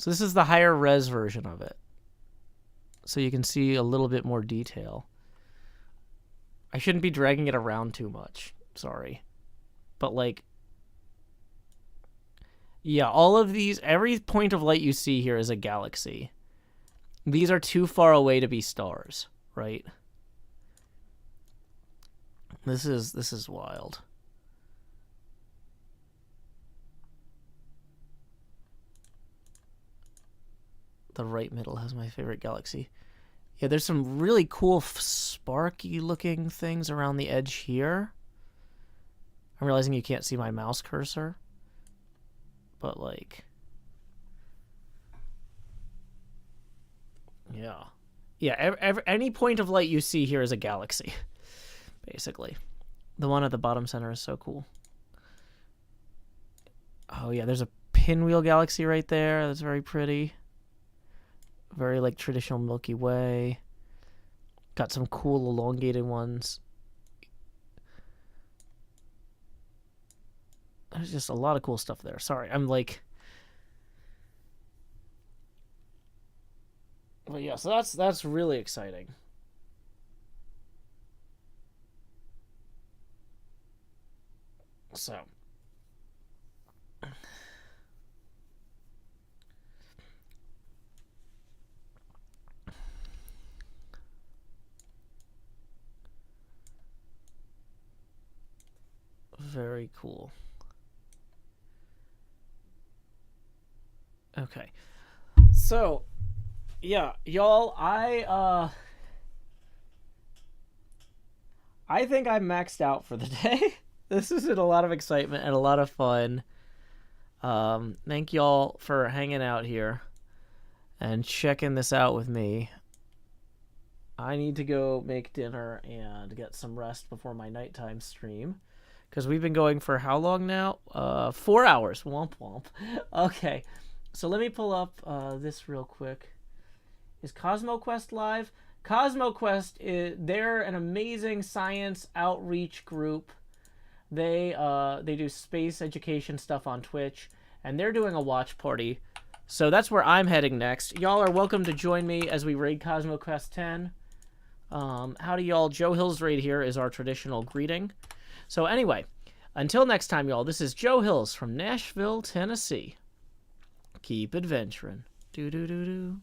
this is the higher res version of it. So you can see a little bit more detail. I shouldn't be dragging it around too much. Sorry. But like... Yeah, all of these... Every point of light you see here is a galaxy. These are too far away to be stars, right? This is wild. The right middle has my favorite galaxy. Yeah, there's some really cool sparky looking things around the edge here. I'm realizing you can't see my mouse cursor. But like... Yeah. Yeah, any point of light you see here is a galaxy. Basically. The one at the bottom center is so cool. Oh yeah, there's a pinwheel galaxy right there. That's very pretty. Very like traditional Milky Way. Got some cool elongated ones. there's just a lot of cool stuff there. Sorry, I'm like... But yeah, so that's really exciting. So... Very cool. Okay. So, yeah, y'all, I think I'm maxed out for the day. This has been a lot of excitement and a lot of fun. Thank y'all for hanging out here and checking this out with me. I need to go make dinner and get some rest before my nighttime stream. Because we've been going for how long now? 4 hours. Womp womp. Okay. So let me pull up this real quick. Is CosmoQuest live? CosmoQuest, they're an amazing science outreach group. They do space education stuff on Twitch. And they're doing a watch party. So that's where I'm heading next. Y'all are welcome to join me as we raid CosmoQuest 10. Howdy y'all. Joe Hill's raid here is our traditional greeting. So anyway, until next time, y'all, this is Joe Hills from Nashville, Tennessee. Keep adventuring. Do-do-do-do.